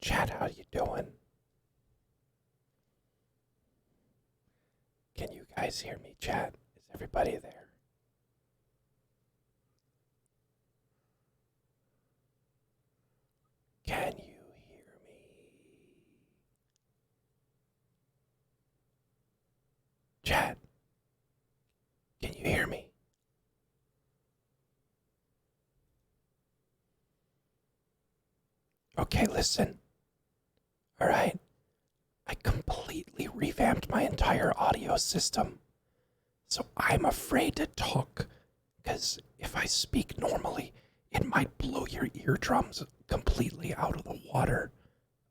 Chat, how you doing? Can you guys hear me, chat? Is everybody there? Can you hear me? Chat, can you hear me? Okay, listen. All right. I completely revamped my entire audio system. So I'm afraid to talk, because if I speak normally, it might blow your eardrums completely out of the water.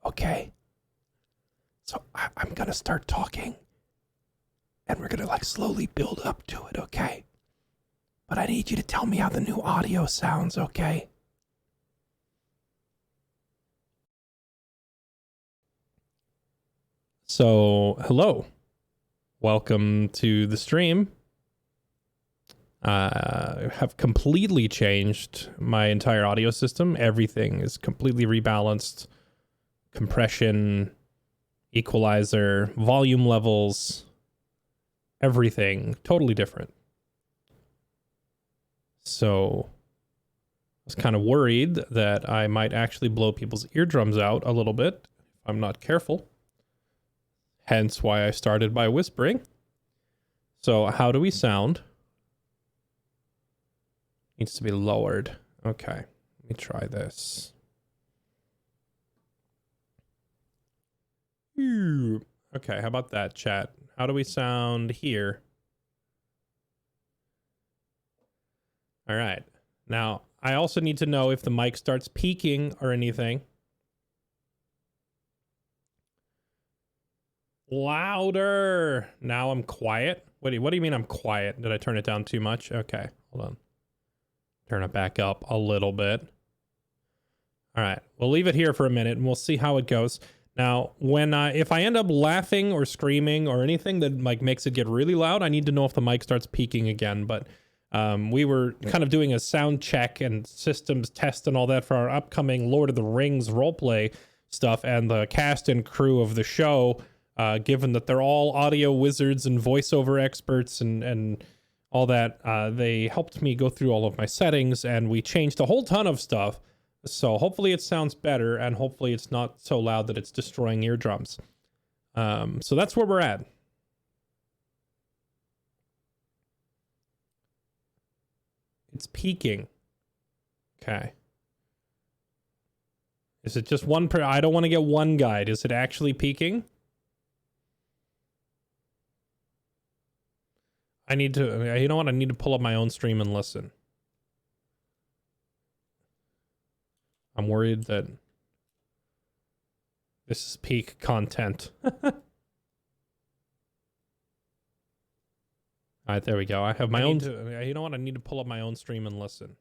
Okay? So I'm gonna start talking, and we're gonna slowly build up to it, okay? But I need you to tell me how the new audio sounds, okay? So, hello. Welcome to the stream. I have completely changed my entire audio system. Everything is completely rebalanced. Compression, equalizer, volume levels, everything totally different. So I was kind of worried that I might actually blow people's eardrums out a little bit if I'm not careful. Hence why I started by whispering. So how do we sound? Needs to be lowered. Okay, let me try this. Okay, how about that, chat? How do we sound here? All right. Now, I also need to know if the mic starts peaking or anything. Louder. Now I'm quiet. What do you mean I'm quiet? Did I turn it down too much? Okay, hold on. Turn it back up a little bit. All right, we'll leave it here for a minute and we'll see how it goes. Now, when if I end up laughing or screaming or anything that makes it get really loud, I need to know if the mic starts peaking again. But we were kind of doing a sound check and systems test and all that for our upcoming Lord of the Rings roleplay stuff, and the cast and crew of the show, given that they're all audio wizards and voiceover experts and all that, they helped me go through all of my settings, and we changed a whole ton of stuff. So hopefully it sounds better, and hopefully it's not so loud that it's destroying eardrums. So that's where we're at. It's peaking. Okay. Is it just one I don't want to get one guide. Is it actually peaking? I need to, you know what? I need to pull up my own stream and listen. I'm worried that this is peak content. All right, there we go. I have my own. You know what? I need to pull up my own stream and listen.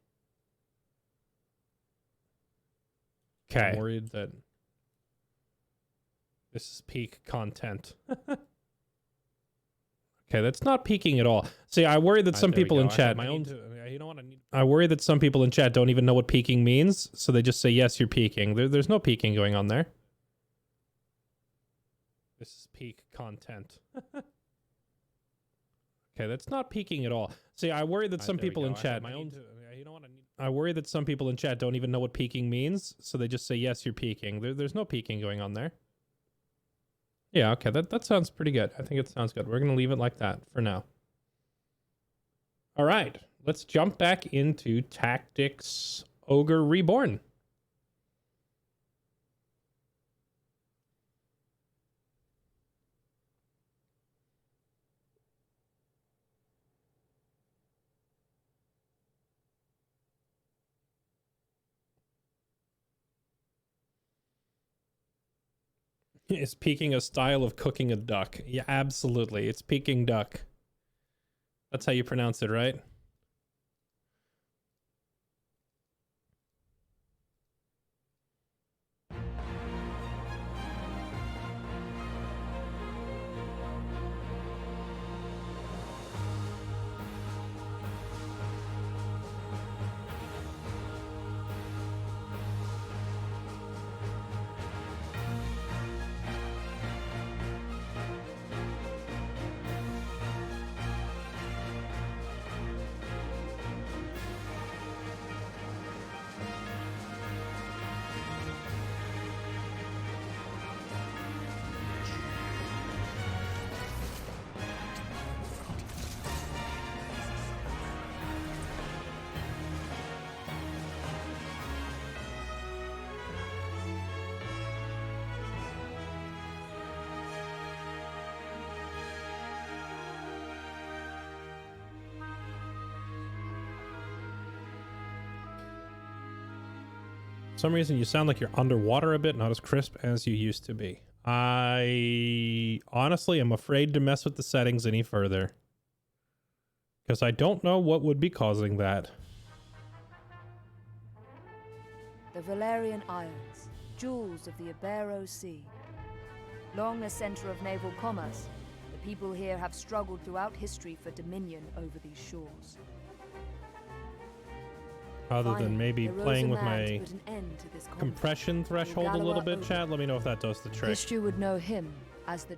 Okay. I'm worried that this is peak content. Okay, that's not peaking at all. See, I worry that some people in chat. You know what? I worry that some people in chat don't even know what peaking means, so they just say yes, you're peaking. There's no peaking going on there. This is peak content. Okay, that's not peaking at all. See, I worry that some people in chat. You know what? I worry that some people in chat don't even know what peaking means, so they just say yes, you're peaking. There's no peaking going on there. Yeah, okay, that sounds pretty good. I think it sounds good. We're going to leave it like that for now. All right, let's jump back into Tactics Ogre Reborn. Is peaking a style of cooking a duck? Yeah, absolutely. It's Peking duck. That's how you pronounce it, right? some reason you sound like you're underwater a bit, not as crisp as you used to be. I honestly am afraid to mess with the settings any further, because I don't know what would be causing that. The Valerian Isles, jewels of the Ibero Sea. Long a center of naval commerce, the people here have struggled throughout history for dominion over these shores. Other Finally, than maybe there rose playing a with man to my put an end to this conflict. compression threshold a little bit, Ogre. chat. Let me know if that does the trick. History would know him as the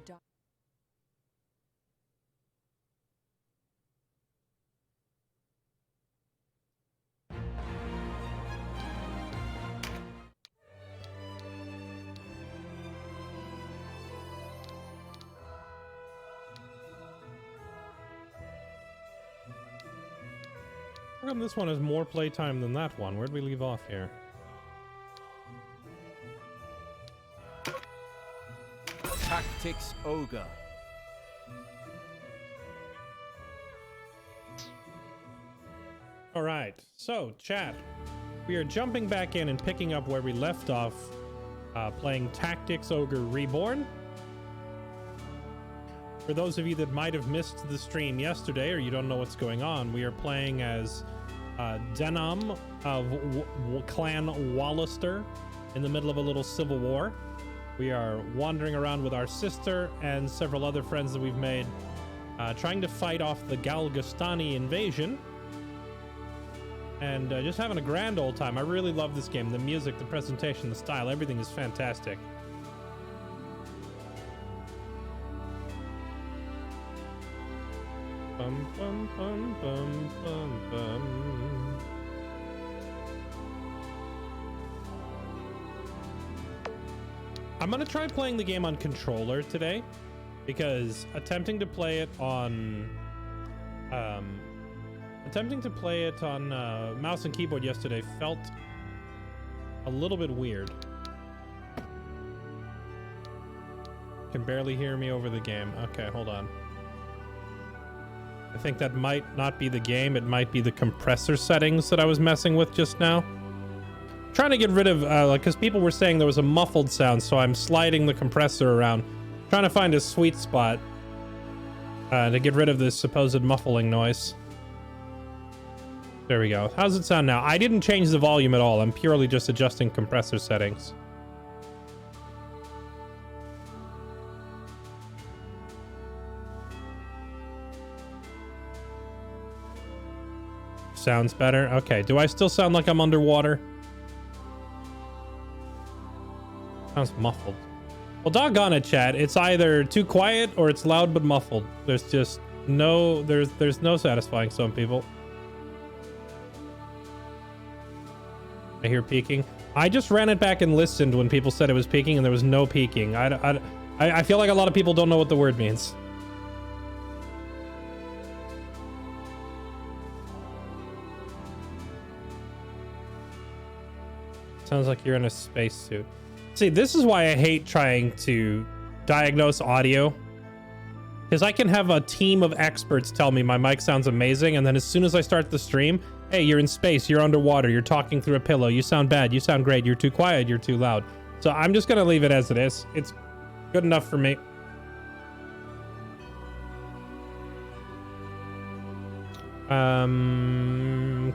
How come this one has more playtime than that one? Where'd we leave off here? Tactics Ogre. All right, so chat, we are jumping back in and picking up where we left off, playing Tactics Ogre Reborn. For those of you that might have missed the stream yesterday, or you don't know what's going on, we are playing as Denham of Clan Wallister in the middle of a little civil war. We are wandering around with our sister and several other friends that we've made, trying to fight off the Galgastani invasion, and just having a grand old time. I really love this game. The music, the presentation, the style, everything is fantastic. Bum, bum, bum, bum, bum, bum. I'm gonna try playing the game on controller today, because attempting to play it on mouse and keyboard yesterday felt a little bit weird. Can barely hear me over the game. Okay, hold on. I think that might not be the game. It might be the compressor settings that I was messing with just now. Trying to get rid of, because people were saying there was a muffled sound, so I'm sliding the compressor around, trying to find a sweet spot to get rid of this supposed muffling noise. There we go. How's it sound now? I didn't change the volume at all. I'm purely just adjusting compressor settings. Sounds better. Okay, do I still sound like I'm underwater? Sounds muffled. Well, doggone it, chat. It's either too quiet or it's loud but muffled. There's just no, there's no satisfying some people. I hear peaking. I just ran it back and listened when people said it was peaking, and there was no peaking. I feel like a lot of people don't know what the word means. Sounds like you're in a spacesuit. See, this is why I hate trying to diagnose audio, because I can have a team of experts tell me my mic sounds amazing, and then as soon as I start the stream, hey, you're in space, you're underwater, you're talking through a pillow, you sound bad, you sound great, you're too quiet, you're too loud. So I'm just gonna leave it as it is. It's good enough for me.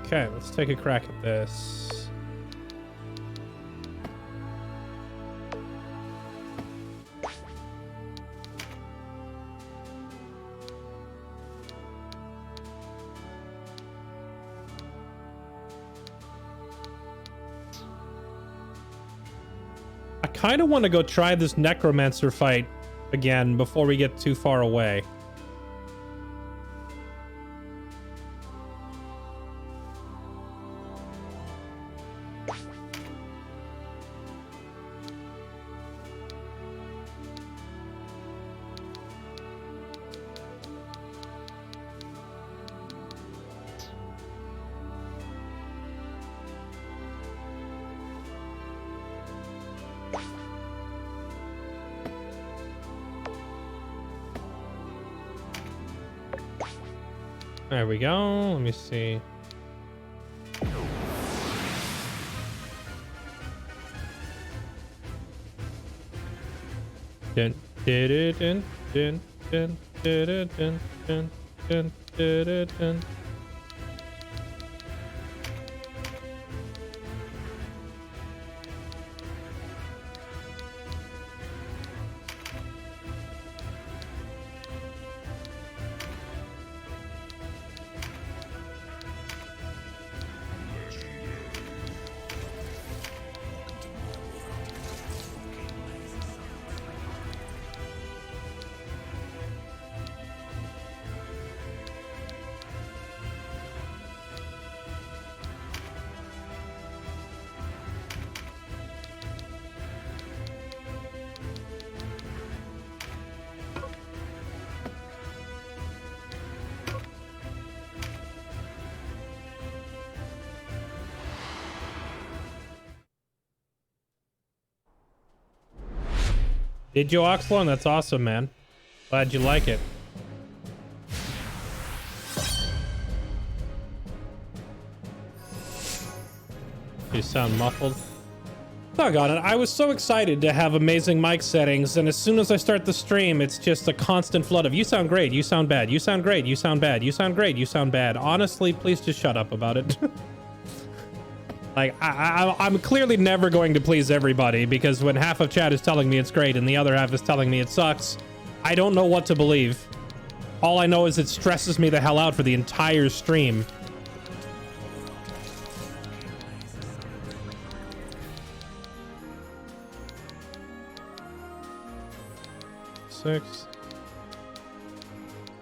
Okay, let's take a crack at this. I kind of want to go try this necromancer fight again before we get too far away. There we go. Let me see. Dun, dun, dun, dun, dun, dun, dun, dun, dun. Did you, Oxlon? That's awesome, man. Glad you like it. You sound muffled. Doggone it. I was so excited to have amazing mic settings, and as soon as I start the stream, it's just a constant flood of, you sound great, you sound bad, you sound great, you sound bad, you sound great, you sound bad. Honestly, please just shut up about it. Like, I'm clearly never going to please everybody, because when half of chat is telling me it's great and the other half is telling me it sucks, I don't know what to believe. All I know is it stresses me the hell out for the entire stream.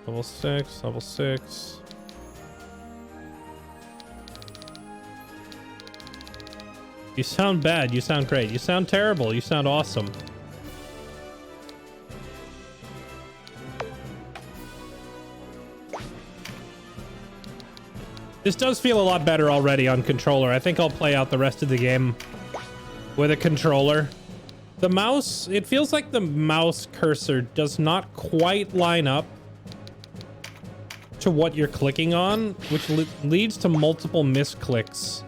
Level 6, level 6. You sound bad, you sound great, you sound terrible, you sound awesome. This does feel a lot better already on controller. I think I'll play out the rest of the game with a controller. The mouse, it feels like the mouse cursor does not quite line up to what you're clicking on, which leads to multiple misclicks.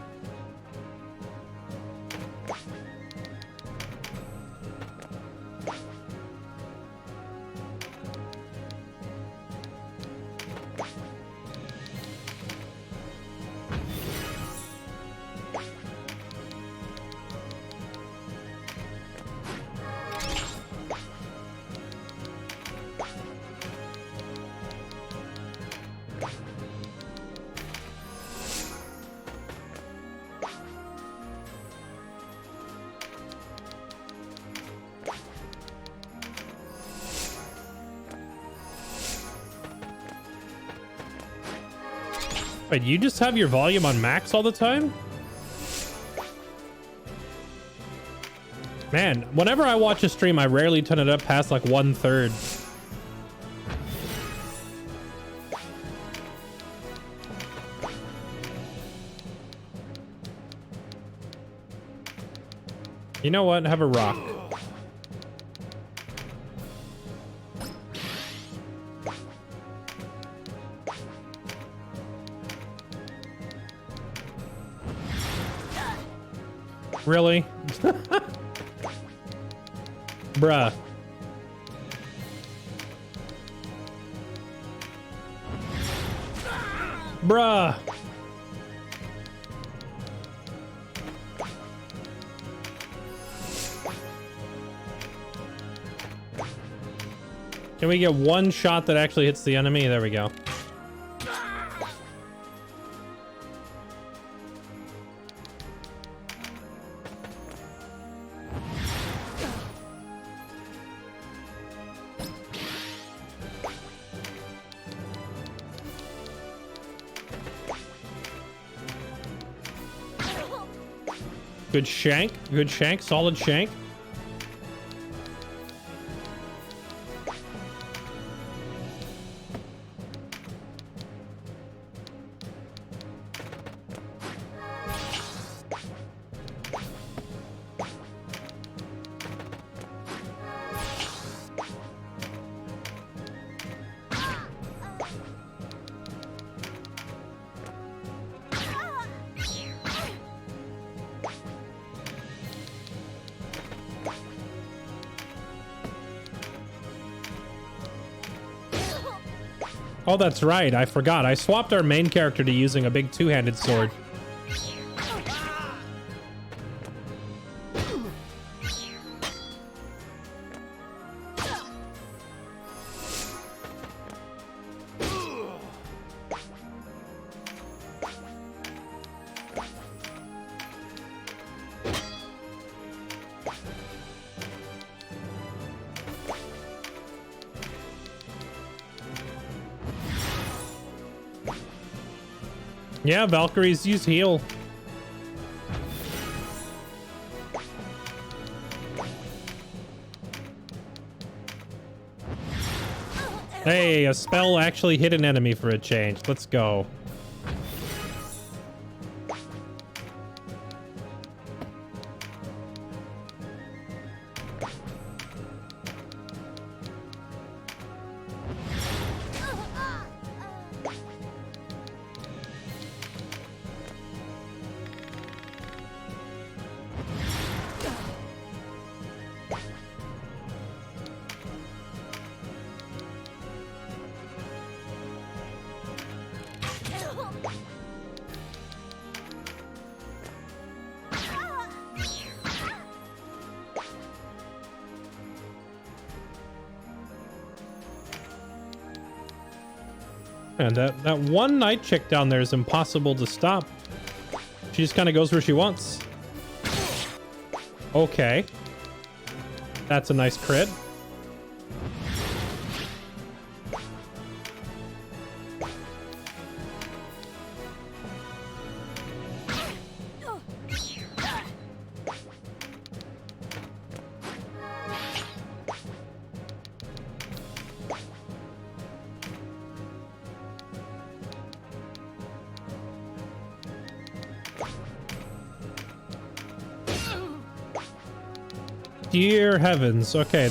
Wait, you just have your volume on max all the time? Man, whenever I watch a stream, I rarely turn it up past like 1/3. You know what? Have a rock. Really? Bruh. Bruh. Can we get one shot that actually hits the enemy? There we go. Good shank, solid shank. Oh, that's right. I forgot. I swapped our main character to using a big two-handed sword. Yeah, Valkyries use heal. Hey, a spell actually hit an enemy for a change. Let's go. And that one night chick down there is impossible to stop. She just kind of goes where she wants. Okay. That's a nice crit. Dear heavens. Okay,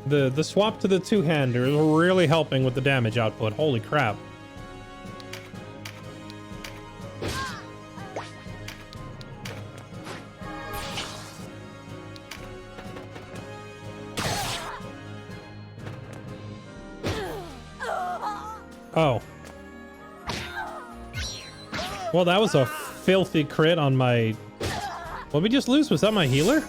the swap to the two-hander is really helping with the damage output. Holy crap. Oh. Well, that was a filthy crit on my... What did we just lose? Was that my healer?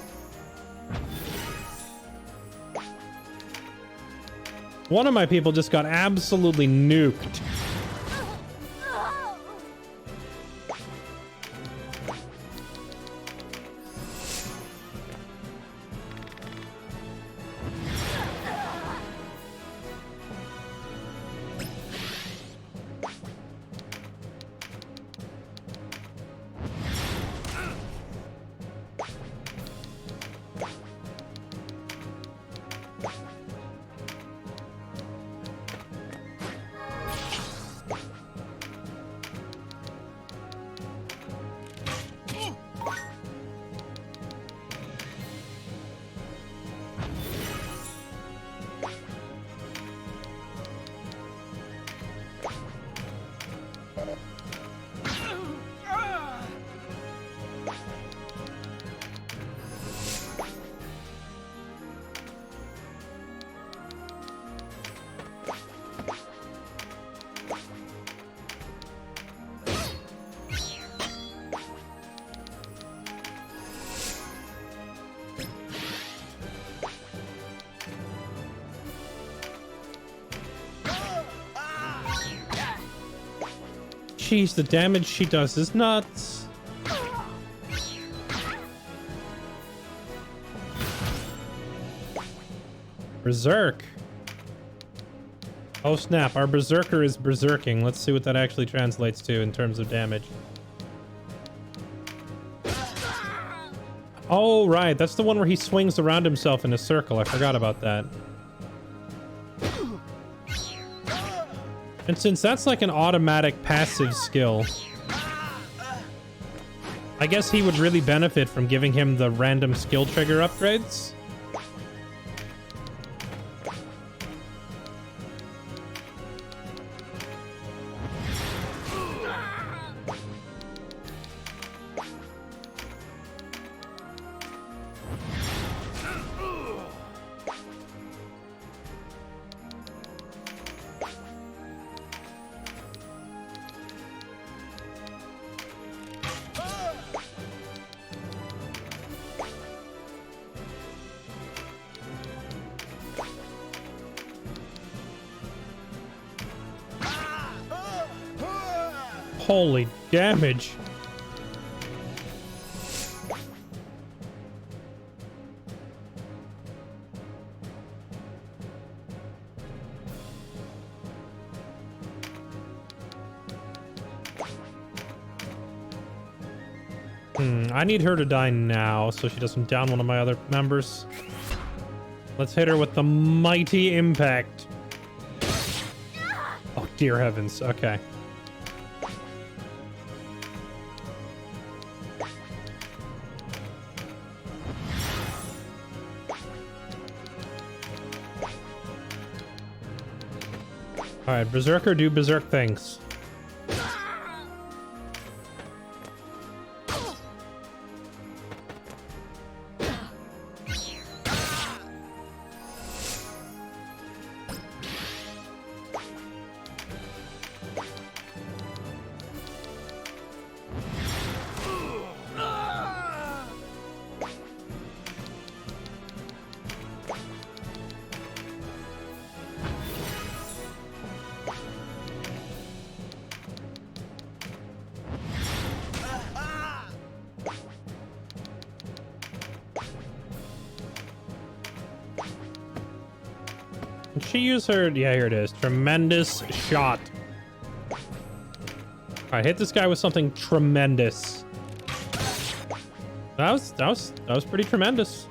One of my people just got absolutely nuked. Jeez, the damage she does is nuts. Berserk. Oh snap, our berserker is berserking. Let's see what that actually translates to in terms of damage. Oh right, that's the one where he swings around himself in a circle. I forgot about that. And since that's like an automatic passive skill, I guess he would really benefit from giving him the random skill trigger upgrades. Holy damage. I need her to die now so she doesn't down one of my other members. Let's hit her with the mighty impact. Oh, dear heavens. Okay. Alright, Berserker, do Berserk things. Did she use her? Yeah, here it is. Tremendous shot. Alright, hit this guy with something tremendous. That was pretty tremendous.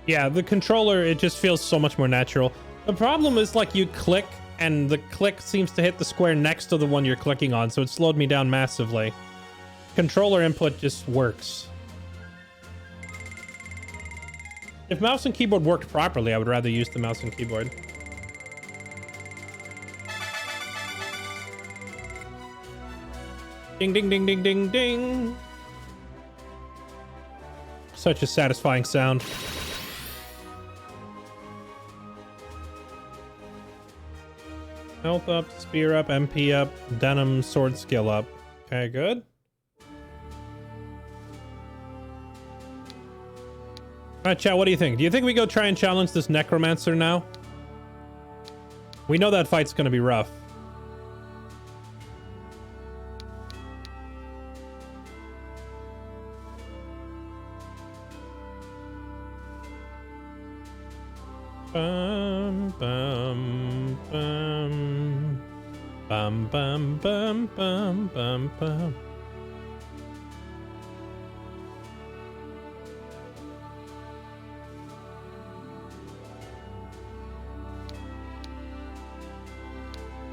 Yeah, the controller, it just feels so much more natural. The problem is, like, you click and the click seems to hit the square next to the one you're clicking on, so it slowed me down massively. Controller input just works. If mouse and keyboard worked properly, I would rather use the mouse and keyboard. Ding, ding, ding, ding, ding, ding. Such a satisfying sound. Health up, spear up, MP up, denim, sword skill up. Okay, good. Alright, chat, what do you think? Do you think we go try and challenge this necromancer now? We know that fight's gonna be rough. Bum, bum, bum. Bum, bum, bum, bum, bum, bum.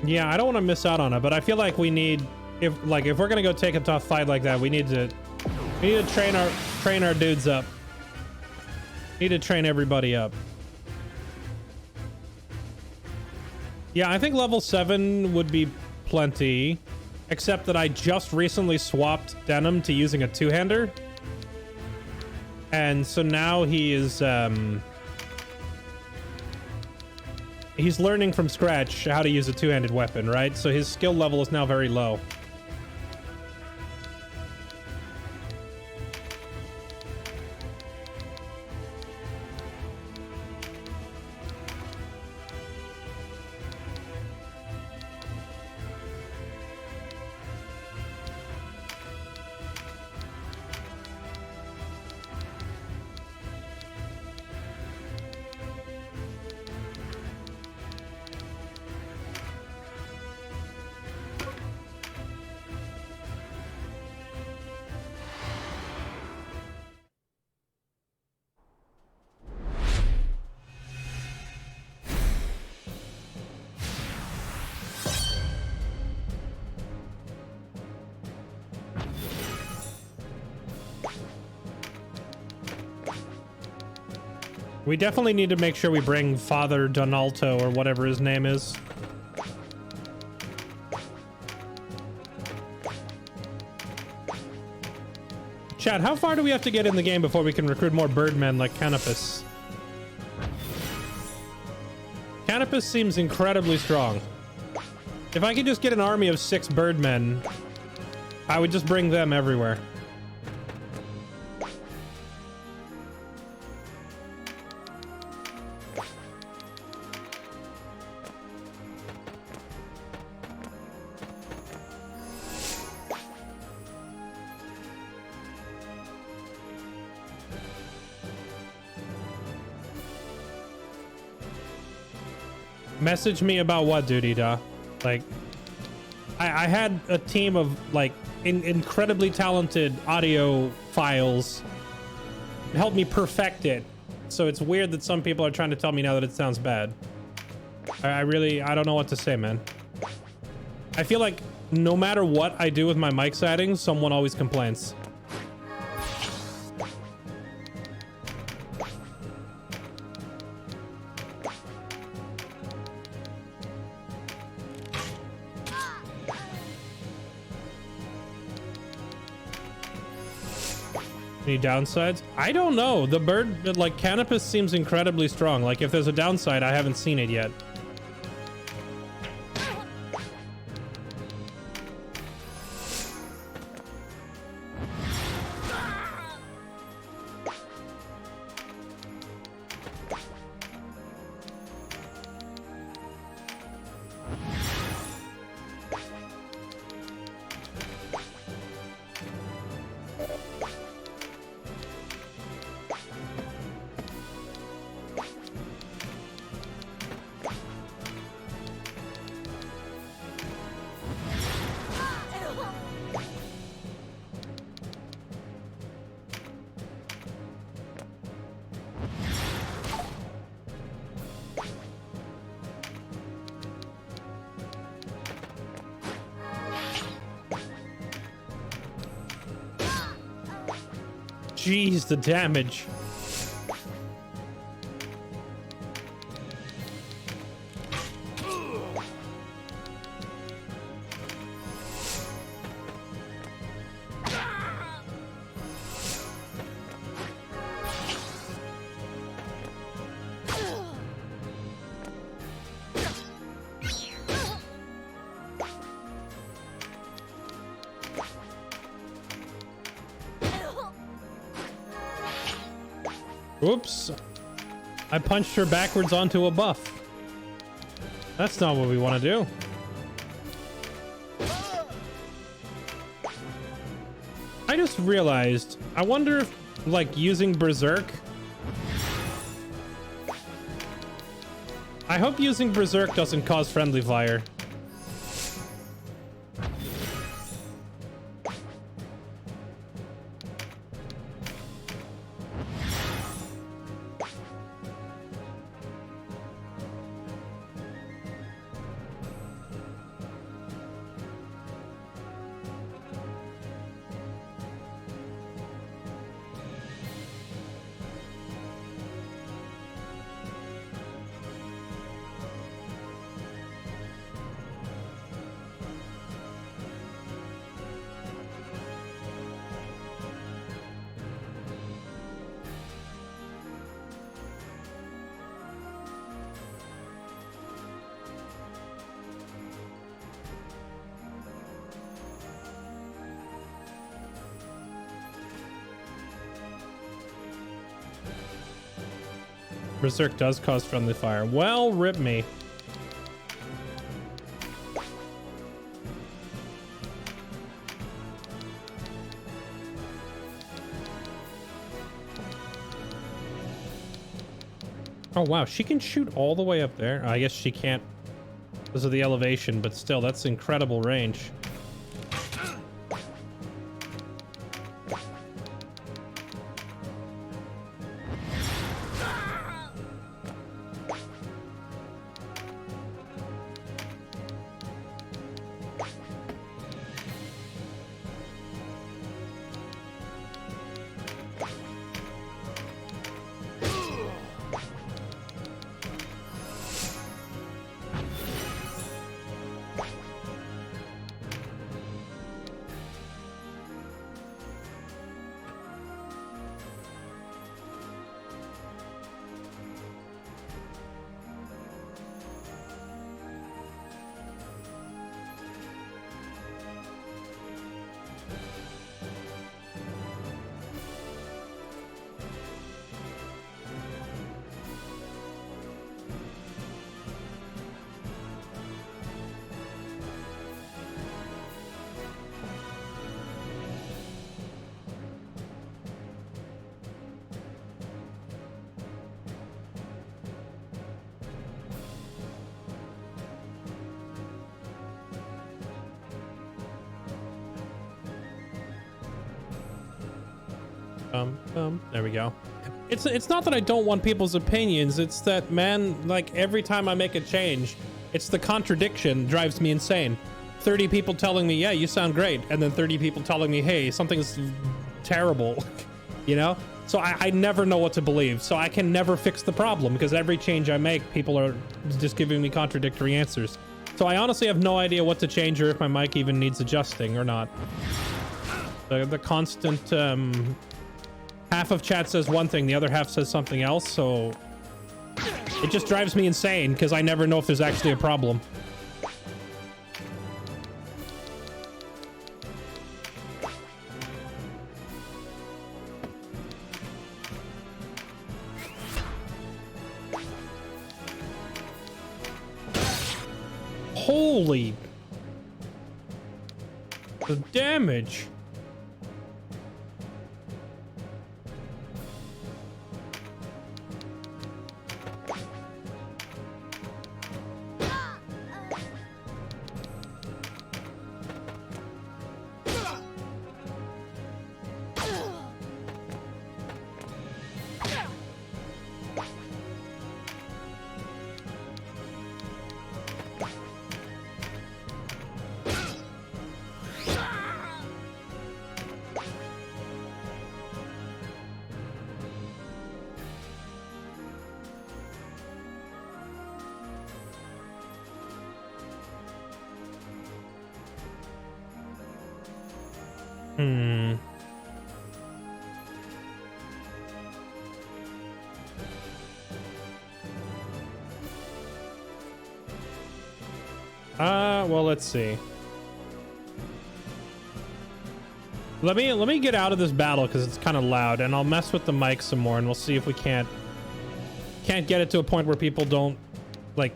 Yeah, I don't want to miss out on it, but I feel like we need, if we're gonna go take a tough fight like that, we need to train our dudes up. Need to train everybody up. Yeah, I think level 7 would be plenty, except that I just recently swapped Denim to using a two-hander. And so now he is, he's learning from scratch how to use a two-handed weapon, right? So his skill level is now very low. We definitely need to make sure we bring Father Donalto or whatever his name is. Chat, how far do we have to get in the game before we can recruit more birdmen like Canopus? Canopus seems incredibly strong. If I could just get an army of 6 birdmen, I would just bring them everywhere. Message me about what, Duty Da? Like, I had a team of like incredibly talented audio files help me perfect it. So it's weird that some people are trying to tell me now that it sounds bad. I don't know what to say, man. I feel like no matter what I do with my mic settings, someone always complains. Any downsides? I don't know. The bird, like, Canopus seems incredibly strong. Like, if there's a downside, I haven't seen it yet. Jeez, the damage. Oops. I punched her backwards onto a buff. That's not what we want to do. I just realized, I wonder if, like, using Berserk... I hope using Berserk doesn't cause friendly fire. Berserk does cause friendly fire. Well, rip me. Oh, wow. She can shoot all the way up there. I guess she can't because of the elevation, but still, that's incredible range. There we go. It's not that I don't want people's opinions. It's that, man, like every time I make a change, it's the contradiction drives me insane. 30 people telling me, yeah, you sound great. And then 30 people telling me, hey, something's terrible, you know? So I never know what to believe. So I can never fix the problem because every change I make, people are just giving me contradictory answers. So I honestly have no idea what to change or if my mic even needs adjusting or not. The constant, half of chat says one thing, the other half says something else. So it just drives me insane because I never know if there's actually a problem. Holy, the damage. Well, let's see. Let me get out of this battle because it's kind of loud, and I'll mess with the mic some more, and we'll see if we can't get it to a point where people don't like,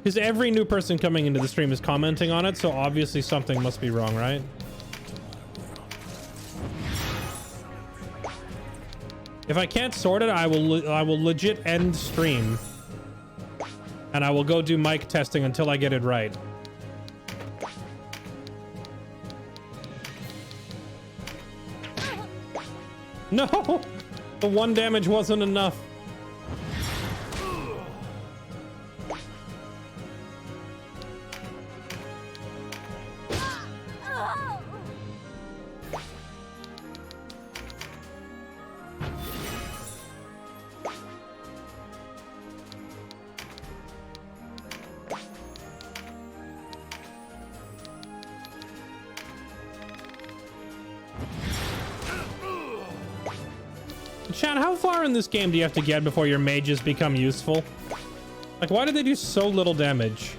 because every new person coming into the stream is commenting on it, so obviously something must be wrong, right? If I can't sort it, I will legit end stream, and I will go do mic testing until I get it right. No, the one damage wasn't enough. Chat, how far in this game do you have to get before your mages become useful? Like, why do they do so little damage?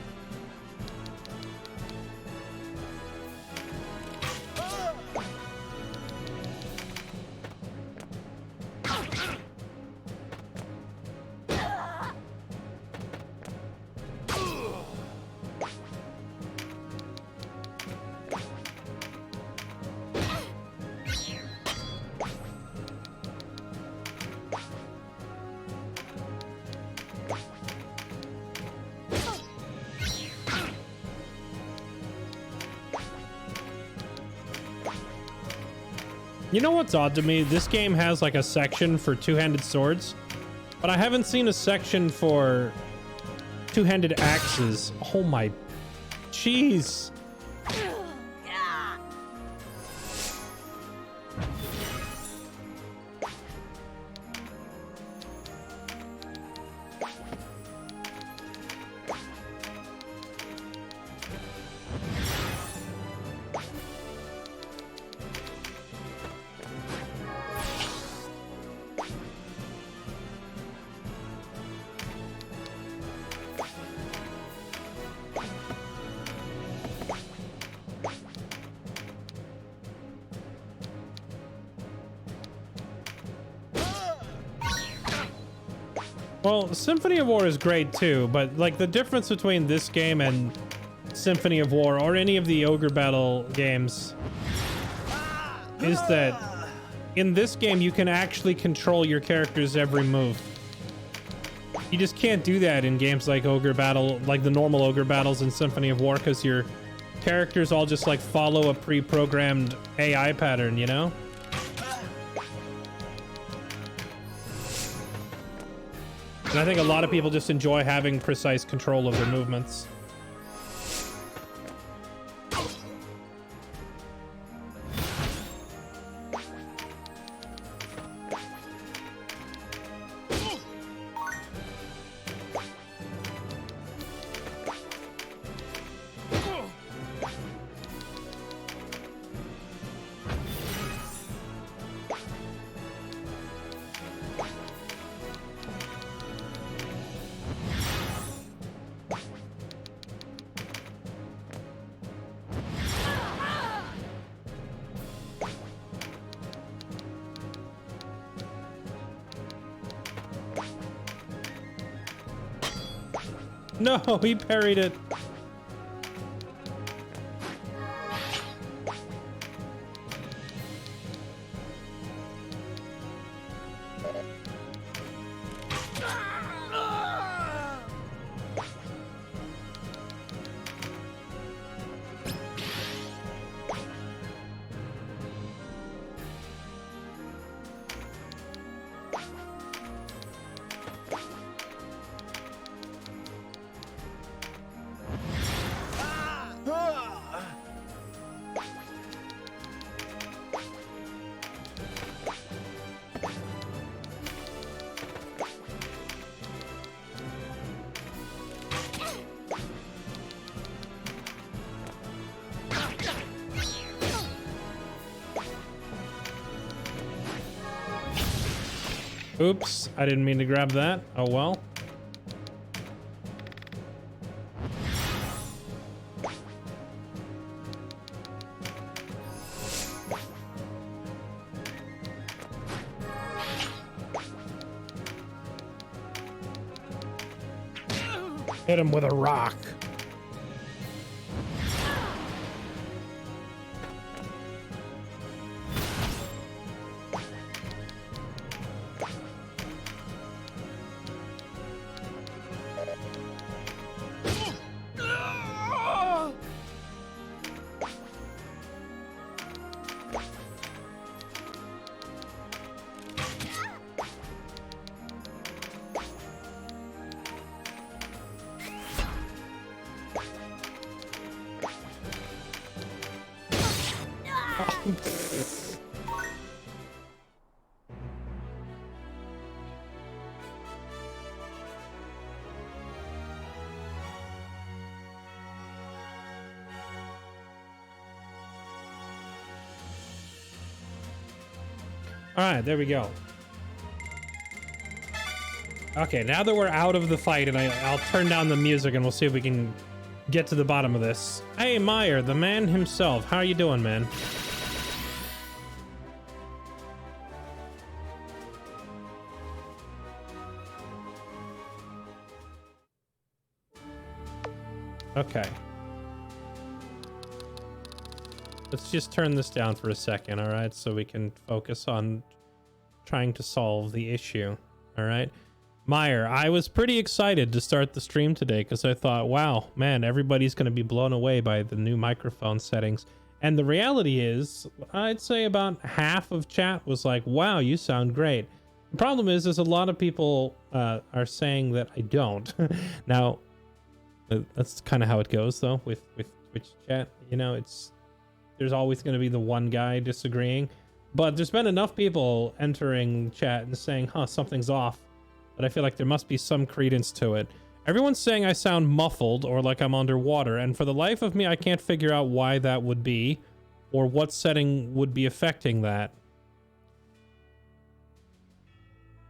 You know what's odd to me? This game has like a section for two-handed swords, but I haven't seen a section for two-handed axes. Oh my, jeez. Well, Symphony of War is great too, but like the difference between this game and Symphony of War or any of the Ogre Battle games is that in this game you can actually control your character's every move. You just can't do that in games like Ogre Battle, like the normal Ogre Battles in Symphony of War, because your characters all just like follow a pre-programmed AI pattern, you know? And I think a lot of people just enjoy having precise control of their movements. No, he parried it. Oops, I didn't mean to grab that. Oh well. Hit him with a rock. All right, there we go. Okay, now that we're out of the fight, and I'll turn down the music, and we'll see if we can get to the bottom of this. Hey, Meyer, the man himself. How are you doing, man? Okay. Let's just turn this down for a second, all right? So we can focus on trying to solve the issue, all right? Meyer, I was pretty excited to start the stream today because I thought, wow, man, everybody's going to be blown away by the new microphone settings. And the reality is, I'd say about half of chat was like, wow, you sound great. The problem is a lot of people are saying that I don't. Now, that's kind of how it goes, though, with Twitch chat. You know, there's always going to be the one guy disagreeing. But there's been enough people entering chat and saying, huh, something's off, that I feel like there must be some credence to it. Everyone's saying I sound muffled or like I'm underwater, and for the life of me, I can't figure out why that would be or what setting would be affecting that.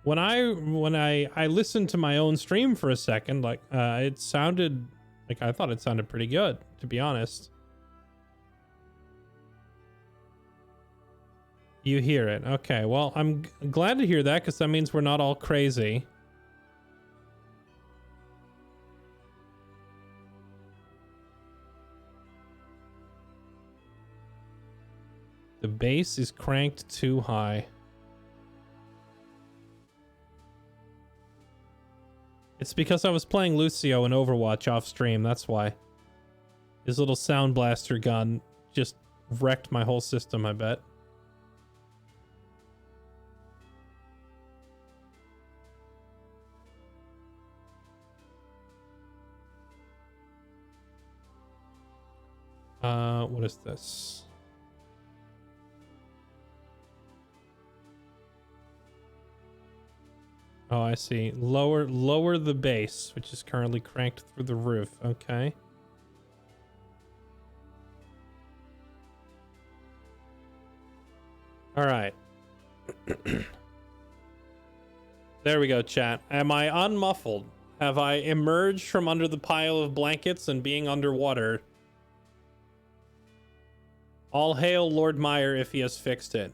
When I listened to my own stream for a second, like it sounded like I thought it sounded pretty good, to be honest. You hear it. Okay, well, I'm glad to hear that because that means we're not all crazy. The bass is cranked too high. It's because I was playing Lucio in Overwatch off stream, that's why. His little sound blaster gun just wrecked my whole system, I bet. What is this? Oh, I see. Lower the base, which is currently cranked through the roof. Okay. All right. There we go, chat. Am I unmuffled? Have I emerged from under the pile of blankets and being underwater? All hail Lord Meyer if he has fixed it.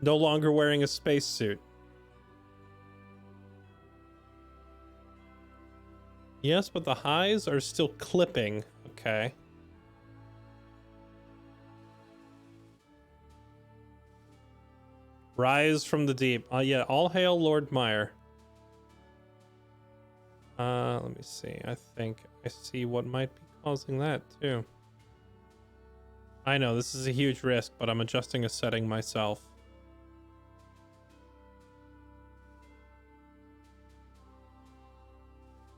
No longer wearing a spacesuit. Yes, but the highs are still clipping. Okay. Rise from the deep. Yeah, all hail Lord Meyer. Let me see. I think I see what might be causing that too. I know this is a huge risk, but I'm adjusting a setting myself.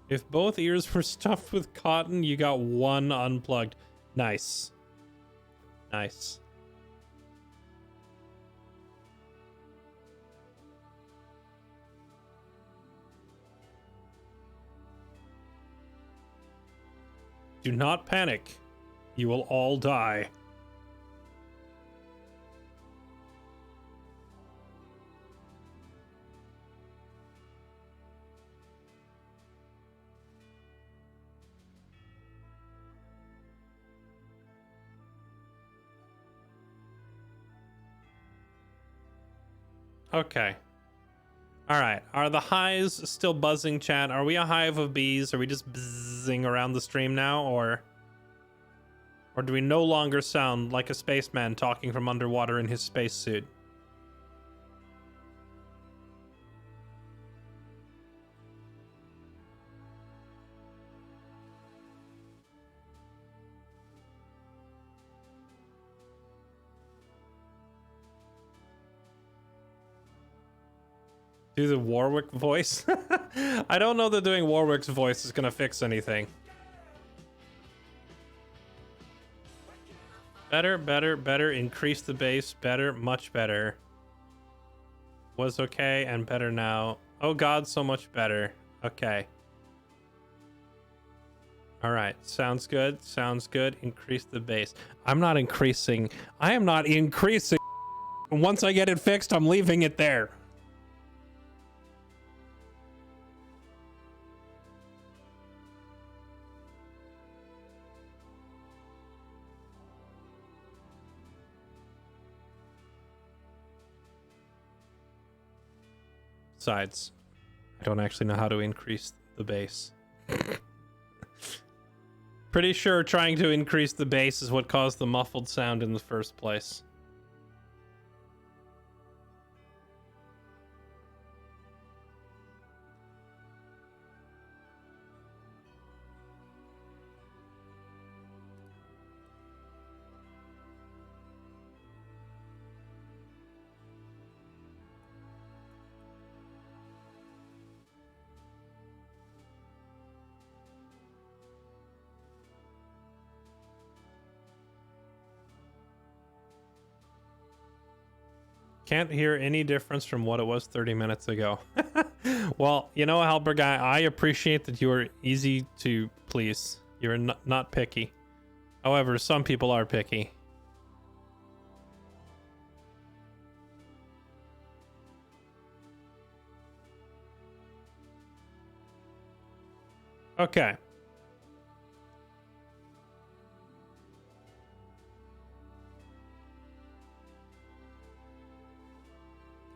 If both ears were stuffed with cotton, you got one unplugged. Nice. Nice. Do not panic. You will all die. Okay. All right. Are the highs still buzzing, chat? Are we a hive of bees? Are we just buzzing around the stream now, or do we no longer sound like a spaceman talking from underwater in his spacesuit? Do the Warwick voice? I don't know that doing Warwick's voice is gonna fix anything. Better, better, better. Increase the bass. Better, much better. Was okay and better now. Oh god, so much better. Okay. All right. Sounds good. Sounds good. Increase the bass. I'm not increasing. I am not increasing. Once I get it fixed, I'm leaving it there. Besides, I don't actually know how to increase the bass. Pretty sure trying to increase the bass is what caused the muffled sound in the first place. Can't hear any difference from what it was 30 minutes ago. Well, you know, Helper Guy, I appreciate that you are easy to please. You're not picky. However, some people are picky. Okay.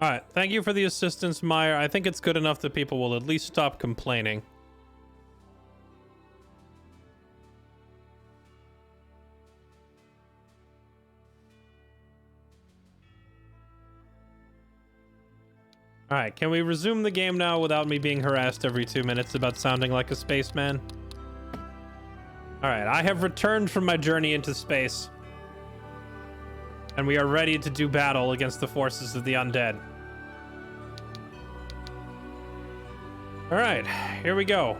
All right, thank you for the assistance, Meyer. I think it's good enough that people will at least stop complaining. All right, can we resume the game now without me being harassed every 2 minutes about sounding like a spaceman? All right, I have returned from my journey into space. And we are ready to do battle against the forces of the undead. All right, here we go.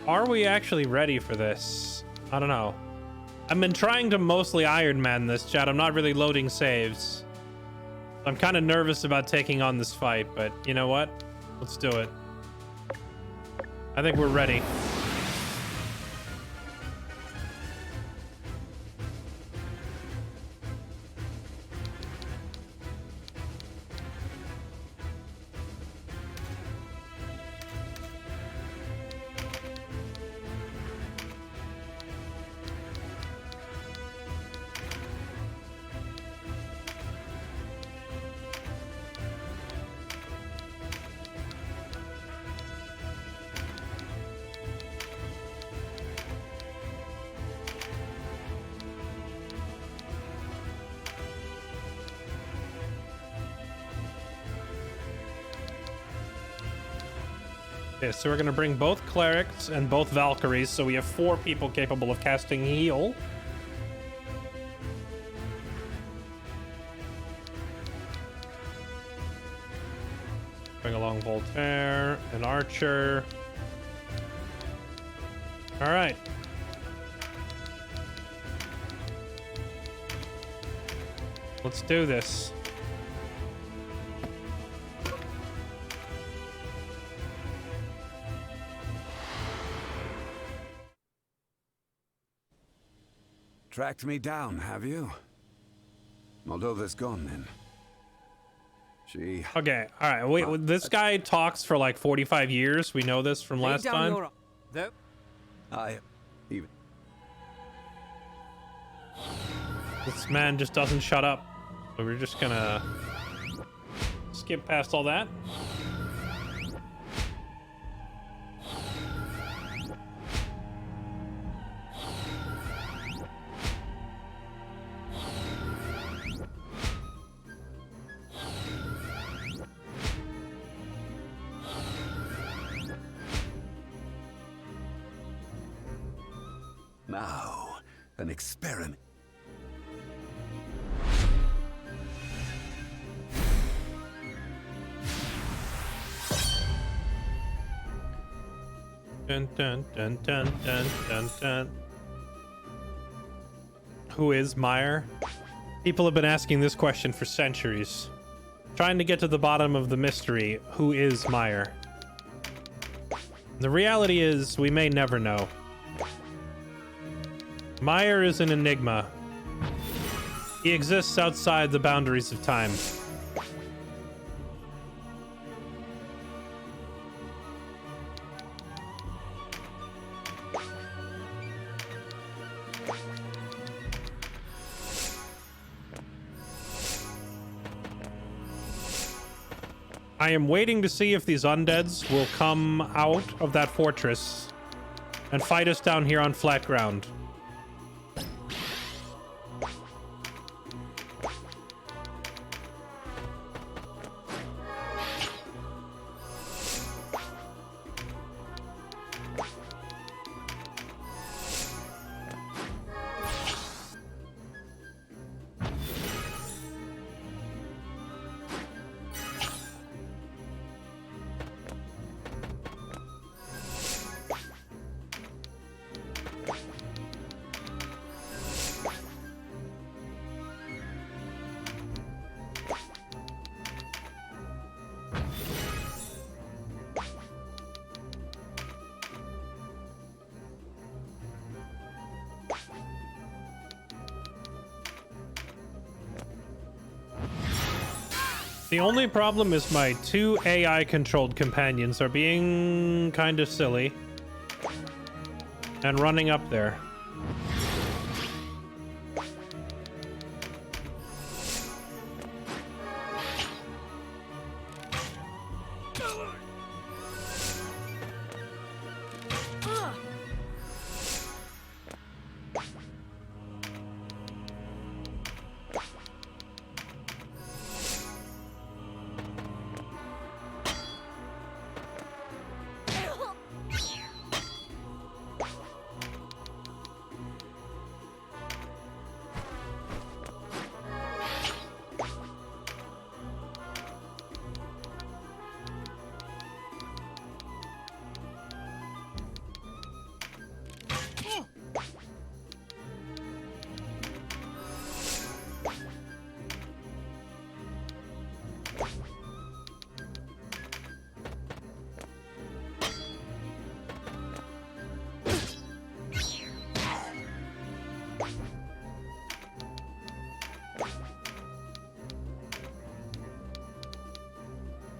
Are we actually ready for this? I don't know. I've been trying to mostly Iron Man this, chat. I'm not really loading saves. I'm kind of nervous about taking on this fight, but you know what? Let's do it. I think we're ready. Okay, so we're gonna bring both clerics and both Valkyries, so we have 4 people capable of casting heal. Bring along Voltaire, an archer. All right. Let's do this. Tracked me down, have you? Moldova's gone then. She... Okay, all right. Wait, this guy talks for like 45 years. We know this from last time. I... even... This man just doesn't shut up. So we're just gonna skip past all that. Now, an experiment. Dun, dun, dun, dun, dun, dun, dun. Who is Meyer? People have been asking this question for centuries. Trying to get to the bottom of the mystery. Who is Meyer? The reality is, we may never know. Meyer is an enigma. He exists outside the boundaries of time. I am waiting to see if these undeads will come out of that fortress and fight us down here on flat ground. The only problem is my 2 AI-controlled companions are being kind of silly and running up there.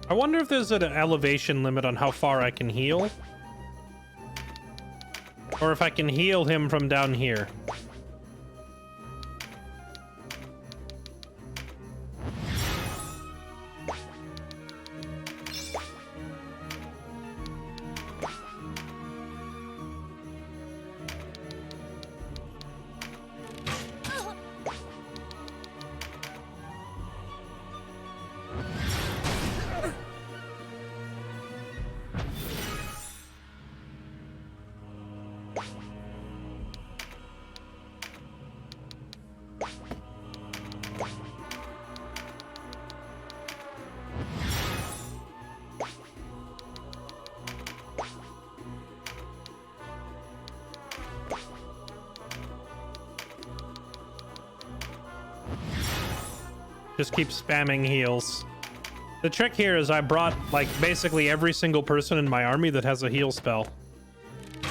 I wonder if there's an elevation limit on how far I can heal. Or if I can heal him from down here. Just keep spamming heals. The trick here is I brought, like, basically every single person in my army that has a heal spell.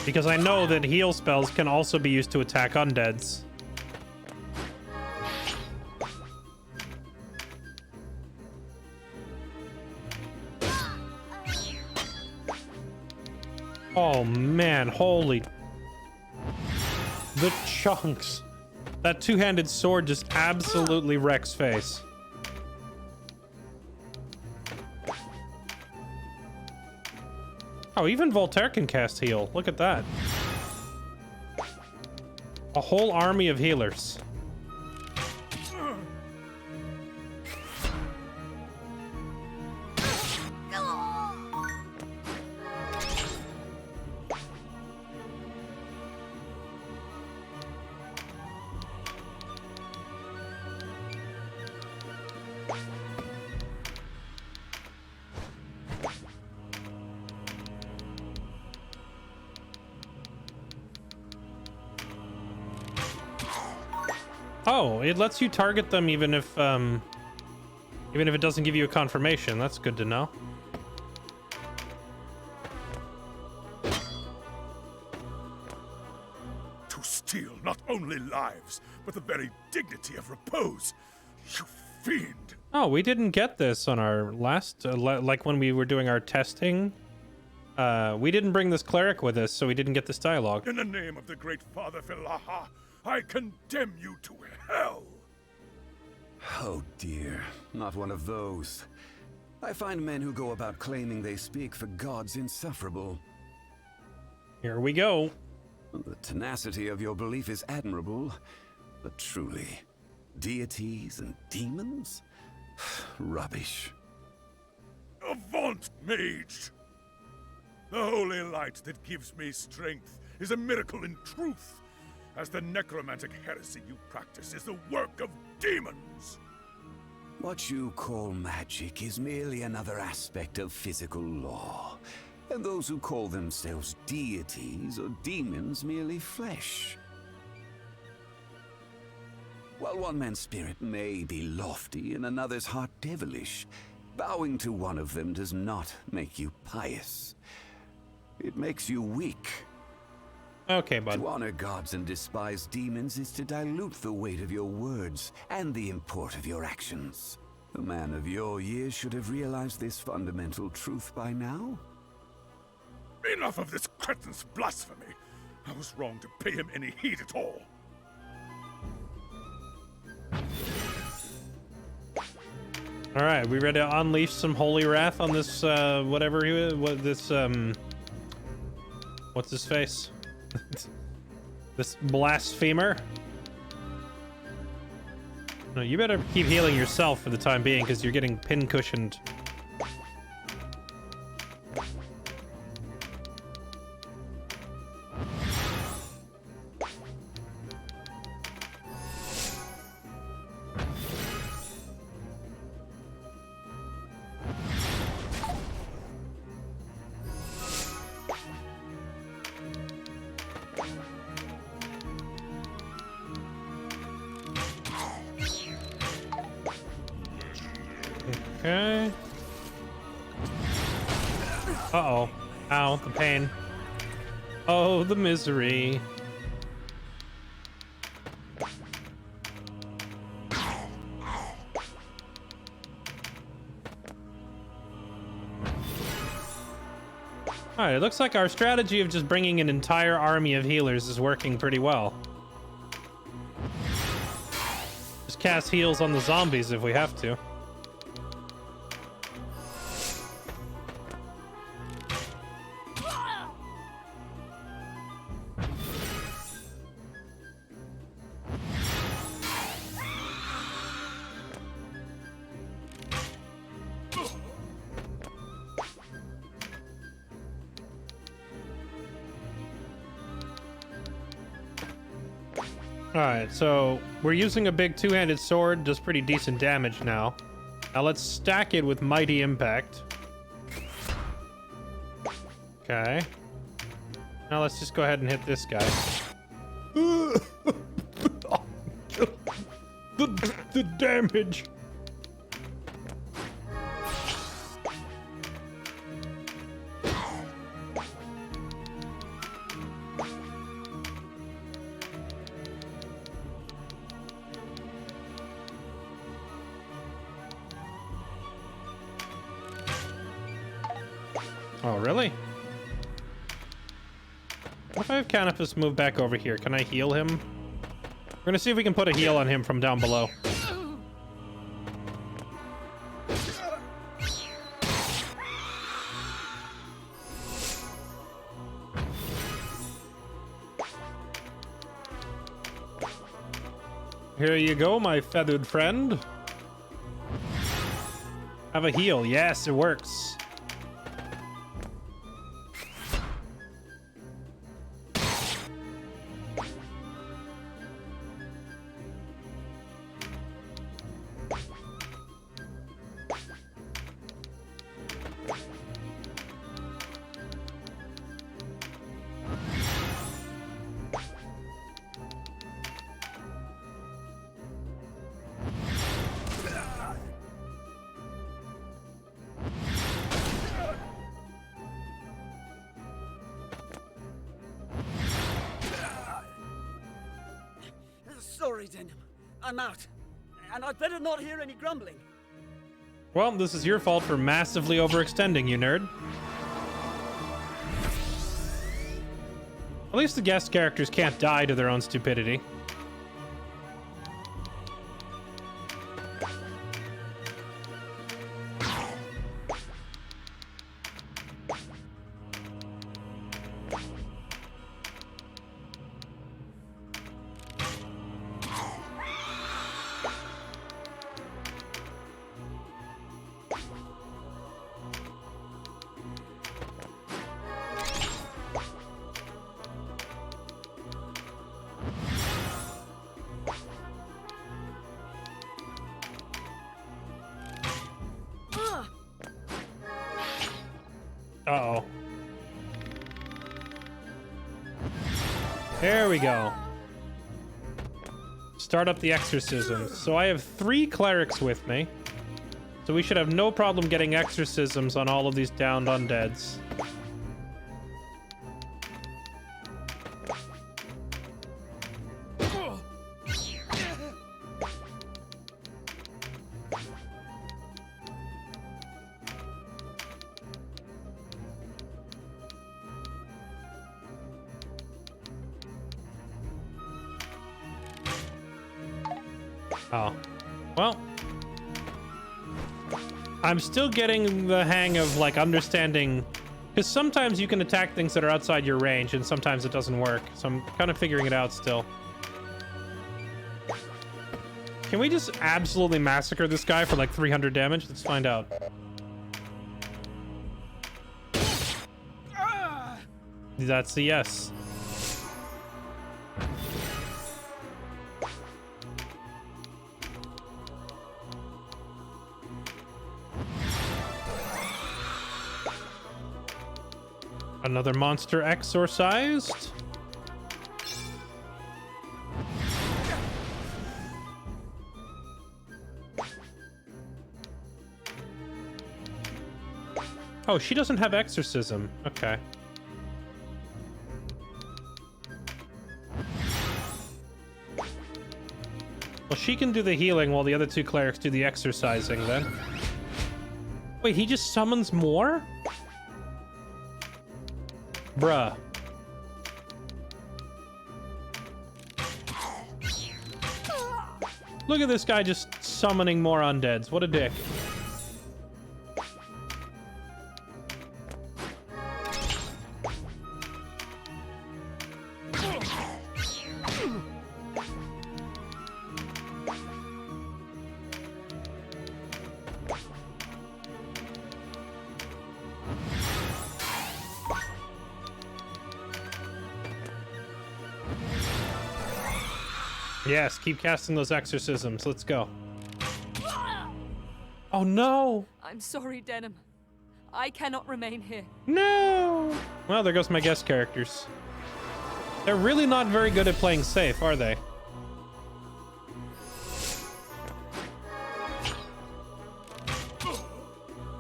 Because I know that heal spells can also be used to attack undeads. Oh, man. Holy... The chunks. That two-handed sword just absolutely wrecks face. Oh, even Voltaire can cast heal. Look at that. A whole army of healers. Oh, it lets you target them even if it doesn't give you a confirmation. That's good to know. To steal not only lives, but the very dignity of repose. You fiend! Oh, we didn't get this on our last, like when we were doing our testing. We didn't bring this cleric with us, so we didn't get this dialogue. In the name of the great Father Philaha, I condemn you to hell! Oh dear, not one of those. I find men who go about claiming they speak for gods insufferable. Here we go. The tenacity of your belief is admirable, but truly, deities and demons? Rubbish. Avaunt, mage! The holy light that gives me strength is a miracle in truth, as the necromantic heresy you practice is the work of demons! What you call magic is merely another aspect of physical law, and those who call themselves deities or demons merely flesh. While one man's spirit may be lofty and another's heart devilish, bowing to one of them does not make you pious. It makes you weak. Okay, bud. To honor gods and despise demons is to dilute the weight of your words and the import of your actions. A man of your years should have realized this fundamental truth by now. Enough of this cretin's blasphemy! I was wrong to pay him any heed at all. All right, we ready to unleash some holy wrath on this, whatever he was, what's his face? This blasphemer. No, you better keep healing yourself for the time being, because you're getting pin-cushioned. Okay. Uh-oh. Ow, the pain. Oh, the misery. Alright, it looks like our strategy of just bringing an entire army of healers is working pretty well. Just cast heals on the zombies if we have to. Alright, so we're using a big two-handed sword, does pretty decent damage now. Now let's stack it with Mighty Impact. Okay. Now let's just go ahead and hit this guy. the damage! Oh, really? What if I have Canopus move back over here? Can I heal him? We're gonna see if we can put a heal on him from down below. Here you go, my feathered friend. Have a heal. Yes, it works. Sorry, Denim. I'm out. And I'd better not hear any grumbling. Well, this is your fault for massively overextending, you nerd. At least the guest characters can't die to their own stupidity. Uh-oh. There we go. Start up the exorcism. So I have 3 clerics with me. So we should have no problem getting exorcisms on all of these downed undeads. Oh, well, I'm still getting the hang of like understanding, because sometimes you can attack things that are outside your range and sometimes it doesn't work. So I'm kind of figuring it out still. Can we just absolutely massacre this guy for like 300 damage? Let's find out. That's a yes. Another monster exorcised. Oh, she doesn't have exorcism. Okay. Well, she can do the healing while the other 2 clerics do the exorcising then. Wait, he just summons more? Bruh. Look at this guy just summoning more undeads. What a dick. Yes, keep casting those exorcisms. Let's go. Oh no! I'm sorry, Denim. I cannot remain here. No! Well, there goes my guest characters. They're really not very good at playing safe, are they?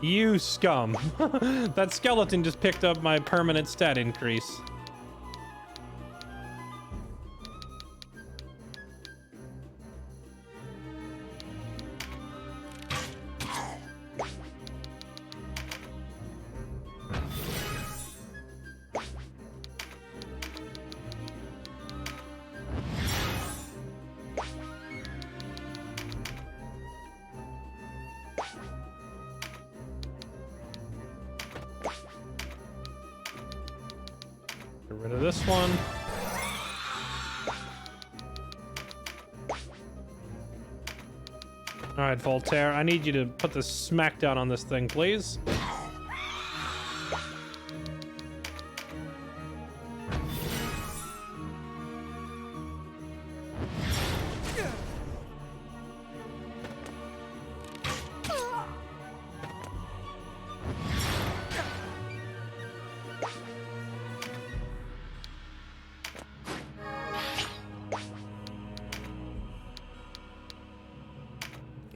You scum. That skeleton just picked up my permanent stat increase. Get rid of this one. All right, Voltaire, I need you to put the smackdown on this thing, please.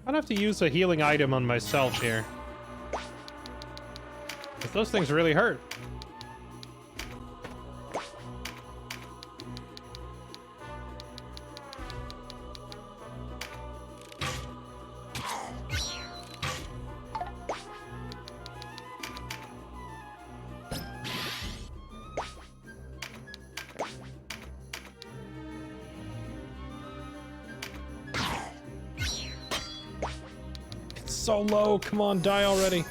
I'd have to use a healing item on myself here. If those things really hurt. So low. Come on, die already.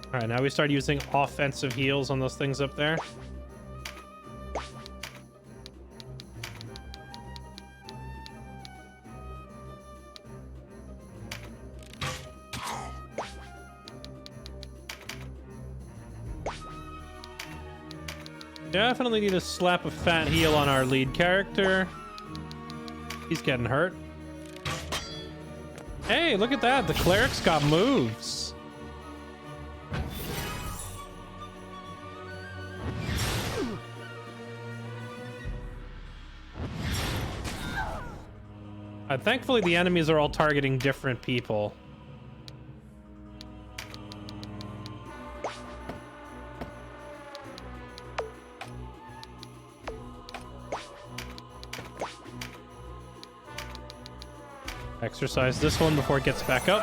All right, now we start using offensive heals on those things up there. Definitely need to slap a fat heal on our lead character. He's getting hurt. Hey, look at that. The cleric's got moves. Thankfully, the enemies are all targeting different people. Exercise this one before it gets back up.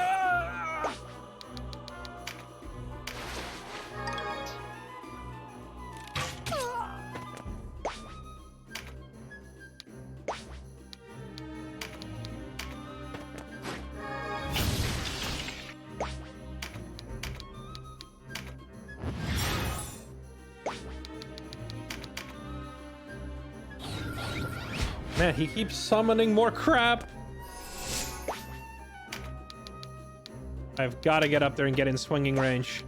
Man, he keeps summoning more crap. I've got to get up there and get in swinging range.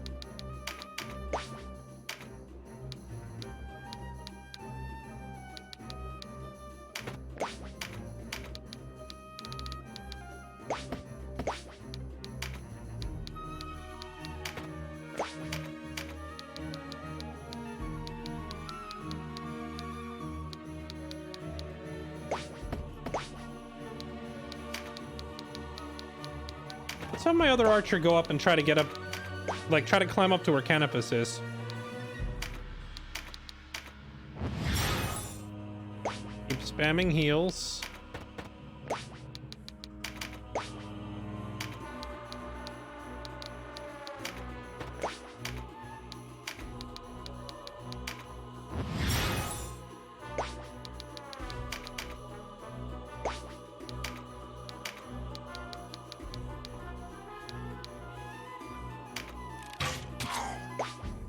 Let's have my other archer go up and try to get up, like try to climb up to where Canopus is. Keep spamming heals.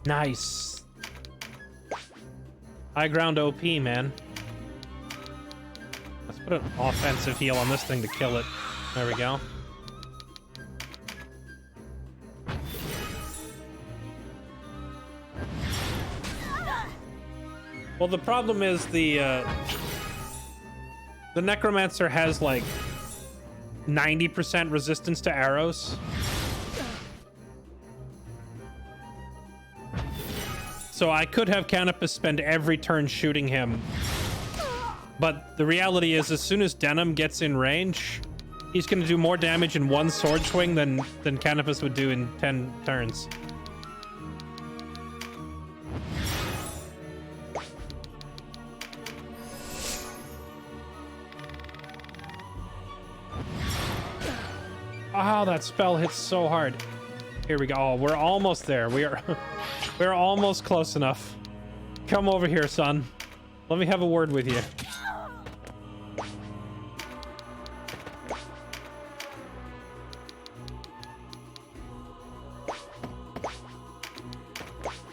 Nice. High ground OP, man. Let's put an offensive heal on this thing to kill it. There we go. Well, the problem is the Necromancer has like 90% resistance to arrows. So I could have Canopus spend every turn shooting him. But the reality is, as soon as Denim gets in range, he's going to do more damage in one sword swing than Canopus would do in 10 turns. Oh, that spell hits so hard. Here we go. Oh, we're almost there. We're almost close enough. Come over here, son. Let me have a word with you.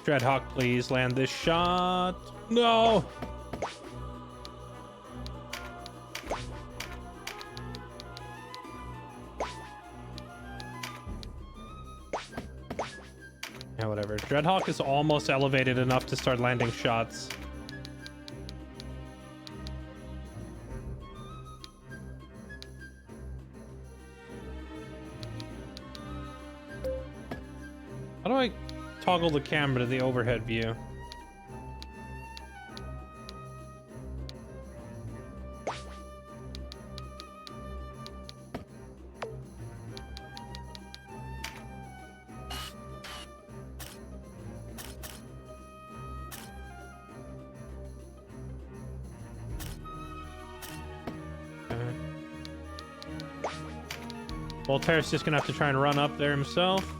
Dreadhawk, please land this shot. No! Yeah, whatever. Dreadhawk is almost elevated enough to start landing shots. How do I toggle the camera to the overhead view? Voltaire's just gonna have to try and run up there himself.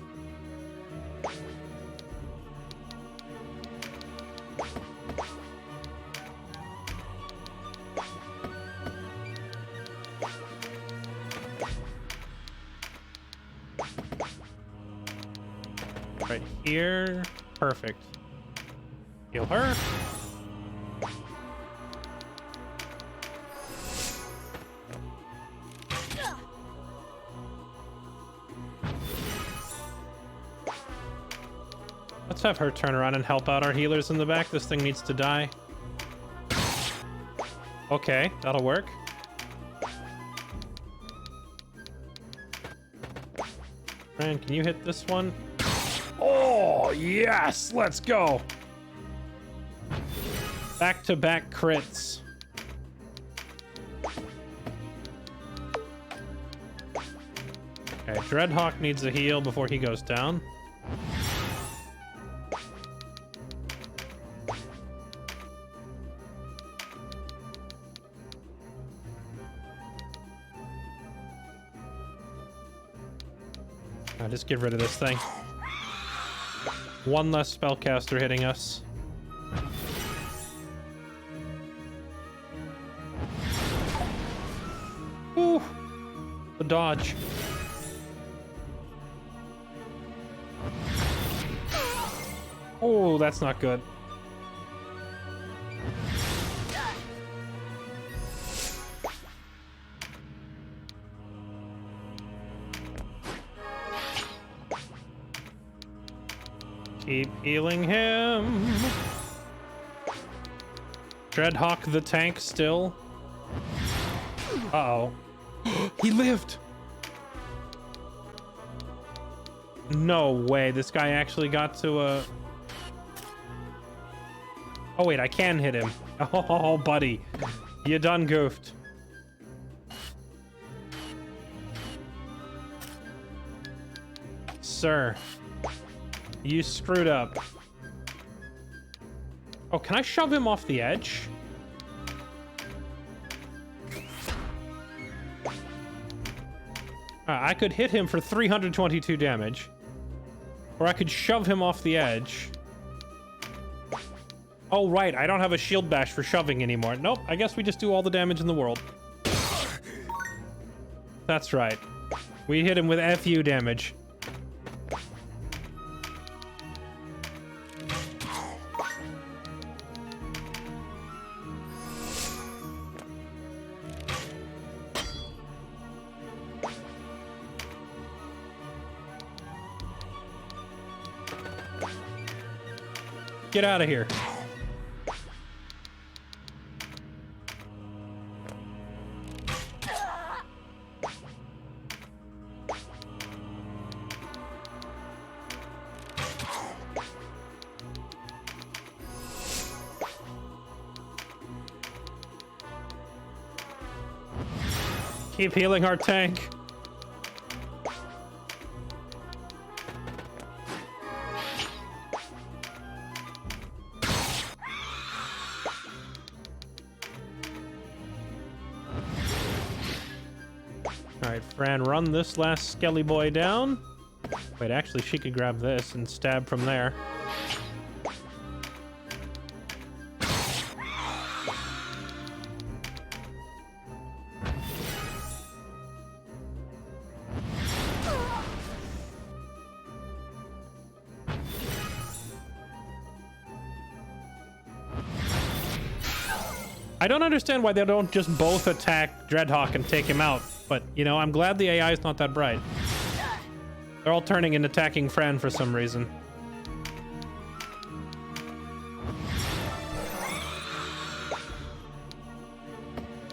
Right here. Perfect. Heal her. Let's have her turn around and help out our healers in the back. This thing needs to die. Okay, that'll work. Ryan, can you hit this one? Oh, yes! Let's go! Back-to-back crits. Okay, Dreadhawk needs a heal before he goes down. Just get rid of this thing. One less spellcaster hitting us. Ooh, the dodge. Oh, that's not good. Keep healing him. Dreadhawk the tank still. Uh-oh. He lived! No way, this guy actually got to a... Oh wait, I can hit him. Oh, buddy. You done goofed. Sir. You screwed up. Oh, can I shove him off the edge? I could hit him for 322 damage. Or I could shove him off the edge. Oh, right. I don't have a shield bash for shoving anymore. Nope. I guess we just do all the damage in the world. That's right. We hit him with FU damage. get out of here. Keep healing our tank. Alright, Fran, run this last skelly boy down. Wait, actually, she could grab this and stab from there. I don't understand why they don't just both attack Dreadhawk and take him out, but, you know, I'm glad the AI is not that bright. They're all turning and attacking Fran for some reason.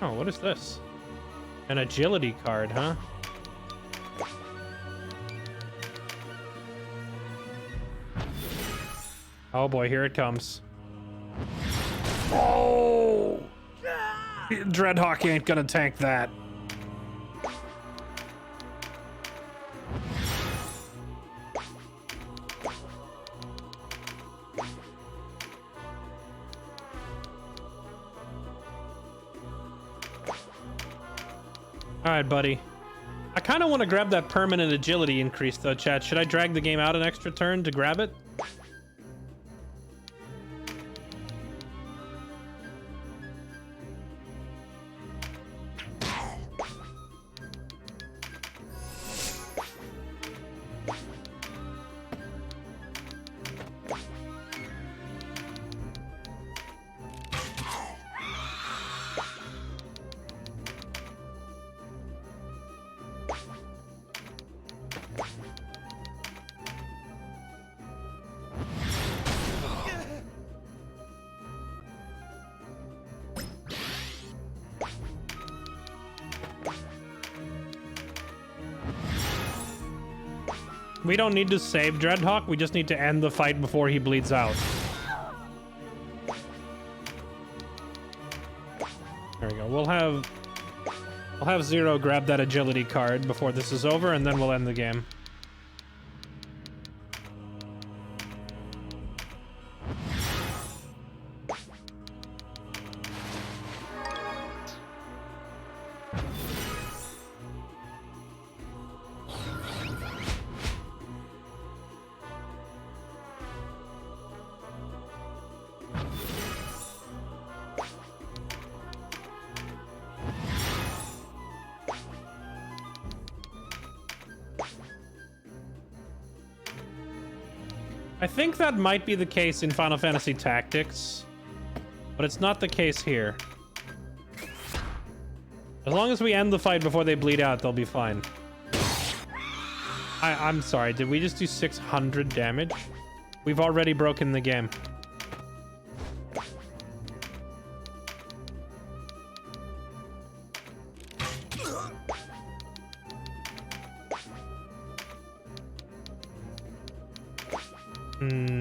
Oh, what is this? An agility card, huh? Oh boy, here it comes. Oh! Dreadhawk ain't gonna tank that. Alright, buddy. I kind of want to grab that permanent agility increase, though, chat. Should I drag the game out an extra turn to grab it? We don't need to save Dreadhawk, we just need to end the fight before he bleeds out. There we go. We'll have Zero grab that agility card before this is over, and then we'll end the game. I think that might be the case in Final Fantasy Tactics, but it's not the case here. As long as we end the fight before they bleed out, they'll be fine. I'm sorry, did we just do 600 damage? We've already broken the game.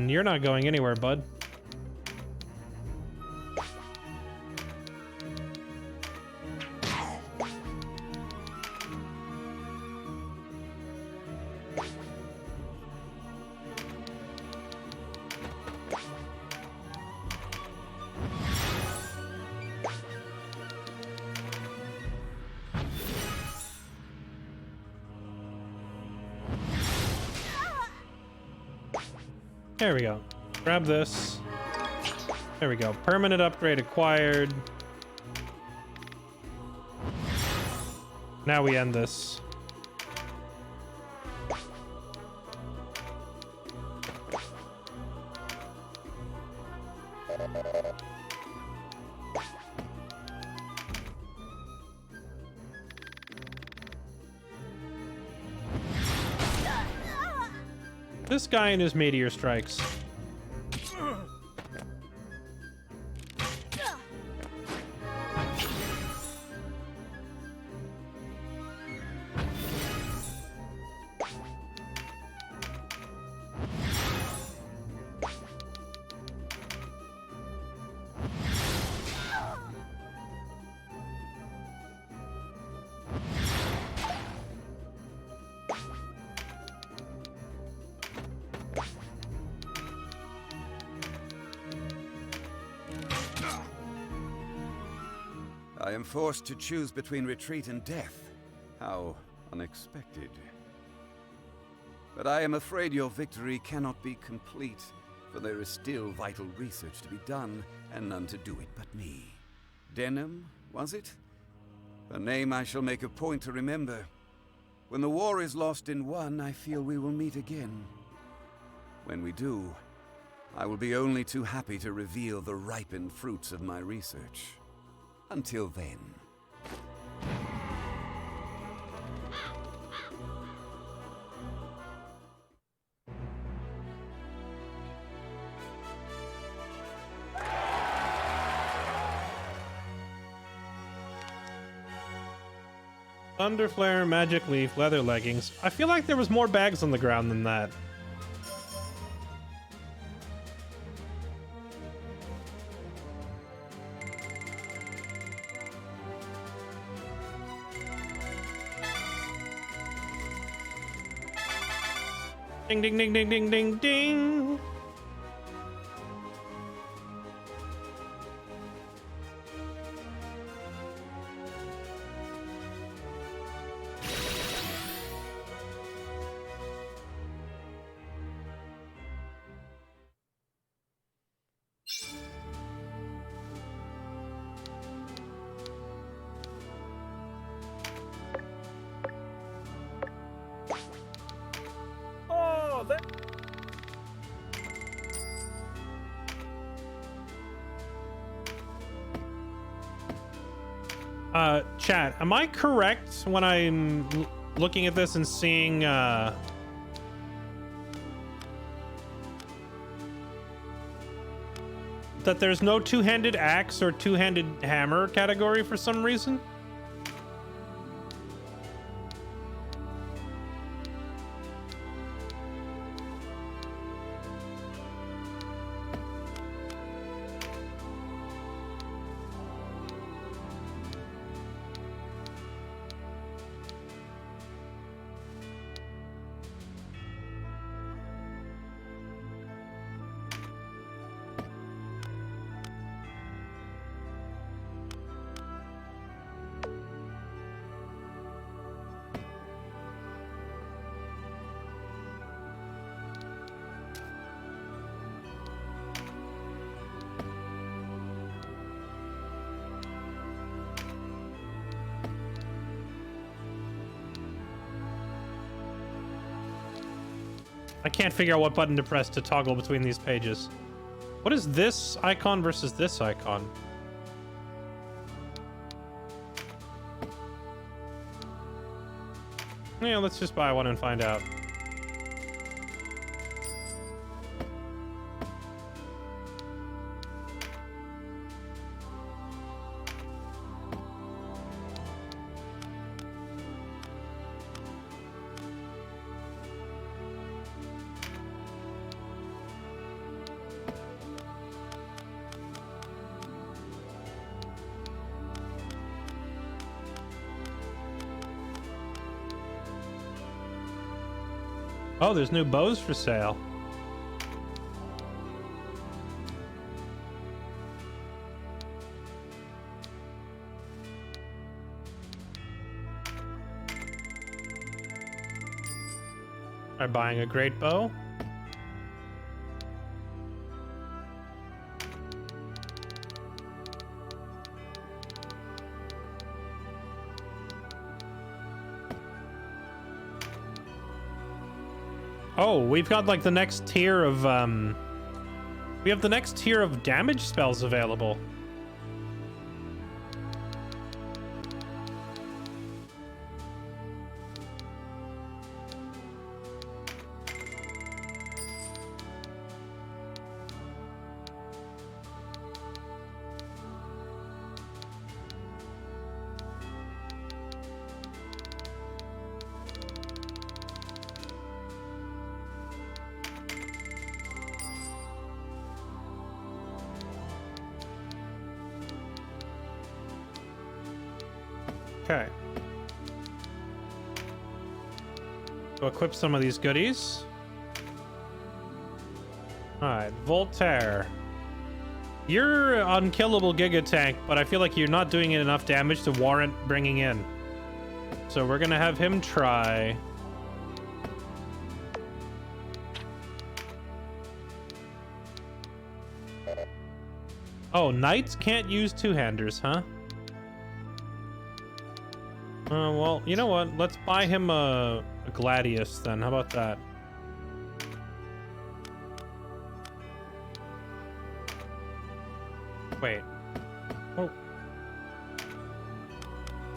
You're not going anywhere, bud. There we go. Grab this. There we go. Permanent upgrade acquired. Now we end this. This guy and his meteor strikes. I am forced to choose between retreat and death. How unexpected. But I am afraid your victory cannot be complete, for there is still vital research to be done, and none to do it but me. Denham, was it? A name I shall make a point to remember. When the war is lost in one, I feel we will meet again. When we do, I will be only too happy to reveal the ripened fruits of my research. Until then. Thunderflare, magic leaf, leather leggings. I feel like there was more bags on the ground than that. Ding, ding, ding, ding, ding, ding, ding. Oh, that... Chat, am I correct when I'm looking at this and seeing, that there's no two-handed axe or two-handed hammer category for some reason? I can't figure out what button to press to toggle between these pages. What is this icon versus this icon? Yeah, let's just buy one and find out. Oh, there's new bows for sale. Try buying a great bow. Oh, we've got like the next tier of we have the next tier of damage spells available. Okay. So equip some of these goodies. Alright, Voltaire. You're unkillable Giga Tank, but I feel like you're not doing it enough damage to warrant bringing in. So we're gonna have him try. Oh, knights can't use two-handers, huh? Well, you know what? Let's buy him a Gladius then. How about that? Wait. Oh.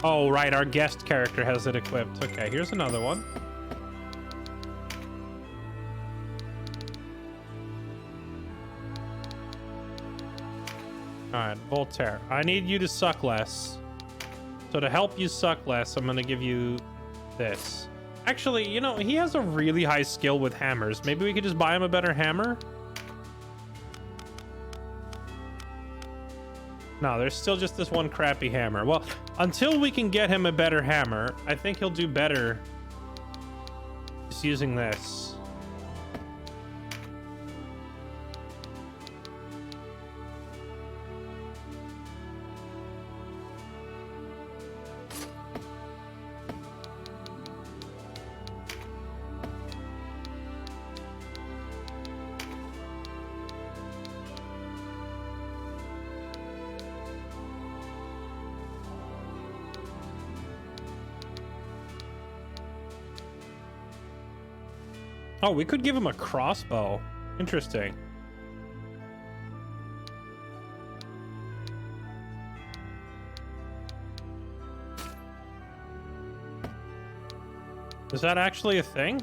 Oh, right. Our guest character has it equipped. Okay, here's another one. Alright, Voltaire. I need you to suck less. So to help you suck less, I'm gonna give you this. Actually, you know, he has a really high skill with hammers. Maybe we could just buy him a better hammer? No, there's still just this one crappy hammer. Well, until we can get him a better hammer, I think he'll do better just using this. Oh, we could give him a crossbow. Interesting. Is that actually a thing?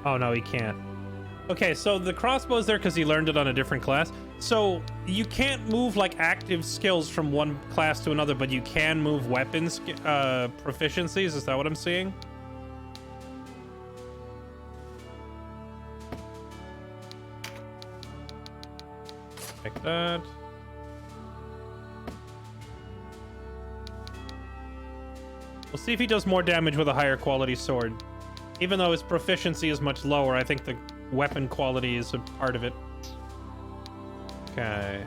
Oh, no, he can't. Okay, so the crossbow's there because he learned it on a different class. So you can't move like active skills from one class to another, but you can move weapons proficiencies. Is that what I'm seeing? Like that. We'll see if he does more damage with a higher quality sword. Even though his proficiency is much lower, I think the weapon quality is a part of it. Okay.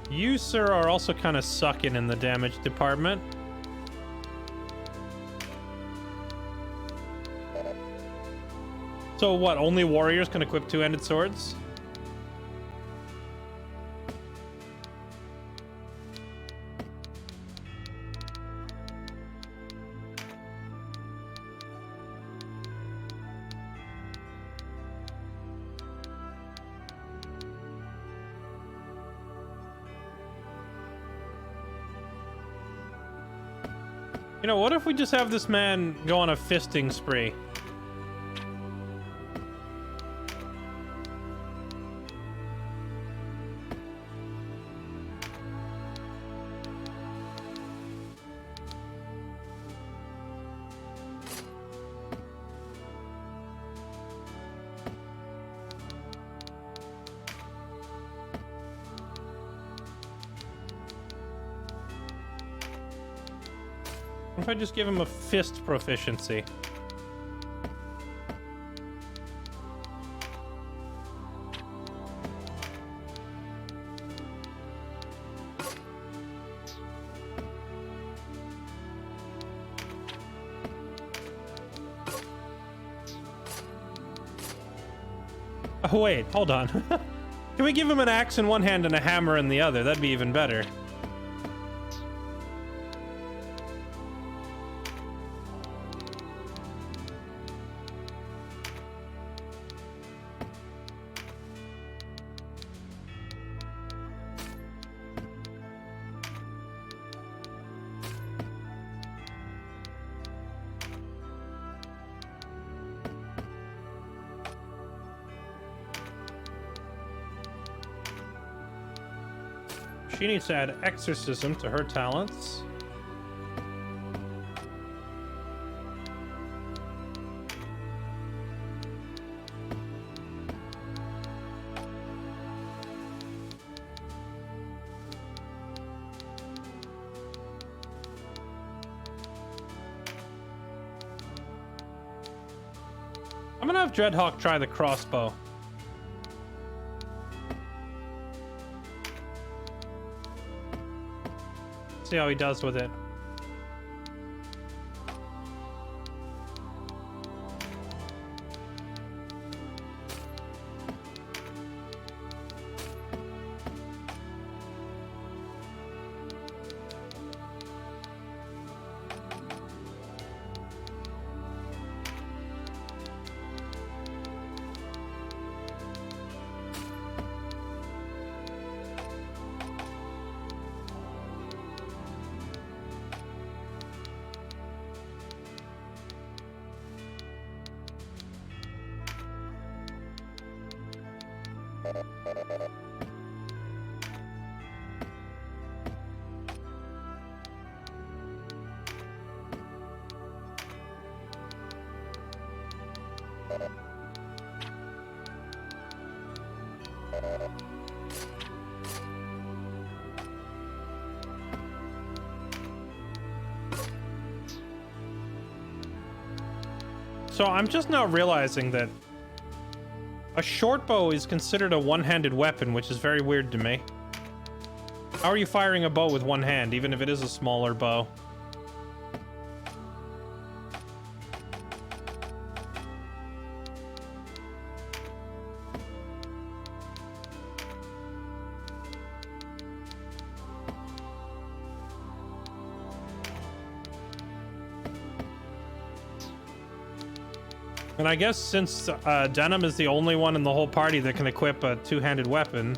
You, sir, are also kind of sucking in the damage department. So what, only warriors can equip two-handed swords? You know, what if we just have this man go on a fisting spree? What if I just give him a fist proficiency? Oh, wait, hold on. Can we give him an axe in one hand and a hammer in the other? That'd be even better. She needs to add exorcism to her talents. I'm gonna have Dreadhawk try the crossbow. See how he does with it. So I'm just now realizing that a short bow is considered a one-handed weapon, which is very weird to me. How are you firing a bow with one hand, even if it is a smaller bow? And I guess since Denim is the only one in the whole party that can equip a two-handed weapon,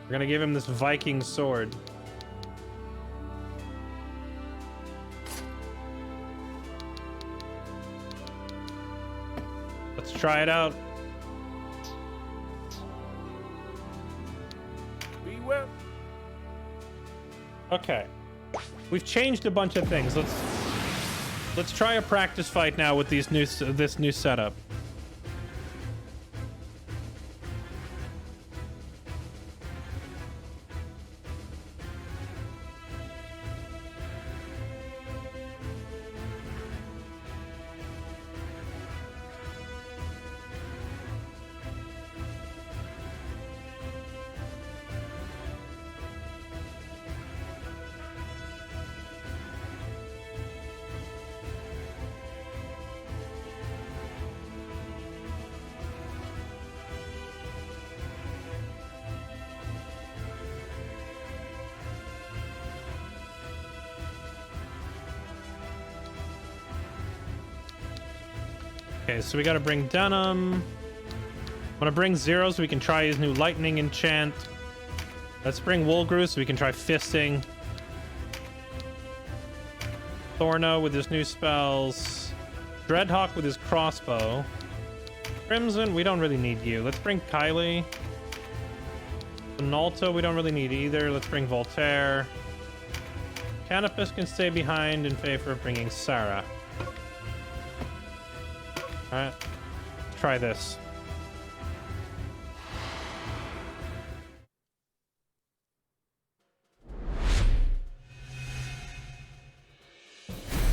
we're gonna give him this Viking sword. Let's try it out. We will. Okay. We've changed a bunch of things. Let's try a practice fight now with this new setup. Okay, so we gotta bring Denim. I'm gonna bring Zero so we can try his new lightning enchant. Let's bring Woolgrew so we can try fisting. Thorno with his new spells. Dreadhawk with his crossbow. Crimson, we don't really need you. Let's bring Kylie. Nalta, we don't really need either. Let's bring Voltaire. Canopus can stay behind in favor of bringing Sarah. Alright, let's try this.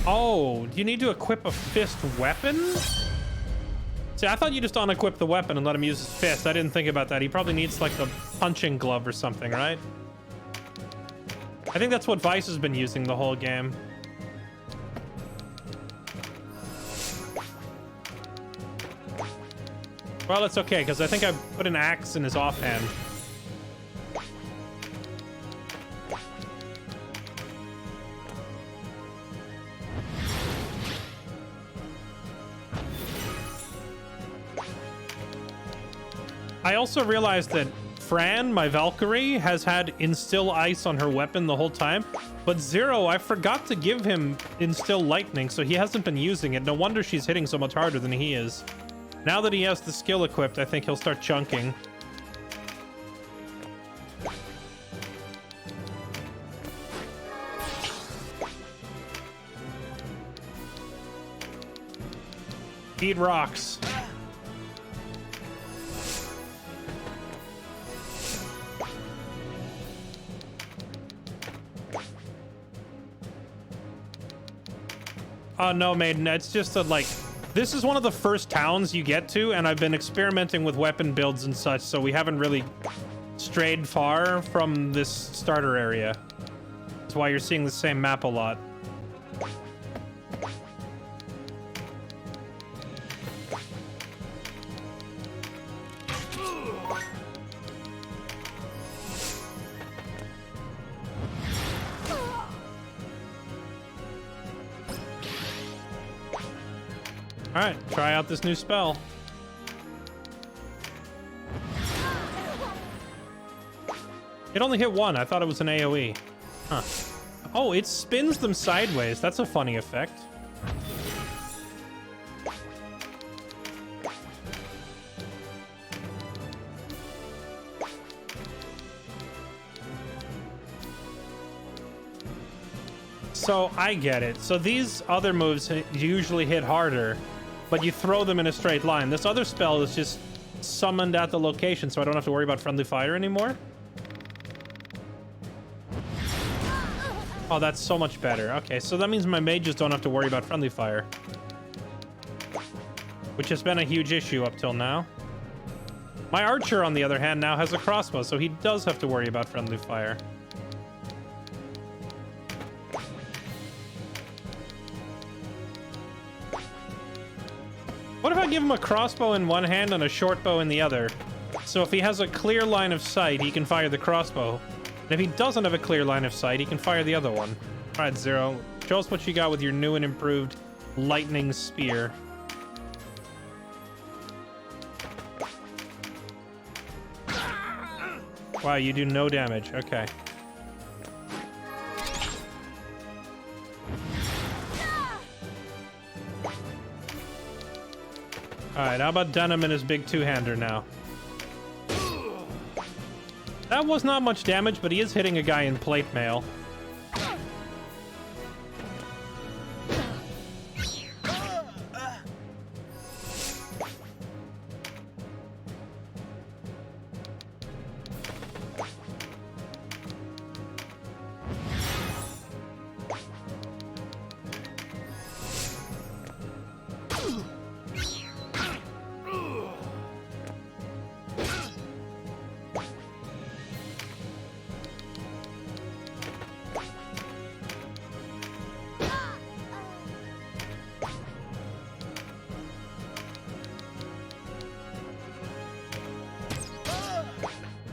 Oh, do you need to equip a fist weapon? See, I thought you just unequip the weapon and let him use his fist. I didn't think about that. He probably needs like a punching glove or something, right? I think that's what Vice has been using the whole game. Well, it's okay, because I think I put an axe in his offhand. I also realized that Fran, my Valkyrie, has had Instill Ice on her weapon the whole time, but Zero, I forgot to give him Instill Lightning, so he hasn't been using it. No wonder she's hitting so much harder than he is. Now that he has the skill equipped, I think he'll start chunking. Eat rocks. Oh no, Maiden, it's just a like This is one of the first towns you get to, and I've been experimenting with weapon builds and such, so we haven't really strayed far from this starter area. That's why you're seeing the same map a lot. Alright, try out this new spell. It only hit one. I thought it was an AoE. Huh. Oh, it spins them sideways. That's a funny effect. So, I get it. So these other moves usually hit harder, but you throw them in a straight line. This other spell is just summoned at the location, so I don't have to worry about friendly fire anymore. Oh, that's so much better. Okay, so that means my mages don't have to worry about friendly fire, which has been a huge issue up till now. My archer, on the other hand, now has a crossbow, so he does have to worry about friendly fire. What if I give him a crossbow in one hand and a short bow in the other? So if he has a clear line of sight, he can fire the crossbow. And if he doesn't have a clear line of sight, he can fire the other one. All right, Zero, show us what you got with your new and improved lightning spear. Wow, you do no damage. Okay. Alright, how about Denim and his big two-hander now? That was not much damage, but he is hitting a guy in plate mail.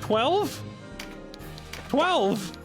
$12? $12?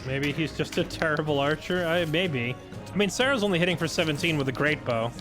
Maybe he's just a terrible archer? Maybe. I mean, Sarah's only hitting for 17 with a great bow.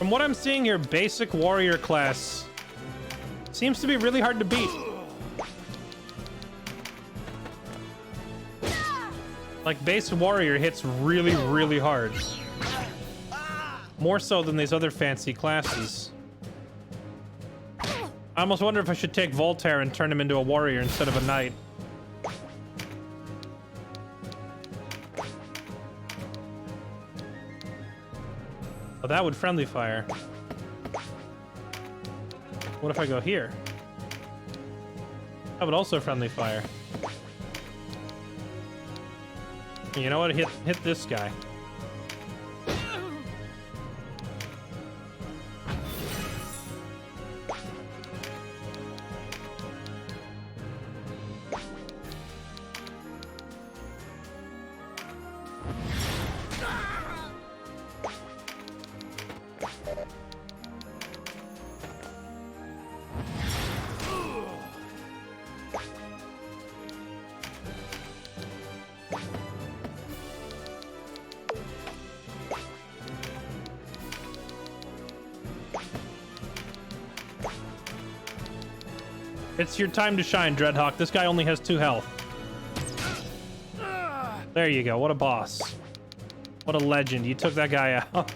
From what I'm seeing here, basic warrior class seems to be really hard to beat. Like, base warrior hits really, really hard. More so than these other fancy classes. I almost wonder if I should take Voltaire and turn him into a warrior instead of a knight. Oh, that would friendly fire. What if I go here? That would also friendly fire. You know what? Hit this guy. It's your time to shine, Dreadhawk. This guy only has 2 health. There you go. What a boss. What a legend. You took that guy out.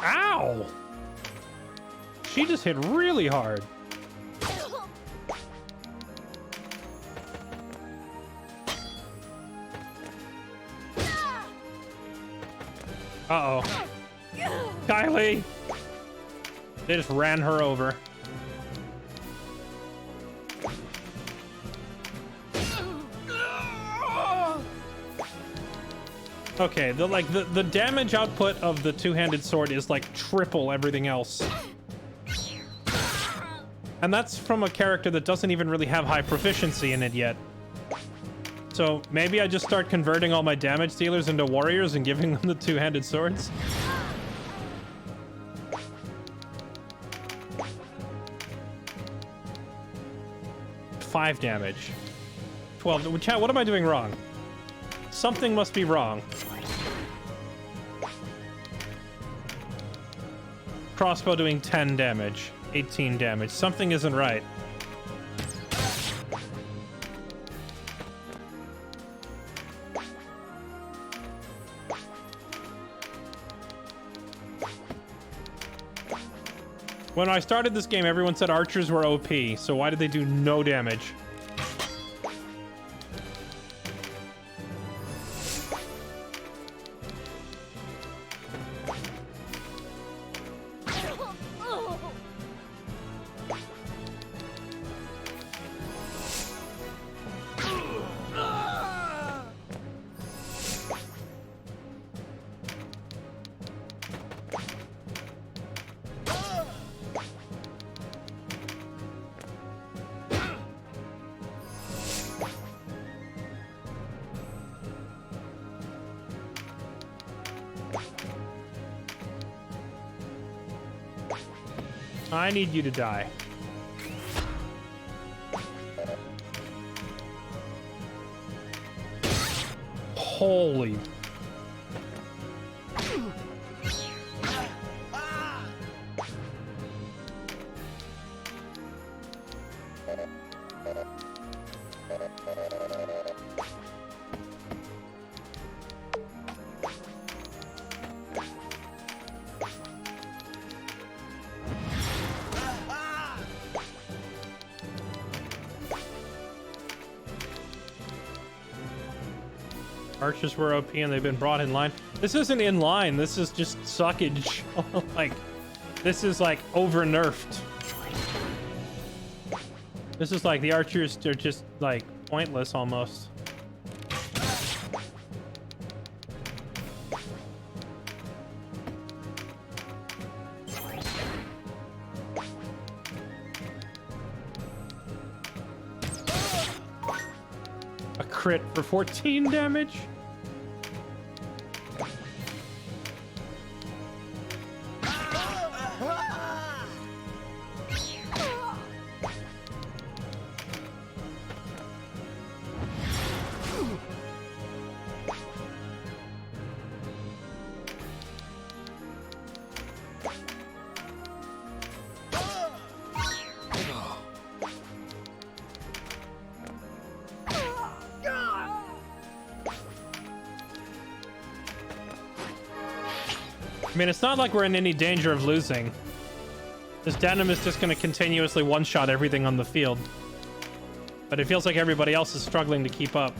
Ow! She just hit really hard. Uh-oh. Kylie! They just ran her over. Okay, the damage output of the two-handed sword is like triple everything else. And that's from a character that doesn't even really have high proficiency in it yet. So maybe I just start converting all my damage dealers into warriors and giving them the two-handed swords? Five damage. 12. Chat, what am I doing wrong? Something must be wrong. Crossbow doing 10 damage. 18 damage. Something isn't right. When I started this game, everyone said archers were OP, so why did they do no damage? I need you to die. Holy. Archers were OP and they've been brought in line. This isn't in line. This is just suckage. Like, this is like over nerfed. This is like the archers are just like pointless almost. A crit for 14 damage. I mean, it's not like we're in any danger of losing. This denim is just going to continuously one-shot everything on the field. But it feels like everybody else is struggling to keep up.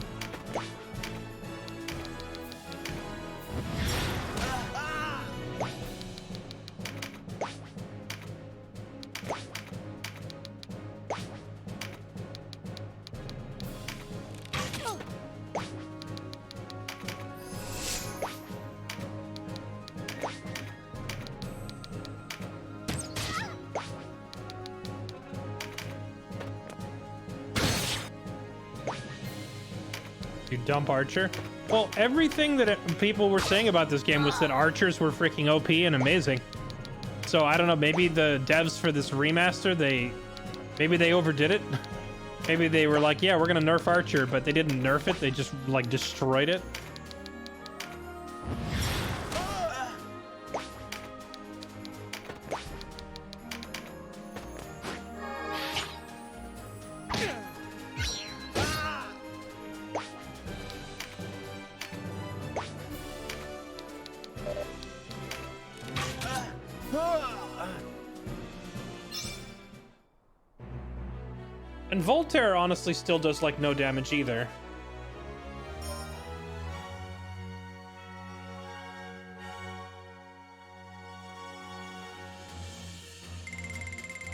You dump Archer? Well, everything that people were saying about this game was that Archers were freaking OP and amazing. So I don't know, maybe the devs for this remaster, maybe they overdid it. Maybe they were like, yeah, we're gonna nerf Archer, but they didn't nerf it, they just like destroyed it. And Voltaire honestly still does like no damage either.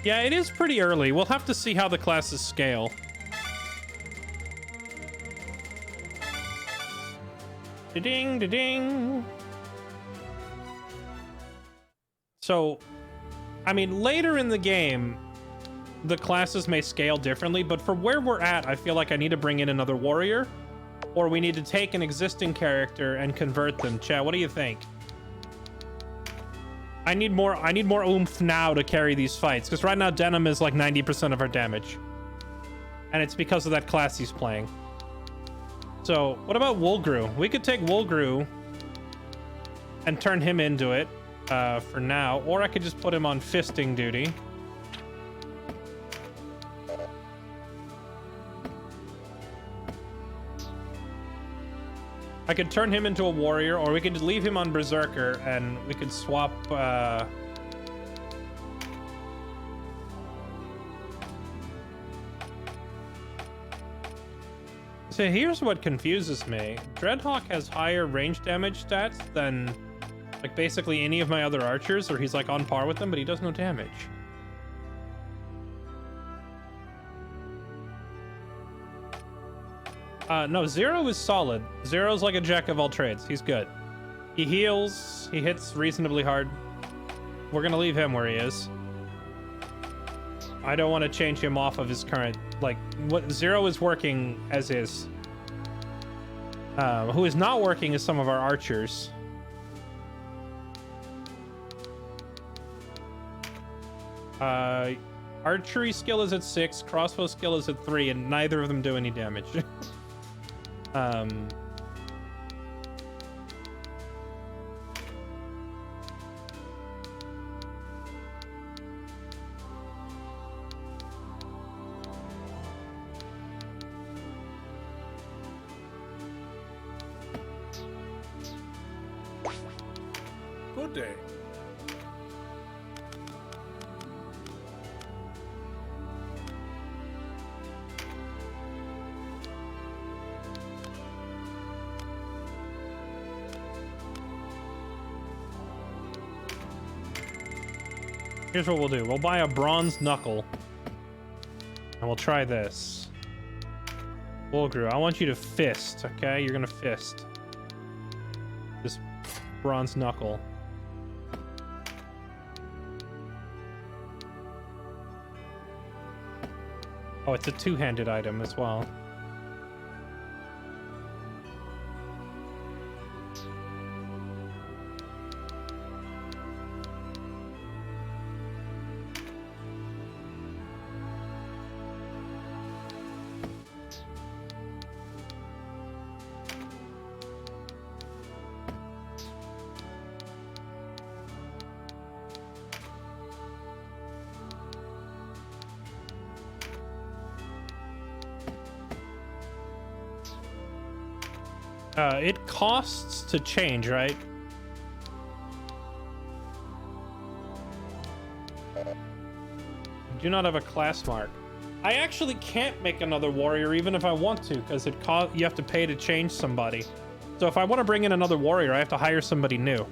Yeah, it is pretty early. We'll have to see how the classes scale. Da-ding, da-ding. So, I mean, later in the game, the classes may scale differently, but for where we're at, I feel like I need to bring in another warrior, or we need to take an existing character and convert them. Chat, what do you think? I need more oomph now to carry these fights, because right now Denim is like 90% of our damage. And it's because of that class he's playing. So, what about Wolgru? We could take Wolgru and turn him into it for now, or I could just put him on fisting duty. I could turn him into a warrior, or we could leave him on Berserker, and we could swap, So here's what confuses me. Dreadhawk has higher range damage stats than, like, basically any of my other archers, or he's, like, on par with them, but he does no damage. No, Zero is solid. Zero's like a jack of all trades. He's good. He heals. He hits reasonably hard. We're gonna leave him where he is. I don't want to change him off of his current... Like, what Zero is working as is. Who is not working is some of our archers. Archery skill is at 6, crossbow skill is at 3, and neither of them do any damage. Good day. Here's what we'll do. We'll buy a bronze knuckle. And we'll try this. Ogre, I want you to fist, okay? You're gonna fist this bronze knuckle. Oh, it's a two-handed item as well. It costs to change, right? Do not have a class mark. I actually can't make another warrior even if I want to, because you have to pay to change somebody. So if I want to bring in another warrior, I have to hire somebody new.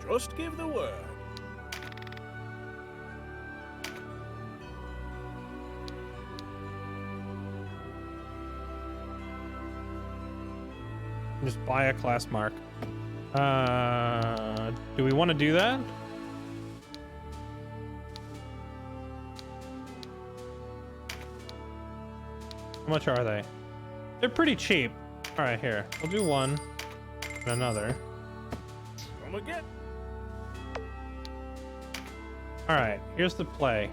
Just give the word. Just buy a class mark. Do we want to do that? How much are they? They're pretty cheap. All right, here. We'll do one and another. Come again. All right, here's the play.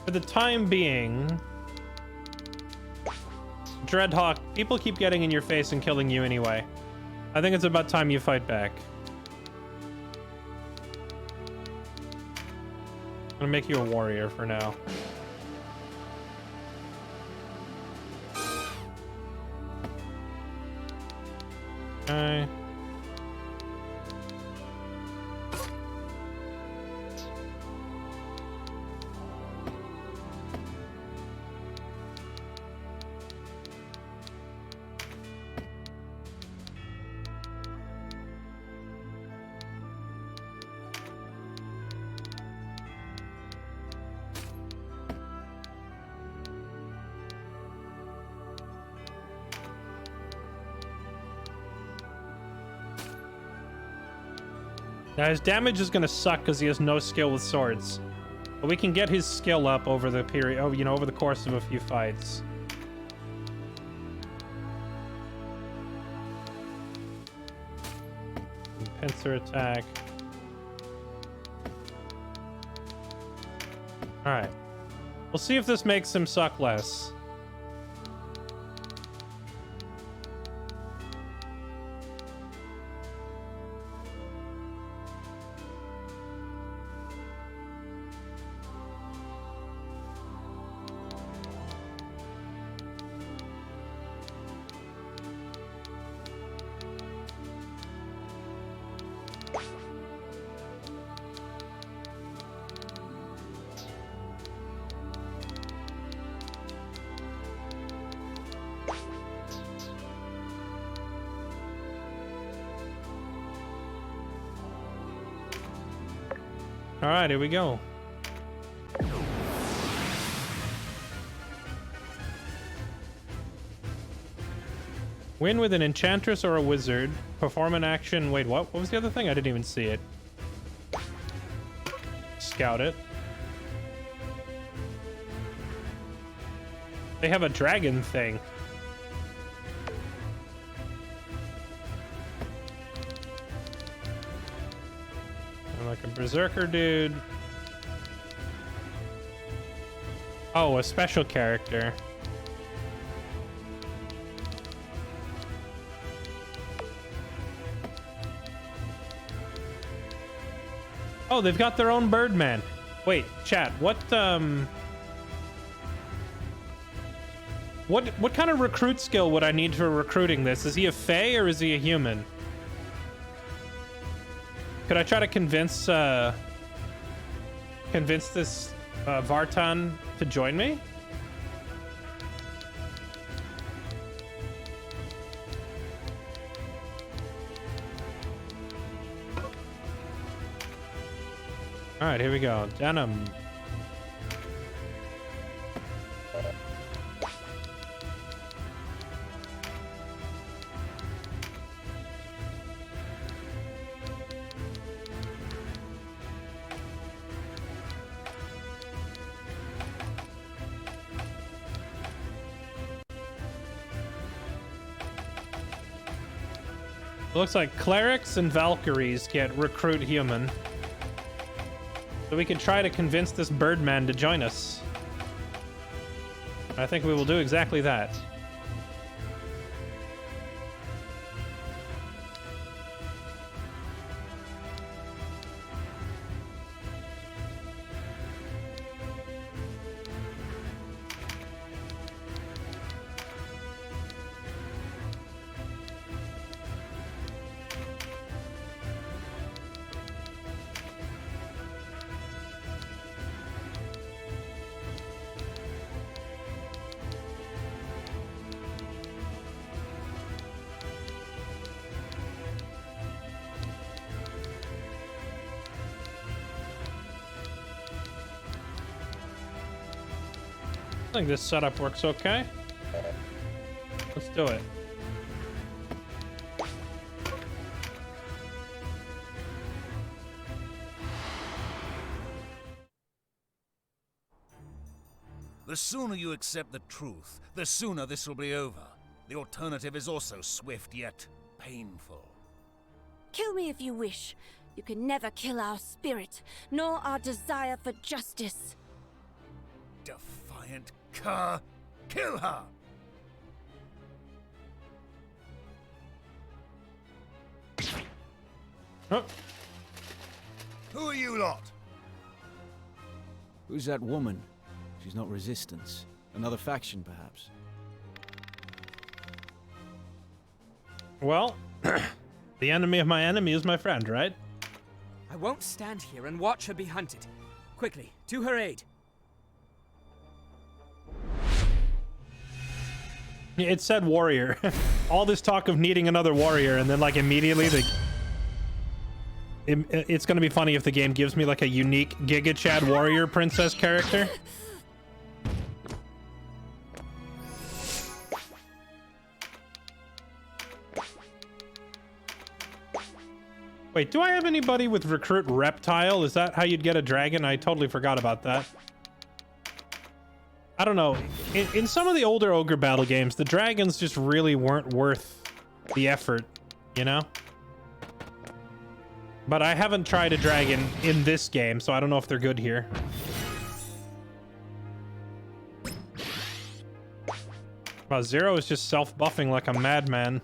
For the time being, Dreadhawk, people keep getting in your face and killing you anyway. I think it's about time you fight back. I'm gonna make you a warrior for now. Okay. Now his damage is gonna suck because he has no skill with swords, but we can get his skill up over the period, over the course of a few fights. Pincer attack. All right, we'll see if this makes him suck less. All right, here we go. Win with an enchantress or a wizard. Perform an action. Wait, what? What was the other thing? I didn't even see it. Scout it. They have a dragon thing. Like a berserker dude. Oh, a special character. Oh, they've got their own Birdman. Wait, chat, what kind of recruit skill would I need for recruiting this? Is he a Fae or is he a human? Could I try to convince this Vartan to join me? All right, here we go. Denim. It looks like clerics and Valkyries get recruit human. So we can try to convince this Birdman to join us. I think we will do exactly that. I think this setup works okay. Let's do it. The sooner you accept the truth, the sooner this will be over. The alternative is also swift yet painful. Kill me if you wish. You can never kill our spirit, nor our desire for justice. Defiant cur! Kill her! Oh. Who are you lot? Who's that woman? She's not resistance. Another faction, perhaps. Well, the enemy of my enemy is my friend, right? I won't stand here and watch her be hunted. Quickly, to her aid. It said warrior. All this talk of needing another warrior, and then like immediately it's gonna be funny if the game gives me like a unique Giga Chad warrior princess character. Wait, do I have anybody with recruit reptile? Is that how you'd get a dragon? I totally forgot about that. I don't know. In some of the older Ogre battle games, the dragons just really weren't worth the effort, you know? But I haven't tried a dragon in this game, so I don't know if they're good here. Wow, Zero is just self-buffing like a madman.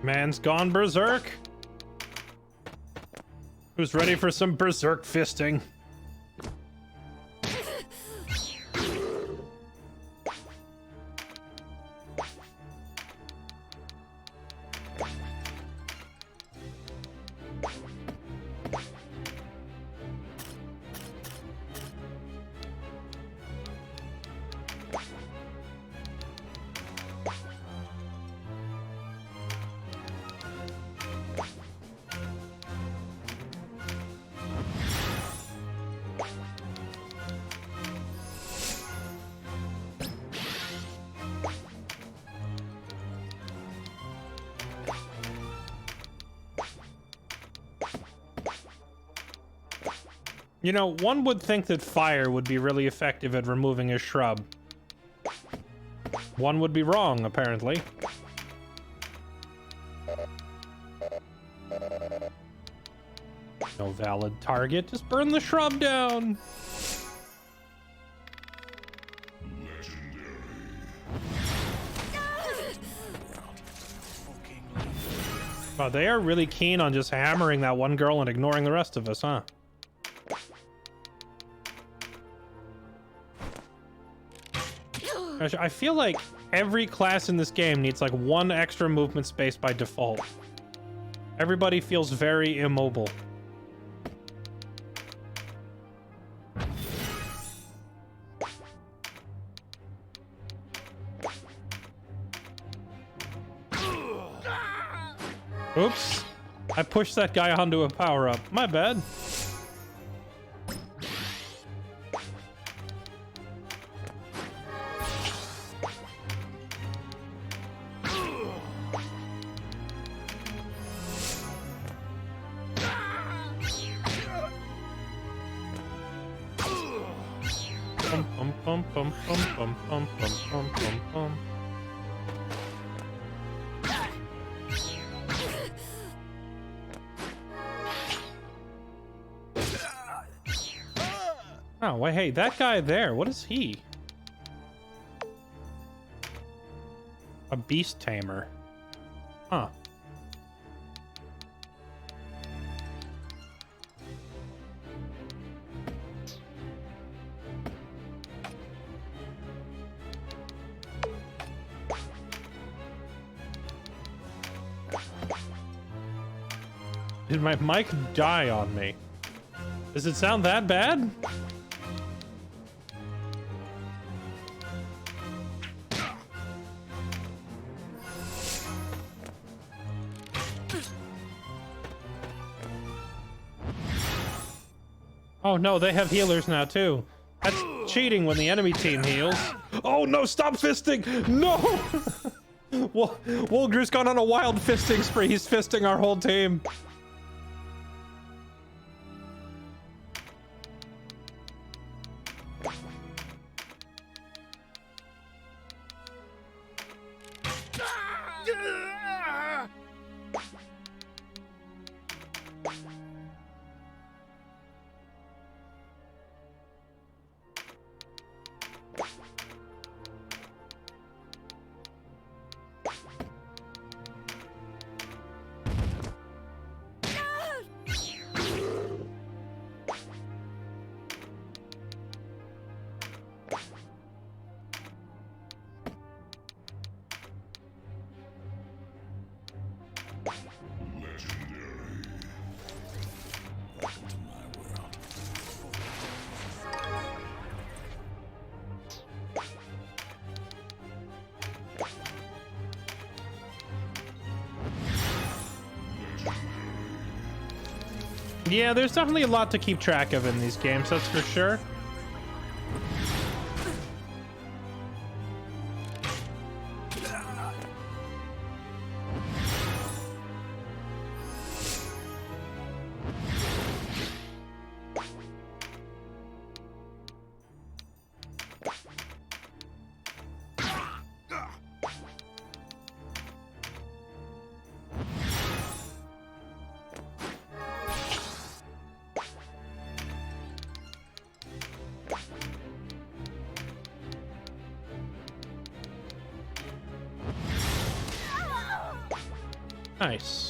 Man's gone berserk. Who's ready for some berserk fisting? You know, one would think that fire would be really effective at removing a shrub. One would be wrong, apparently. No valid target. Just burn the shrub down. Wow, they are really keen on just hammering that one girl and ignoring the rest of us, huh? Gosh, I feel like every class in this game needs like one extra movement space by default. Everybody feels very immobile. Oops. I pushed that guy onto a power-up. My bad. Bum, bum, bum, bum, bum, bum, bum, bum, bum. Oh, wait, hey, that guy there, what is he? A beast tamer. Huh. Did my mic die on me? Does it sound that bad? Oh no, they have healers now too. That's cheating when the enemy team heals. Oh no, stop fisting! No! Wolger's gone on a wild fisting spree. He's fisting our whole team. Yeah, there's definitely a lot to keep track of in these games, that's for sure. Nice.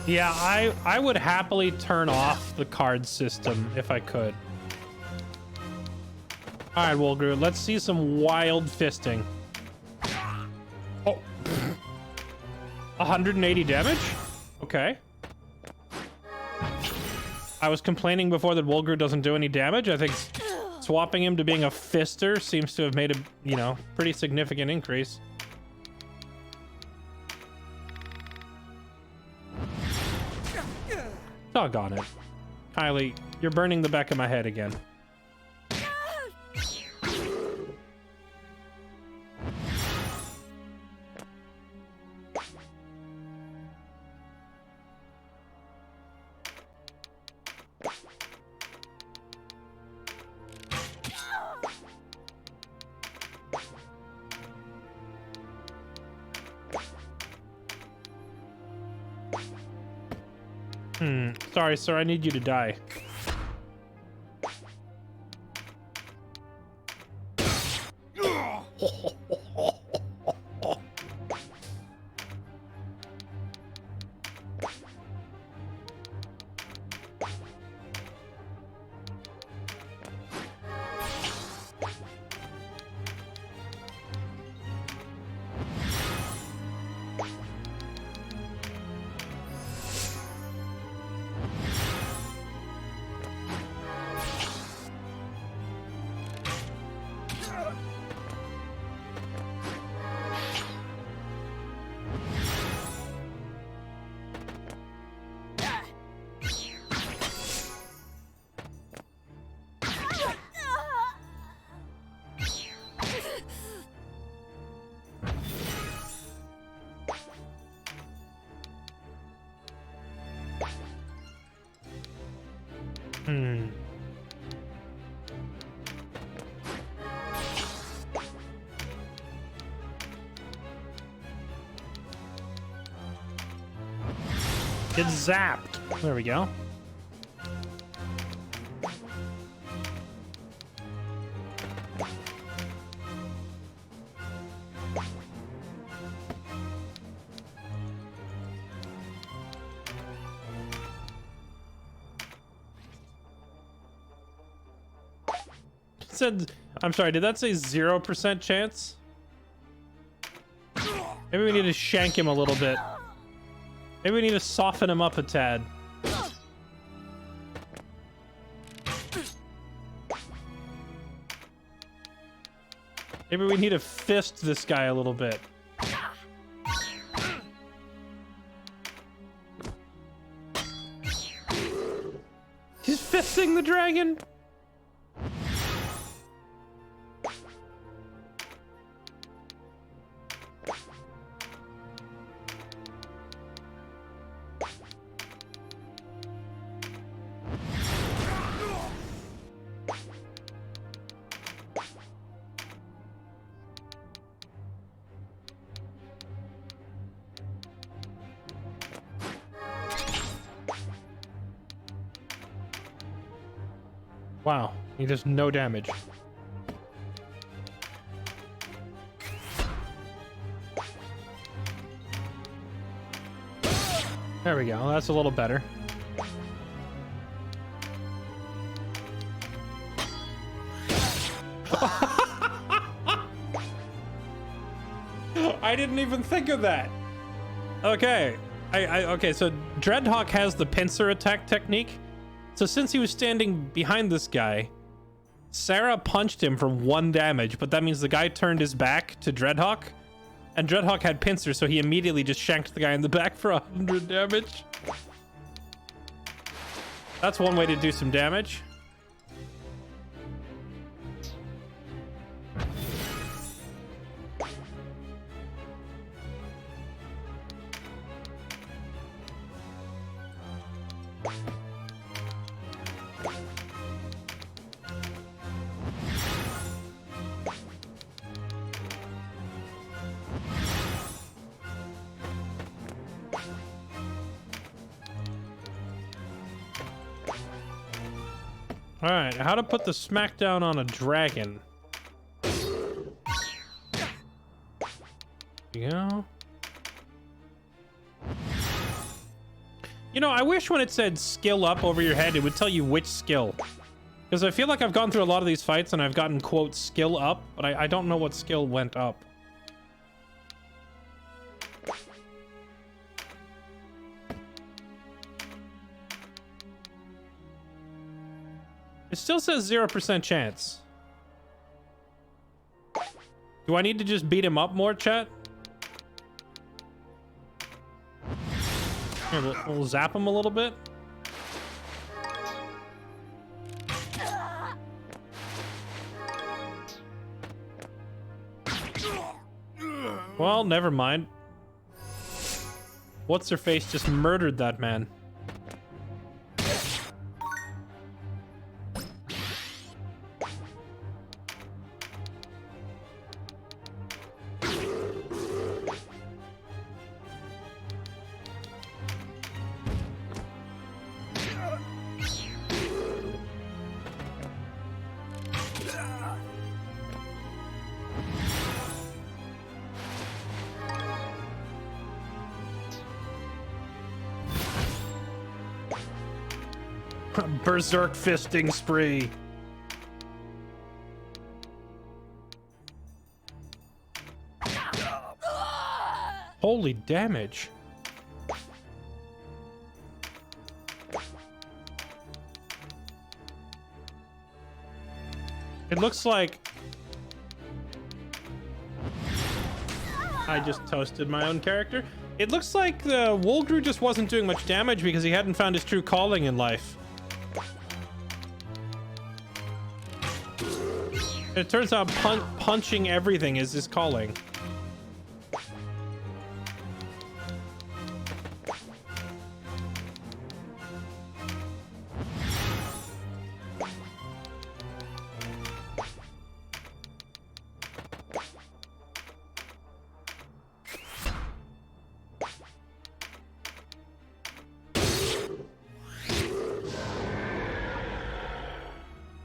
Yeah, I would happily turn off the card system if I could. All right, Wolger, let's see some wild fisting. Oh, 180 damage? Okay. I was complaining before that Wolger doesn't do any damage. I think swapping him to being a fister seems to have made a, you know, pretty significant increase. Doggone it. Kylie, you're burning the back of my head again. Sorry, sir, I need you to die. Hmm. Get zapped. There we go. It said, I'm sorry, did that say 0% chance? Maybe we need to shank him a little bit. Maybe we need to soften him up a tad. Maybe we need to fist this guy a little bit. He's fisting the dragon. Wow, he does no damage. There we go, that's a little better. I didn't even think of that. Okay, okay, so Dreadhawk has the pincer attack technique. So since he was standing behind this guy, Sarah punched him for 1 damage, but that means the guy turned his back to Dreadhawk, and Dreadhawk had pincer, so he immediately just shanked the guy in the back for 100 damage. That's one way to do some damage. All right, how to put the smackdown on a dragon. There you go. You know, I wish when it said skill up over your head, it would tell you which skill. Because I feel like I've gone through a lot of these fights and I've gotten, quote, skill up, but I don't know what skill went up. It still says 0% chance. Do I need to just beat him up more, chat? Here, we'll zap him a little bit. Well, never mind. What's her face just murdered that man. Berserk fisting spree. Holy damage. It looks like I just toasted my own character. It looks like the Ogre just wasn't doing much damage because he hadn't found his true calling in life. It turns out punching everything is his calling.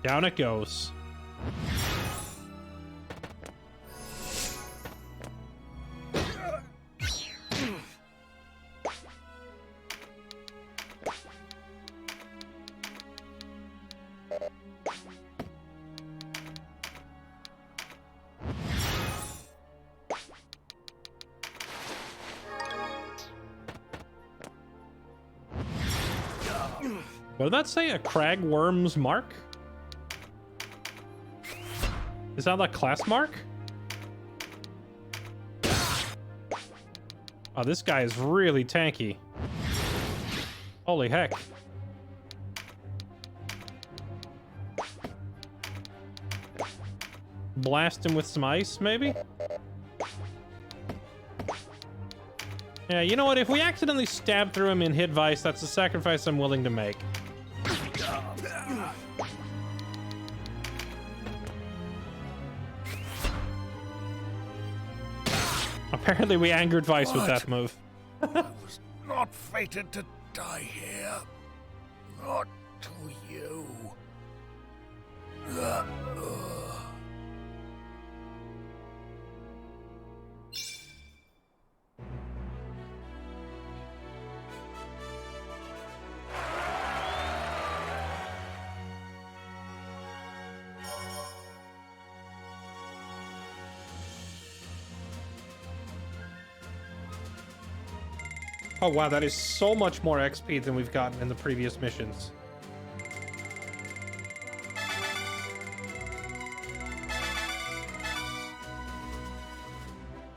Down it goes. What did that say? A cragworm's mark? Is that like class mark? Oh, this guy is really tanky. Holy heck. Blast him with some ice, maybe? Yeah, you know what? If we accidentally stab through him and hit Vice, that's a sacrifice I'm willing to make. Apparently we angered Vice with that move. I was not fated to die here. Not to you. Oh wow, that is so much more XP than we've gotten in the previous missions.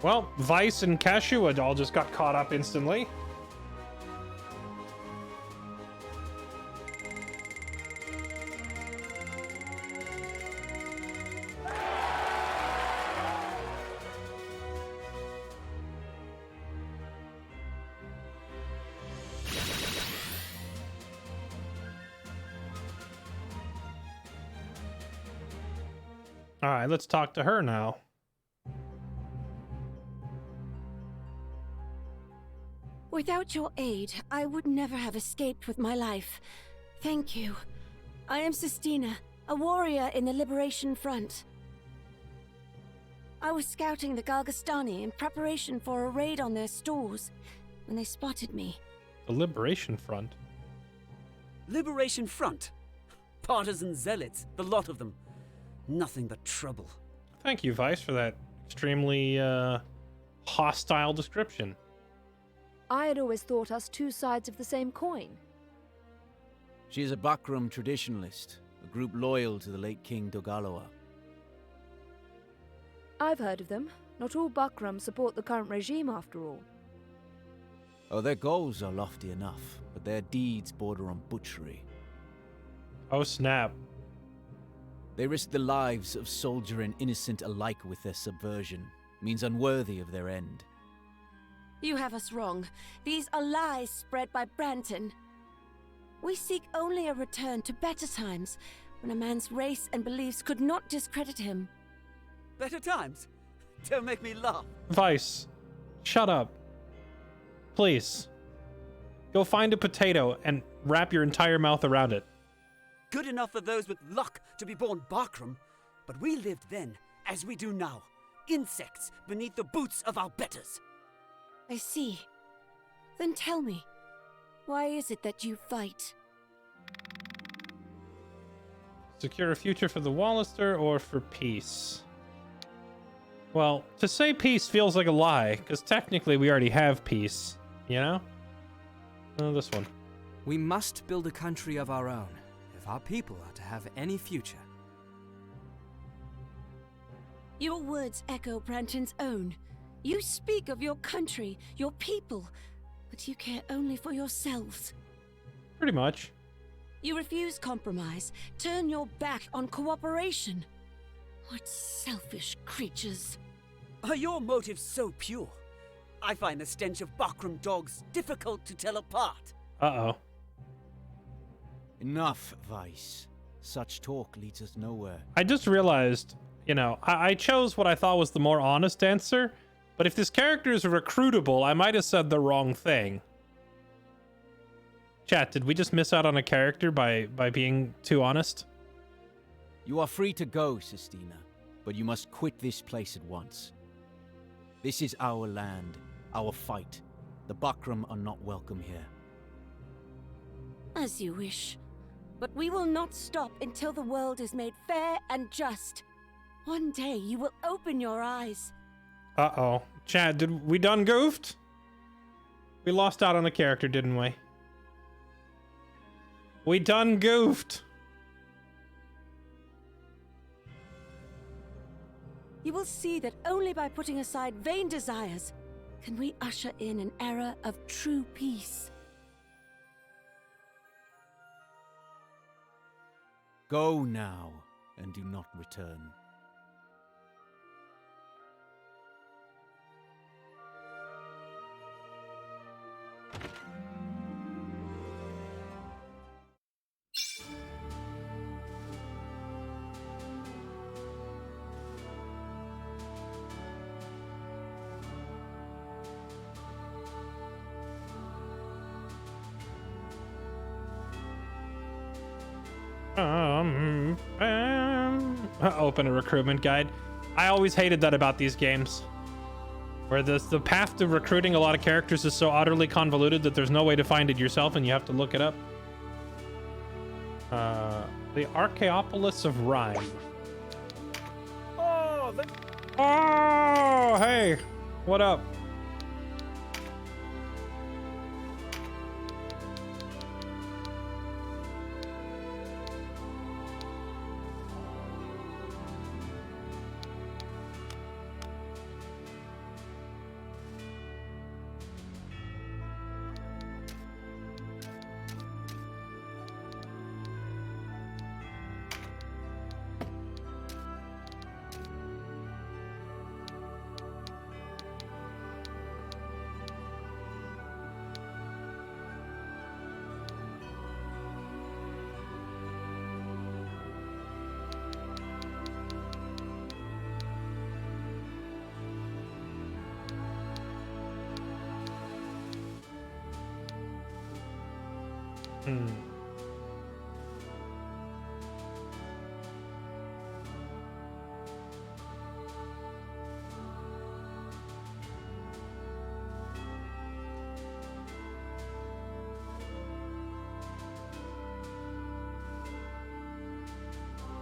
Well, Vice and Cashew all just got caught up instantly. All right, let's talk to her now. Without your aid, I would never have escaped with my life. Thank you. I am Sistina, a warrior in the Liberation Front. I was scouting the Galgastani in preparation for a raid on their stores when they spotted me. The Liberation Front? Liberation Front? Partisan zealots, the lot of them. Nothing but trouble. Thank you, Vice, for that extremely hostile description. I had always thought us two sides of the same coin. She is a Bakram traditionalist, a group loyal to the late King Dogaloa. I've heard of them. Not all Bakram support the current regime, after all. Oh, their goals are lofty enough, but their deeds border on butchery. Oh, snap. They risk the lives of soldier and innocent alike with their subversion. Means unworthy of their end. You have us wrong. These are lies spread by Branton. We seek only a return to better times, when a man's race and beliefs could not discredit him. Better times? Don't make me laugh. Vice, shut up. Please. Go find a potato and wrap your entire mouth around it. Good enough for those with luck to be born Bakram, but we lived then, as we do now. Insects beneath the boots of our betters. I see. Then tell me, why is it that you fight? Secure a future for the Wallister or for peace? Well, to say peace feels like a lie, because technically we already have peace, you know? This one. We must build a country of our own, if our people are to have any future. Your words echo Branton's own. You speak of your country, your people, but you care only for yourselves. Pretty much. You refuse compromise, turn your back on cooperation. What selfish creatures. Are your motives so pure? I find the stench of Bakram dogs difficult to tell apart. Uh-oh. Enough, Vice. Such talk leads us nowhere. I just realized, you know, I chose what I thought was the more honest answer, but if this character is recruitable, I might have said the wrong thing. Chat, did we just miss out on a character by being too honest? You are free to go, Sistina, but you must quit this place at once. This is our land, our fight. The Bakram are not welcome here. As you wish. But we will not stop until the world is made fair and just. One day you will open your eyes. Uh-oh. Chad, did we done goofed? We lost out on a character, didn't we? We done goofed. You will see that only by putting aside vain desires can we usher in an era of true peace. Go now, and do not return. Open a recruitment guide. I always hated that about these games, where the path to recruiting a lot of characters is so utterly convoluted that there's no way to find it yourself and you have to look it up. The Archaeopolis of Rhyme. Oh, hey, what up?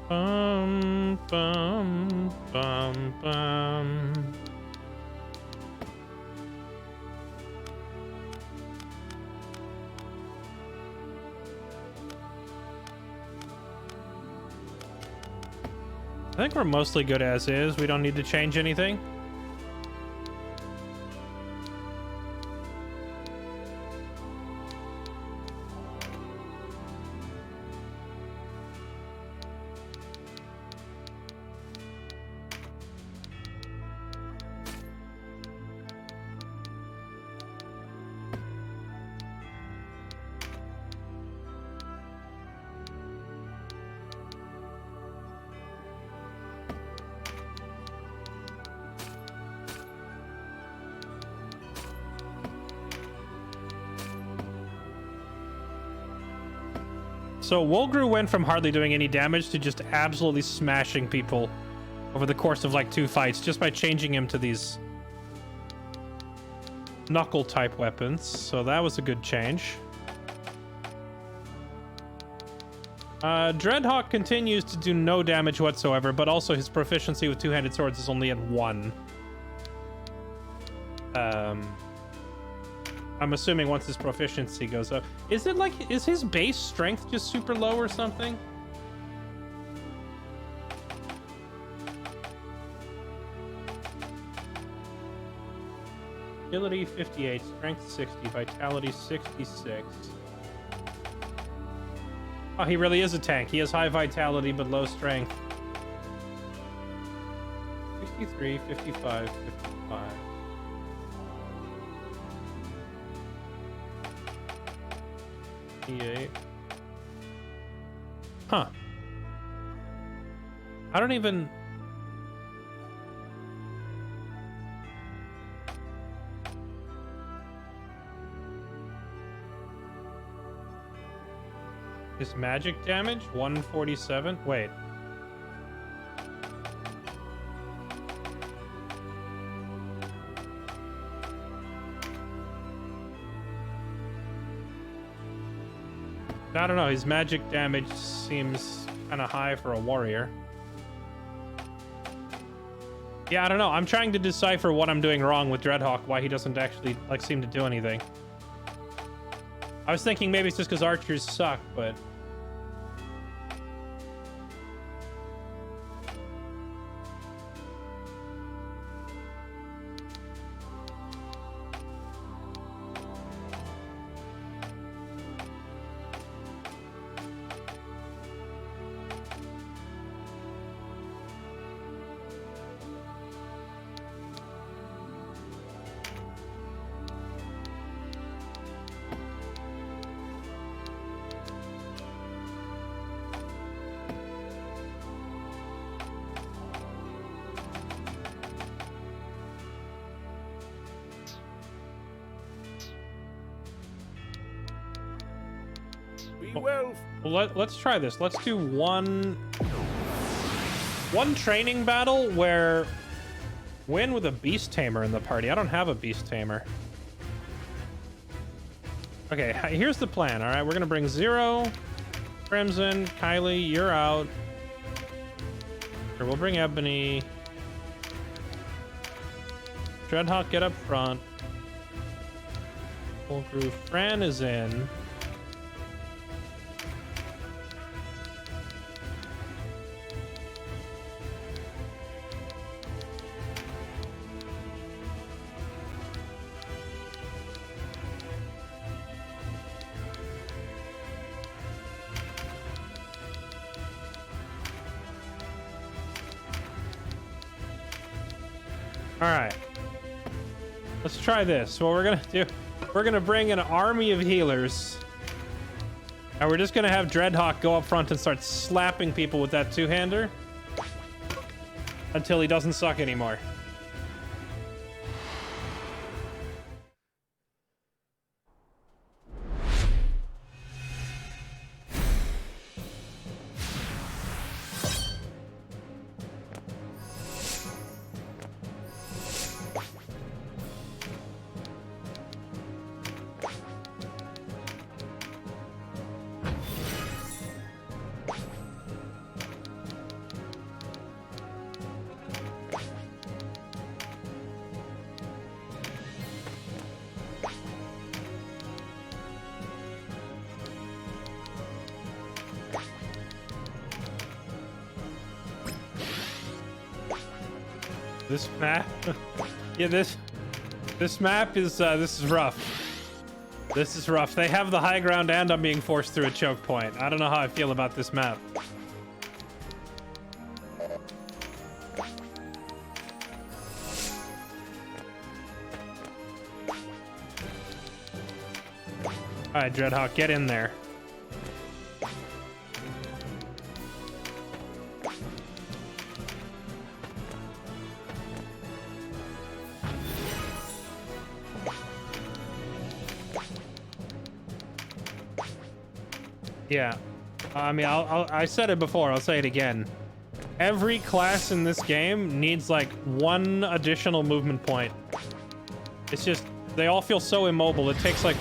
Bum, bum, bum, bum. I think we're mostly good as is. We don't need to change anything. So Ogre went from hardly doing any damage to just absolutely smashing people over the course of like 2 fights just by changing him to these knuckle type weapons. So that was a good change. Dreadhawk continues to do no damage whatsoever, but also his proficiency with two-handed swords is only at 1. I'm assuming once his proficiency goes up. Is it like, is his base strength just super low or something? Agility 58, strength 60, vitality 66. Oh, he really is a tank. He has high vitality but low strength. 63, 55, 55. Huh. I don't even... His magic damage? 147? Wait. I don't know, his magic damage seems kind of high for a warrior. Yeah, I don't know. I'm trying to decipher what I'm doing wrong with Dreadhawk, why he doesn't actually, like, seem to do anything. I was thinking maybe it's just because archers suck, but... Well, let's try this. Let's do one training battle where win with a beast tamer in the party. I don't have a beast tamer. Okay, here's the plan. All right, we're gonna bring Zero, Crimson, Kylie, you're out. Here, we'll bring Ebony. Dreadhawk, get up front. Full crew. Fran is in. All right, let's try this. What we're gonna do, we're gonna bring an army of healers, and we're just gonna have Dreadhawk go up front and start slapping people with that two-hander until he doesn't suck anymore. This map, yeah, this map is this is rough. This is rough. They have the high ground, and I'm being forced through a choke point. I don't know how I feel about this map. All right, Dreadhawk, get in there. Yeah, I mean, I said it before, I'll say it again. Every class in this game needs like one additional movement point. It's just, they all feel so immobile. It takes like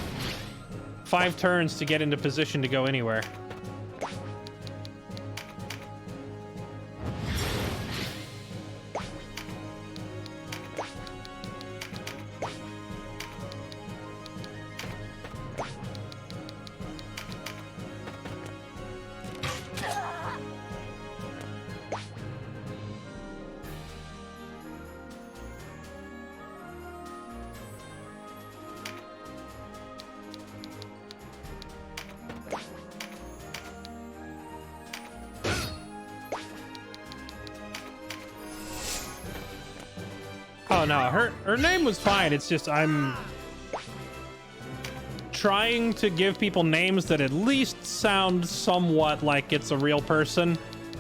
5 turns to get into position to go anywhere. Oh no, her name was fine. It's just I'm trying to give people names that at least sound somewhat like it's a real person.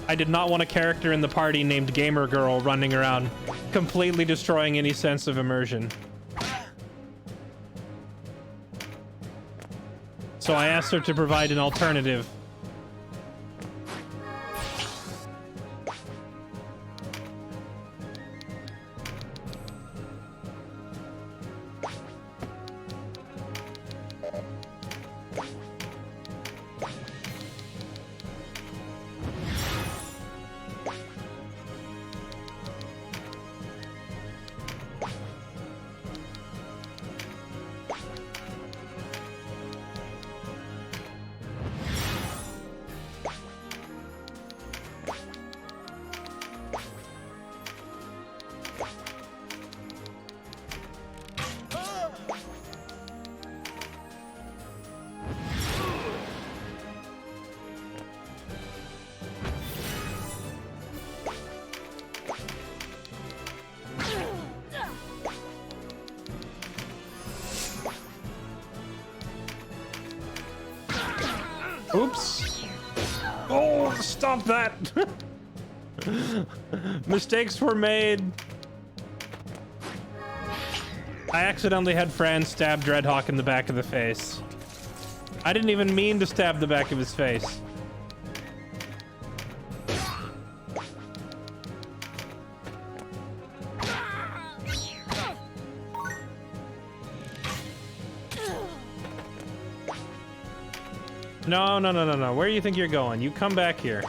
I did not want a character in the party named Gamer Girl running around completely destroying any sense of immersion. So I asked her to provide an alternative. Oops. Oh, stop that. Mistakes were made. I accidentally had Fran stab Dreadhawk in the back of the face. I didn't even mean to stab the back of his face. No, no, no, no, no. Where do you think you're going? You come back here.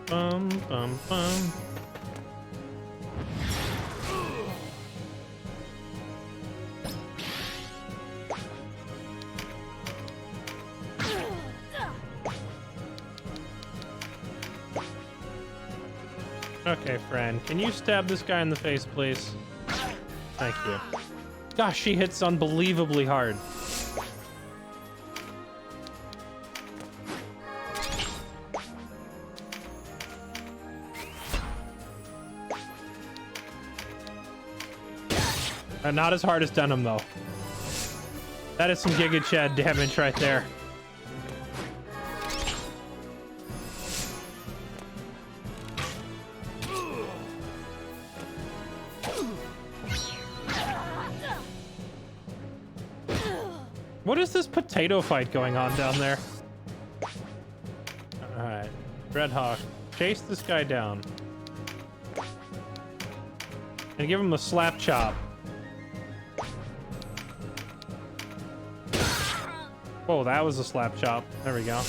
Bum, bum, bum. Okay, friend. Can you stab this guy in the face, please? Thank you. Gosh, she hits unbelievably hard. Not as hard as Dunham, though. That is some Giga Chad damage right there. What is this potato fight going on down there? Alright. Dreadhawk, chase this guy down. And give him a slap chop. Whoa, that was a slap chop. There we go.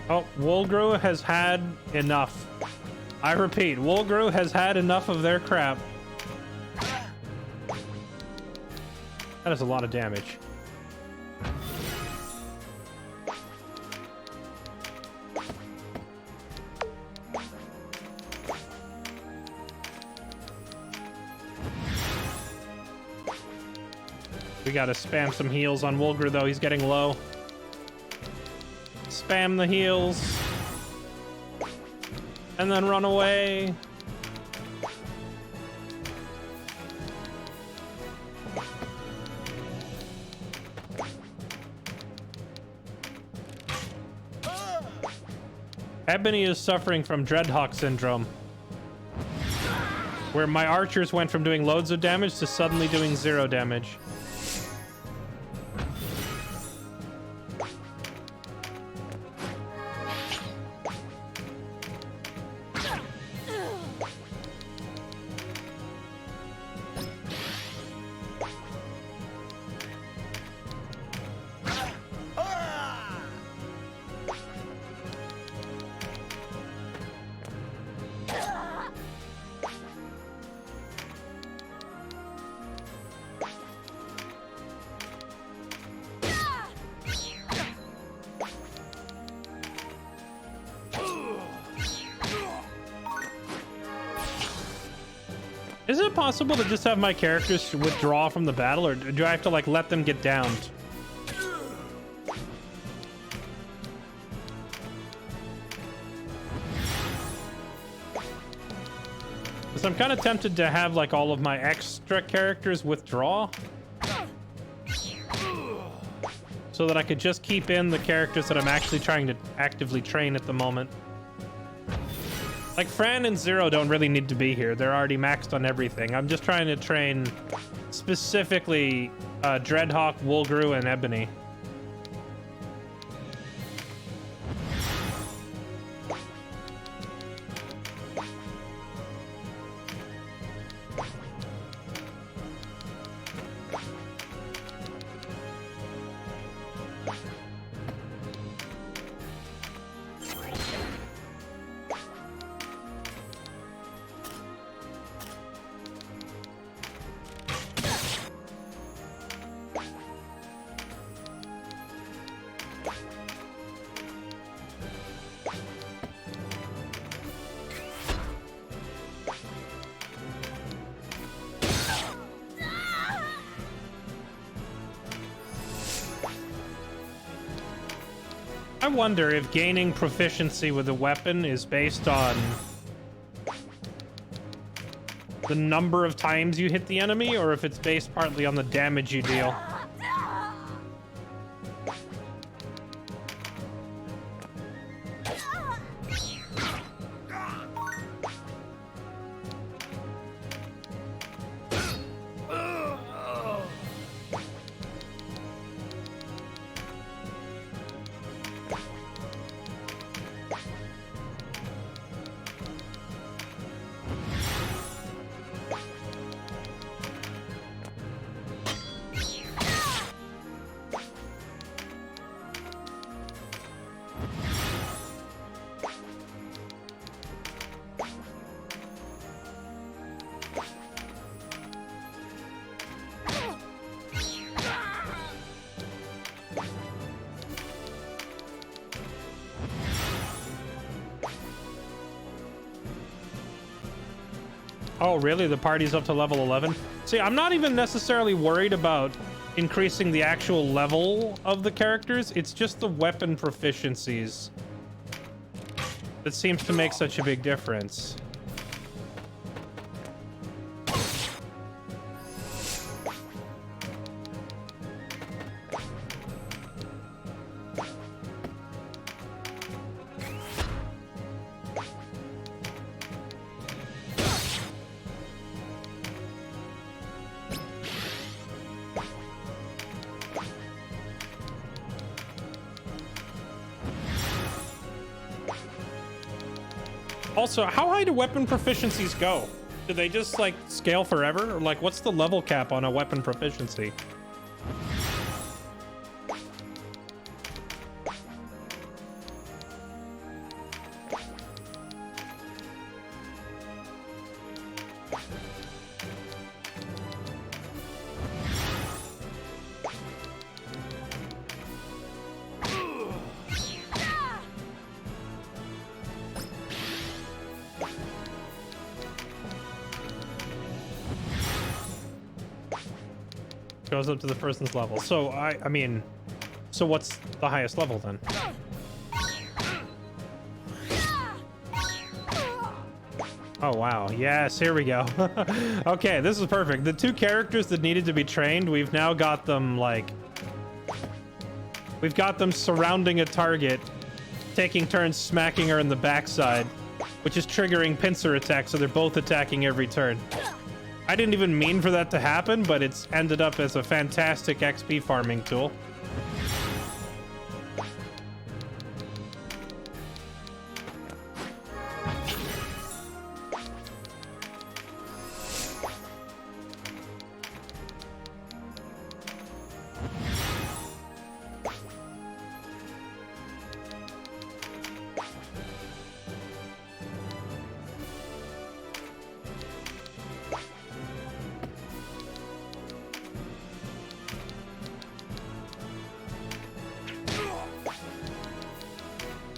Oh, Wolgru has had enough. I repeat, Wolgru has had enough of their crap. That is a lot of damage. We gotta spam some heals on Wolgru, though. He's getting low. Spam the heals. And then run away. Ebony is suffering from Dreadhawk syndrome, where my archers went from doing loads of damage to suddenly doing 0 damage. Is it possible to just have my characters withdraw from the battle, or do I have to, like, let them get downed? Because I'm kind of tempted to have, like, all of my extra characters withdraw, so that I could just keep in the characters that I'm actually trying to actively train at the moment. Like, Fran and Zero don't really need to be here. They're already maxed on everything. I'm just trying to train specifically Dreadhawk, Woolgrew, and Ebony. I wonder if gaining proficiency with a weapon is based on the number of times you hit the enemy, or if it's based partly on the damage you deal. Oh, really? The party's up to level 11? See, I'm not even necessarily worried about increasing the actual level of the characters. It's just the weapon proficiencies that seems to make such a big difference. Also, how high do weapon proficiencies go? Do they just, like, scale forever? Or, like, what's the level cap on a weapon proficiency? Goes up to the person's level. So, I mean, so what's the highest level then? Oh, wow. Yes, here we go. Okay, this is perfect. The two characters that needed to be trained, we've now got them, like... We've got them surrounding a target, taking turns smacking her in the backside, which is triggering pincer attacks, so they're both attacking every turn. I didn't even mean for that to happen, but it's ended up as a fantastic XP farming tool.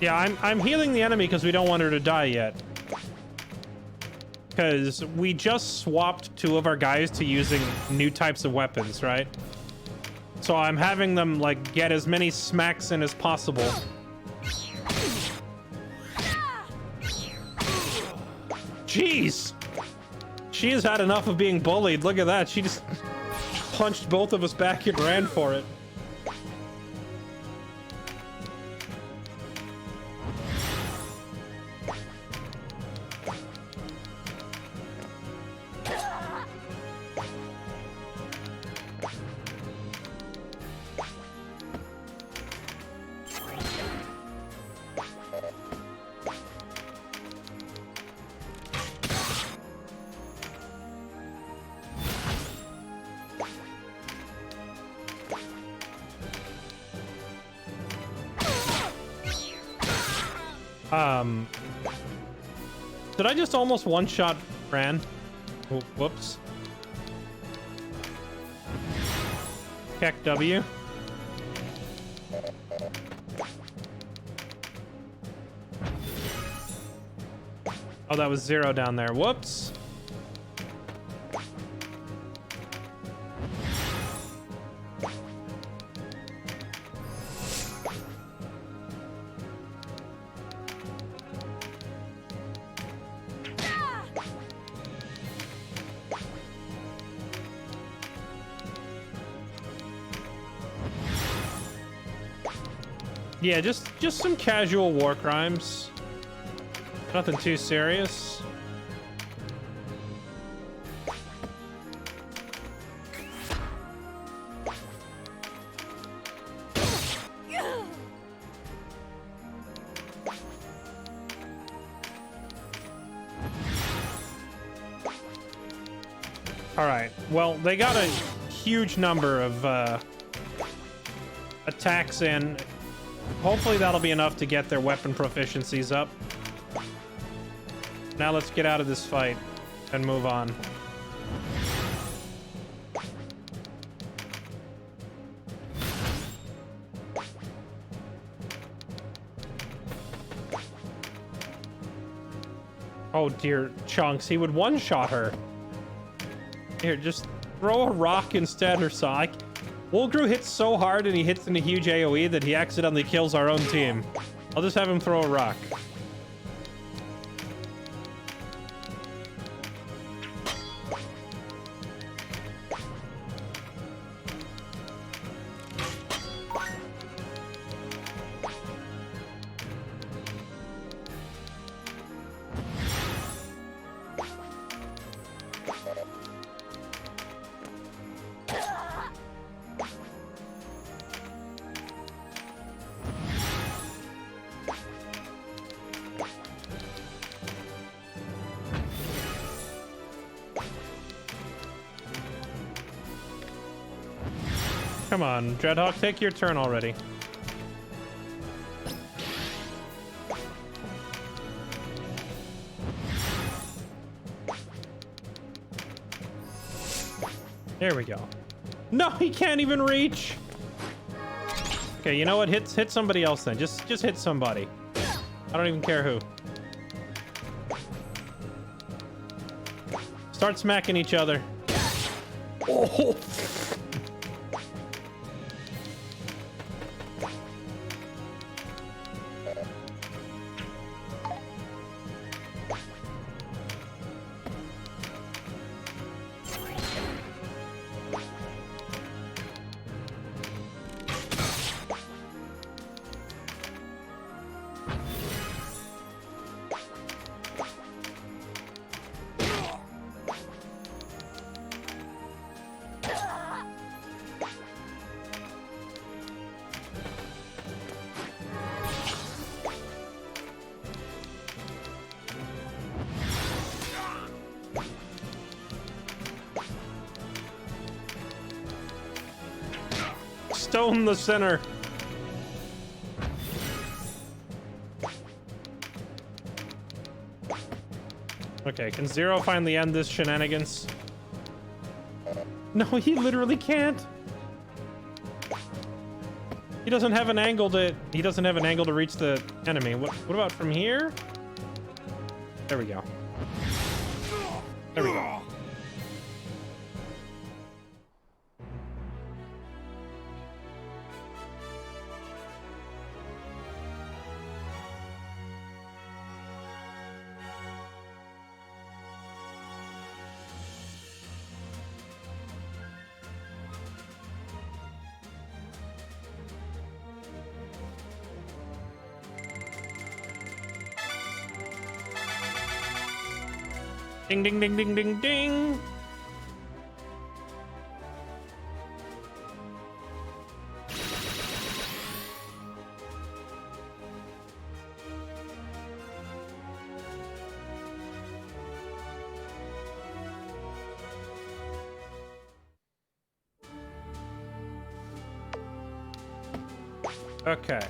Yeah, I'm healing the enemy because we don't want her to die yet. Because we just swapped two of our guys to using new types of weapons, right? So I'm having them, like, get as many smacks in as possible. Jeez! She has had enough of being bullied. Look at that. She just punched both of us back and ran for it. Did I just almost one-shot Fran? Oh, whoops. Heck W. Oh, that was 0 down there. Whoops. Yeah, just some casual war crimes. Nothing too serious. All right. Well, they got a huge number of attacks in. Hopefully that'll be enough to get their weapon proficiencies up. Now let's get out of this fight and move on. Oh dear, Chunks, he would one-shot her. Here, just throw a rock instead or something. Ogre hits so hard and he hits in a huge AoE that he accidentally kills our own team. I'll just have him throw a rock. Come on, Dreadhawk, take your turn already. There we go. No, he can't even reach. Okay, you know what? Hit somebody else then. Just hit somebody. I don't even care who. Start smacking each other. Oh. Stone the center. Okay, can Zero finally end this shenanigans? No, he literally can't. He doesn't have an angle to reach the enemy. What about from here? There we go. There we go. Ding, ding, ding, ding, ding, ding. Okay.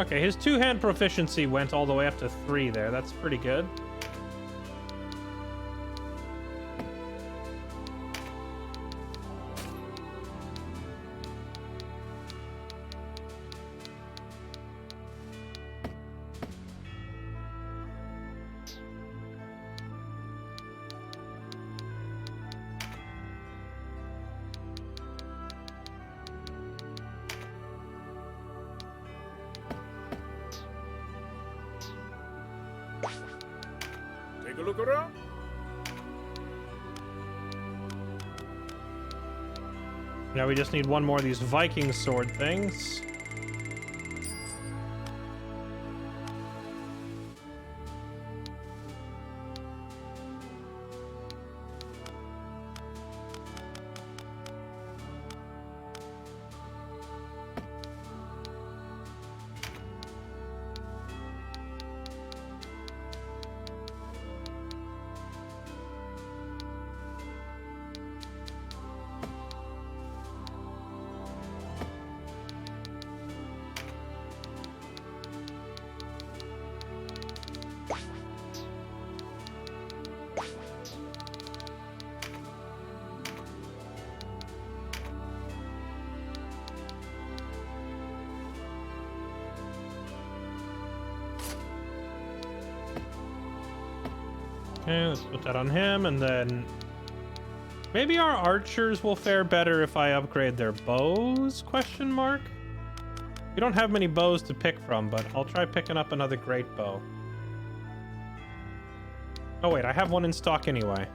Okay, his two-hand proficiency went all the way up to 3 there. That's pretty good. Take a look around. Now we just need one more of these Viking sword things. Okay, let's put that on him, and then maybe our archers will fare better if I upgrade their bows, question mark? We don't have many bows to pick from, but I'll try picking up another great bow. Oh wait, I have one in stock anyway.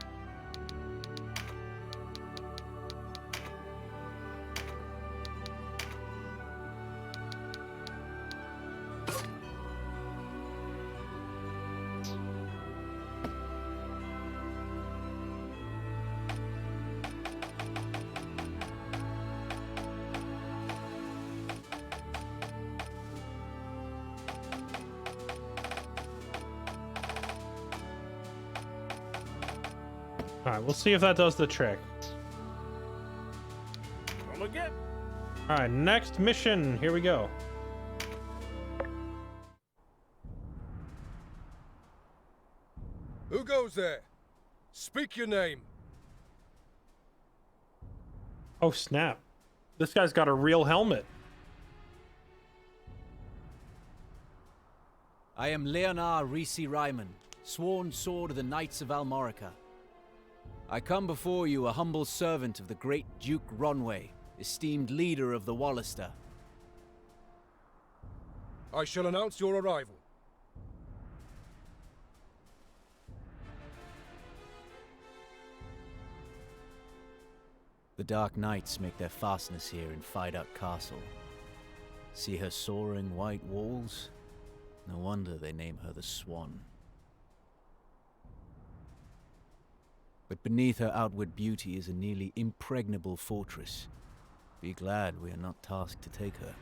Alright, we'll see if that does the trick. Come again. Alright, next mission. Here we go. Who goes there? Speak your name. Oh, snap. This guy's got a real helmet. I am Leonard Risi Ryman, sworn sword of the Knights of Almorica. I come before you a humble servant of the great Duke Ronway, esteemed leader of the Wallister. I shall announce your arrival. The Dark Knights make their fastness here in Fidout Castle. See her soaring white walls? No wonder they name her the Swan. But beneath her outward beauty is a nearly impregnable fortress. Be glad we are not tasked to take her.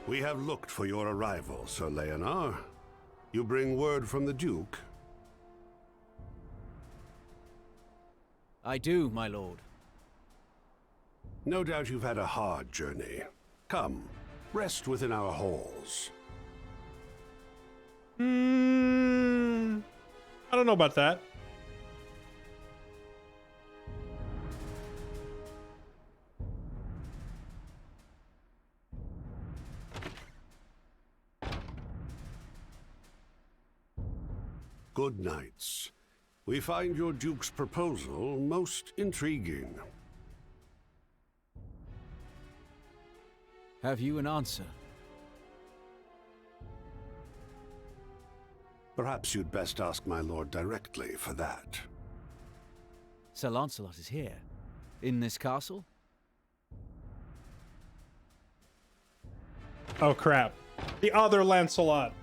We have looked for your arrival, Sir Leonard. You bring word from the Duke? I do, my lord. No doubt you've had a hard journey. Come, rest within our halls. I don't know about that. Good knights. We find your Duke's proposal most intriguing. Have you an answer? Perhaps you'd best ask my lord directly for that. Sir Lancelot is here, in this castle? Oh crap. The other Lancelot.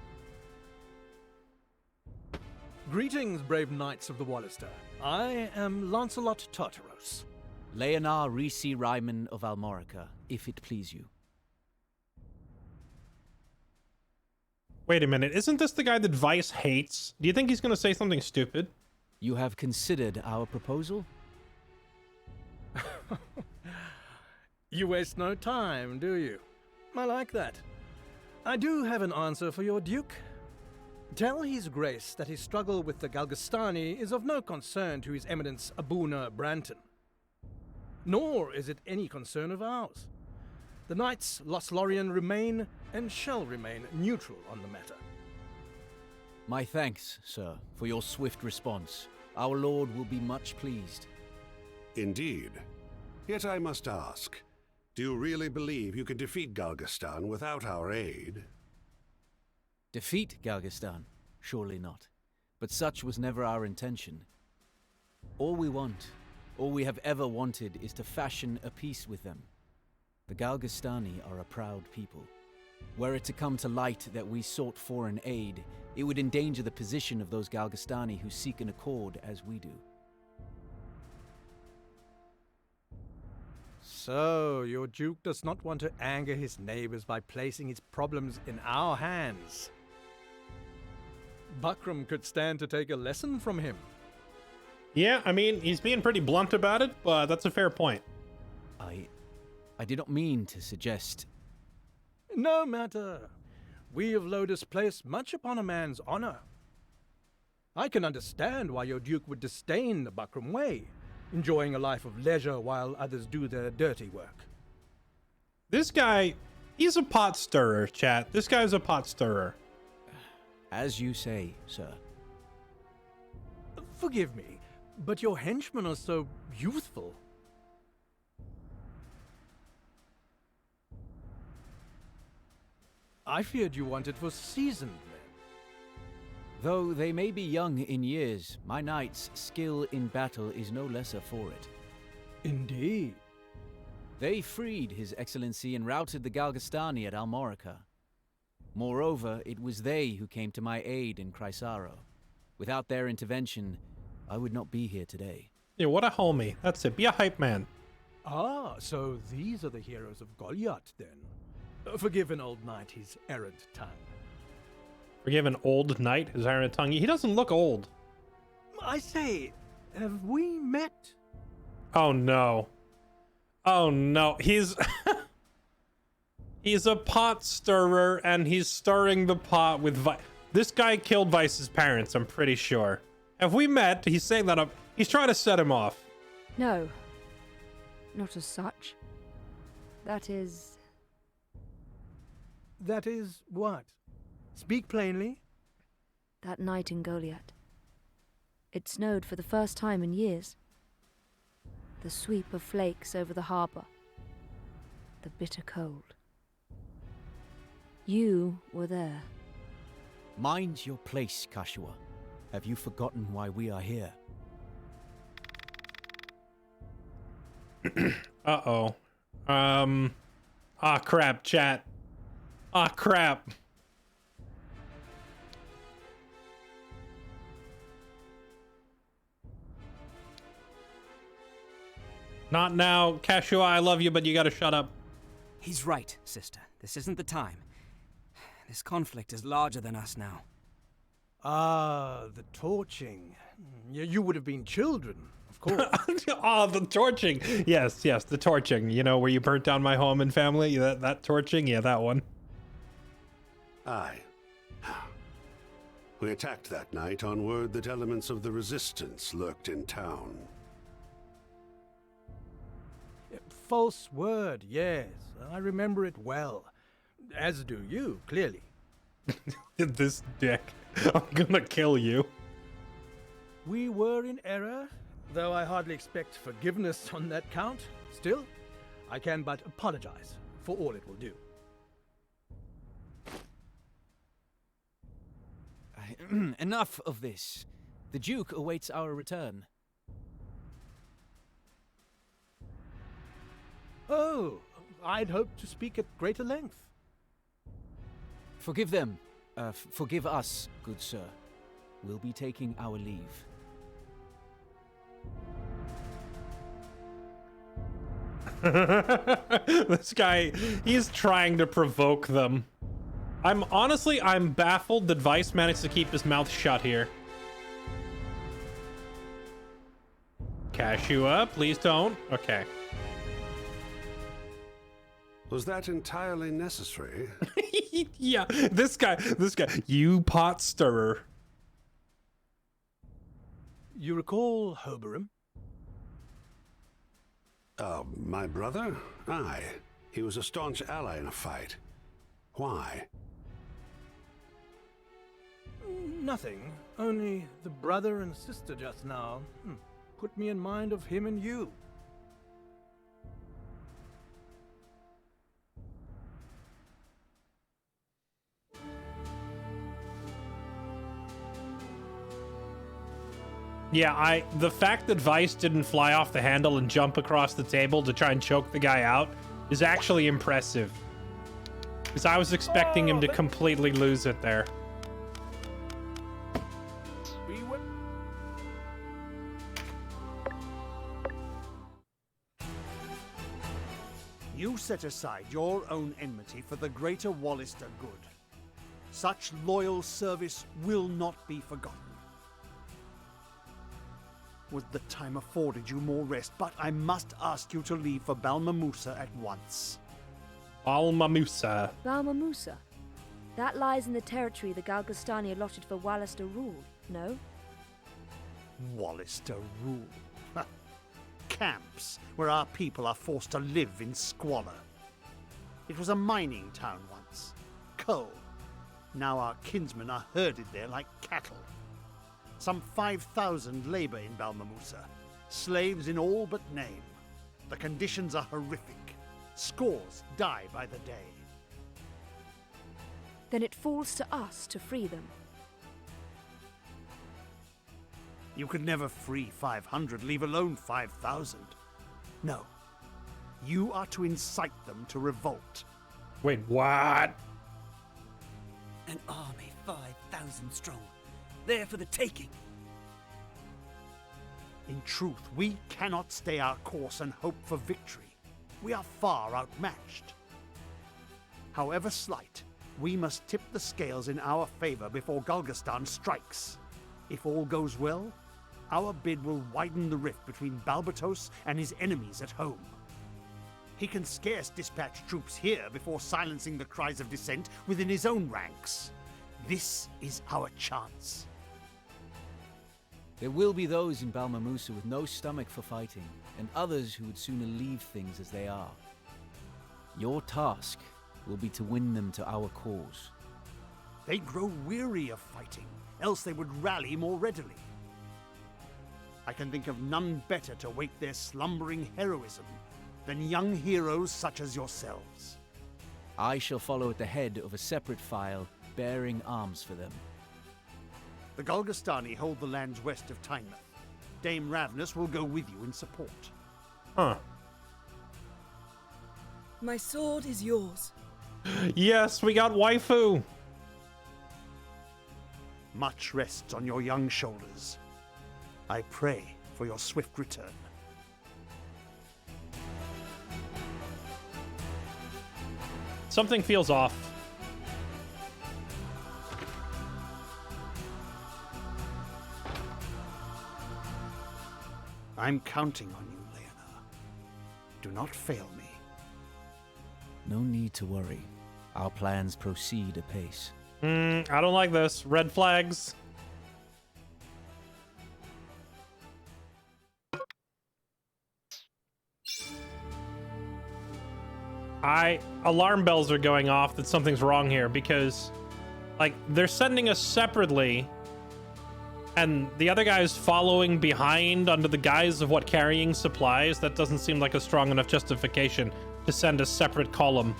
Greetings, brave knights of the Wallister. I am Lancelot Tartaros. Leonard Risi Ryman of Almorica, if it please you. Wait a minute, isn't this the guy that Vice hates? Do you think he's gonna say something stupid? You have considered our proposal? You waste no time, do you? I like that. I do have an answer for your Duke. Tell His Grace that his struggle with the Galgastani is of no concern to His Eminence Abuna Branton. Nor is it any concern of ours. The Knights Lothlorien remain and shall remain neutral on the matter. My thanks, sir, for your swift response. Our lord will be much pleased. Indeed. Yet I must ask, do you really believe you can defeat Galgastan without our aid? Defeat Galgastan? Surely not. But such was never our intention. All we want, all we have ever wanted, is to fashion a peace with them. The Galgastani are a proud people. Were it to come to light that we sought foreign aid, it would endanger the position of those Galgastani who seek an accord as we do. So, your Duke does not want to anger his neighbors by placing his problems in our hands. Buckram could stand to take a lesson from him. Yeah, I mean, he's being pretty blunt about it, but that's a fair point. I did not mean to suggest... No matter. We of Lodus place much upon a man's honor. I can understand why your Duke would disdain the Buckram way, enjoying a life of leisure while others do their dirty work. This guy, he's a pot stirrer, chat. This guy's a pot stirrer. As you say, sir. Forgive me, but your henchmen are so youthful. I feared you wanted for seasoned men. Though they may be young in years, my knight's skill in battle is no lesser for it. Indeed. They freed His Excellency and routed the Galgastani at Almorica. Moreover, it was they who came to my aid in Chrysaro. Without their intervention, I would not be here today. Yeah, what a homie. That's it. Be a hype man. Ah, so these are the heroes of Goliath, then. Forgive an old knight his errant tongue. Forgive an old knight his errant tongue. He doesn't look old. I say, have we met? Oh no. Oh no. He's he's a pot stirrer and he's stirring the pot with This guy killed Vice's parents, I'm pretty sure. Have we met? He's saying that he's trying to set him off. No. Not as such. That is... That is what? Speak plainly. That night in Goliath. It snowed for the first time in years. The sweep of flakes over the harbour. The bitter cold. You were there. Mind your place, Kashua. Have you forgotten why we are here? Uh-oh. Ah, crap, chat. Ah, crap. Not now. Kashua, I love you, but you gotta shut up. He's right, sister. This isn't the time. This conflict is larger than us now. Ah, the torching. You would have been children, of course. Ah, the torching. Yes, the torching. You know, where you burnt down my home and family? That torching? Yeah, that one. Aye. We attacked that night on word that elements of the resistance lurked in town. False word, yes. I remember it well. As do you, clearly. This dick. I'm gonna kill you. We were in error, though I hardly expect forgiveness on that count. Still, I can but apologize for all it will do. Enough of this. The Duke awaits our return. Oh, I'd hoped to speak at greater length. Forgive them. Forgive us, good sir. We'll be taking our leave. This guy, he's trying to provoke them. I'm baffled that Vice managed to keep his mouth shut here. Kashua, please don't. Okay. Was that entirely necessary? Yeah, this guy, you pot stirrer. You recall Hoberim? My brother? Aye. He was a staunch ally in a fight. Why? Nothing. Only the brother and sister just now. Put me in mind of him and you. Yeah, the fact that Vice didn't fly off the handle and jump across the table to try and choke the guy out is actually impressive. Because I was expecting him to completely lose it there. You set aside your own enmity for the greater Wallister good. Such loyal service will not be forgotten. Would the time afforded you more rest, but I must ask you to leave for Balmamusa at once. Balmamusa. Balmamusa? That lies in the territory the Galgastani allotted for Wallister rule, no? Wallister rule? Camps, where our people are forced to live in squalor. It was a mining town once. Coal. Now our kinsmen are herded there like cattle. Some 5,000 labor in Balmamusa. Slaves in all but name. The conditions are horrific. Scores die by the day. Then it falls to us to free them. You could never free 500, leave alone 5,000. No. You are to incite them to revolt. Wait, what? An army 5,000 strong. There for the taking. In truth, we cannot stay our course and hope for victory. We are far outmatched. However slight, we must tip the scales in our favor before Galgastan strikes. If all goes well, our bid will widen the rift between Balbatos and his enemies at home. He can scarce dispatch troops here before silencing the cries of dissent within his own ranks. This is our chance. There will be those in Balmamusa with no stomach for fighting, and others who would sooner leave things as they are. Your task will be to win them to our cause. They grow weary of fighting, else they would rally more readily. I can think of none better to wake their slumbering heroism than young heroes such as yourselves. I shall follow at the head of a separate file bearing arms for them. The Galgastani hold the lands west of Tynemouth. Dame Ravnus will go with you in support. Huh. My sword is yours. Yes, we got waifu. Much rests on your young shoulders. I pray for your swift return. Something feels off. I'm counting on you, Leonor. Do not fail me. No need to worry. Our plans proceed apace. I don't like this. Red flags. Alarm bells are going off that something's wrong here because, like, they're sending us separately and the other guy's following behind under the guise of what, carrying supplies. That doesn't seem like a strong enough justification to send a separate column.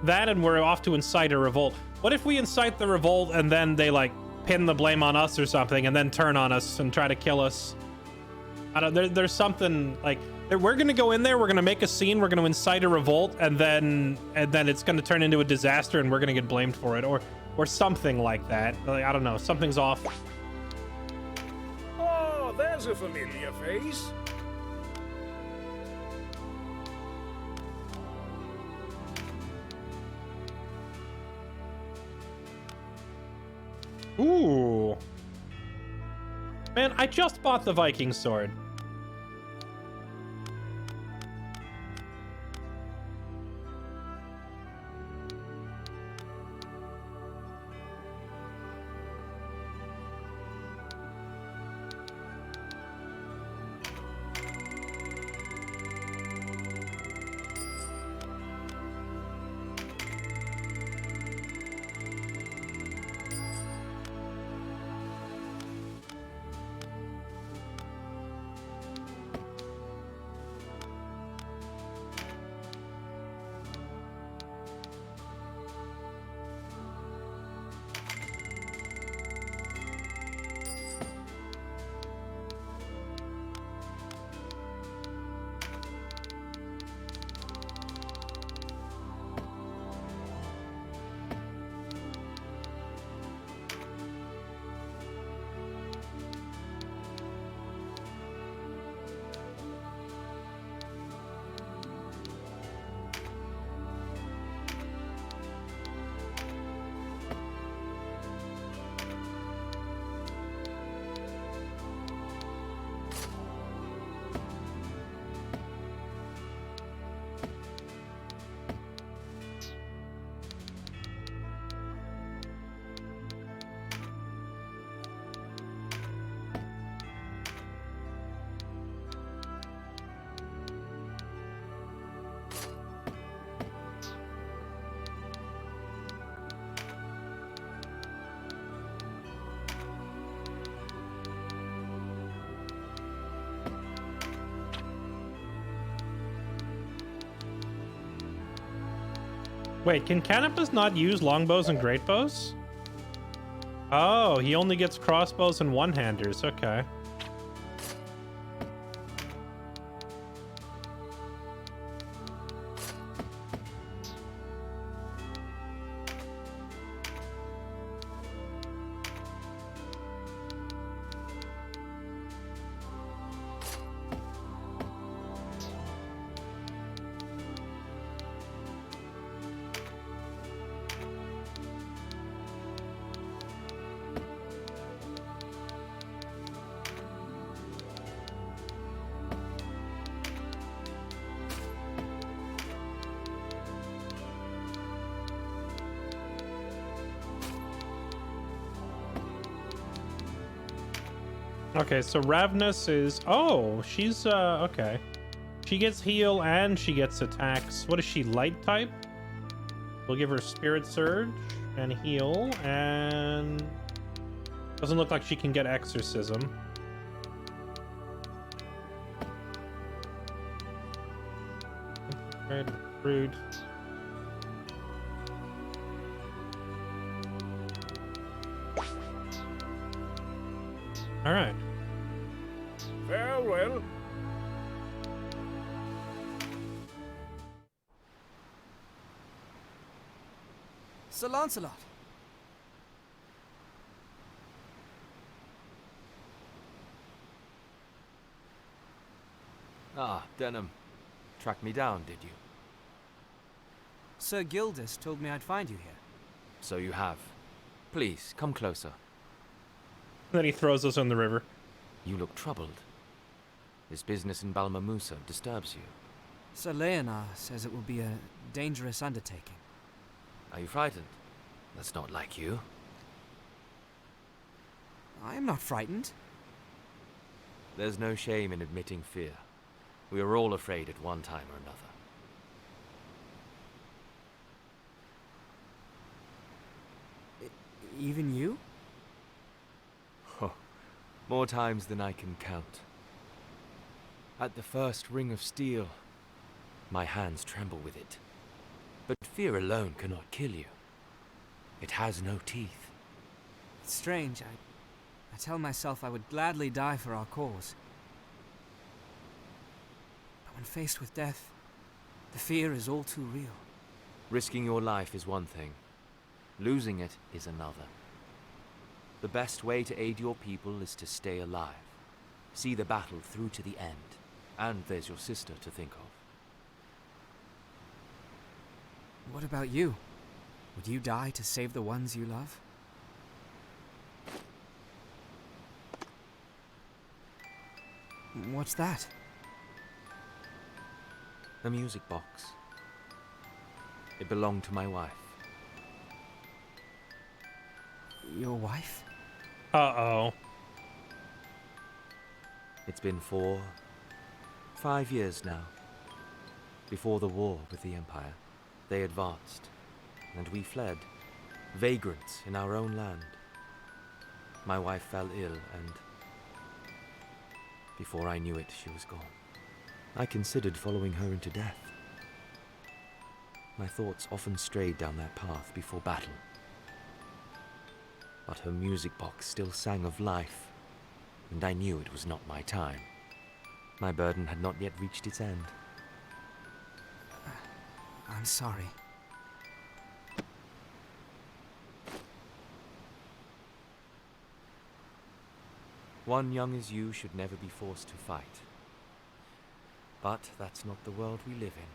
That, and we're off to incite a revolt. What if we incite the revolt and then they, like, pin the blame on us or something and then turn on us and try to kill us? I don't, there's something, like, we're gonna go in there, we're gonna make a scene, we're gonna incite a revolt, and then it's gonna turn into a disaster and we're gonna get blamed for it, or something like that. Like, I don't know, something's off. Oh, there's a familiar face. Ooh. Man, I just bought the Viking sword. Wait, can Canopus not use longbows and greatbows? Oh, he only gets crossbows and one-handers. Okay. Okay, so Ravnus is... Oh, she's, okay. She gets heal and she gets attacks. What is she, light type? We'll give her Spirit Surge and heal, and... Doesn't look like she can get Exorcism. Right, rude. All right. Farewell. Sir Lancelot. Ah, Denham. Tracked me down, did you? Sir Gildas told me I'd find you here. So you have. Please, come closer. Then he throws us in the river. You look troubled. This business in Balmamusa disturbs you. Sir Leonard says it will be a dangerous undertaking. Are you frightened? That's not like you. I am not frightened. There's no shame in admitting fear. We are all afraid at one time or another. Even you? Oh, more times than I can count. At the first ring of steel, my hands tremble with it. But fear alone cannot kill you. It has no teeth. It's strange. I tell myself I would gladly die for our cause. But when faced with death, the fear is all too real. Risking your life is one thing. Losing it is another. The best way to aid your people is to stay alive. See the battle through to the end. And there's your sister to think of. What about you? Would you die to save the ones you love? What's that? A music box. It belonged to my wife. Your wife? Uh-oh. It's been 5 years now. Before the war with the Empire, they advanced, and we fled, vagrants in our own land. My wife fell ill, and before I knew it, she was gone. I considered following her into death. My thoughts often strayed down that path before battle. But her music box still sang of life, and I knew it was not my time. My burden had not yet reached its end. I'm sorry. One young as you should never be forced to fight. But that's not the world we live in.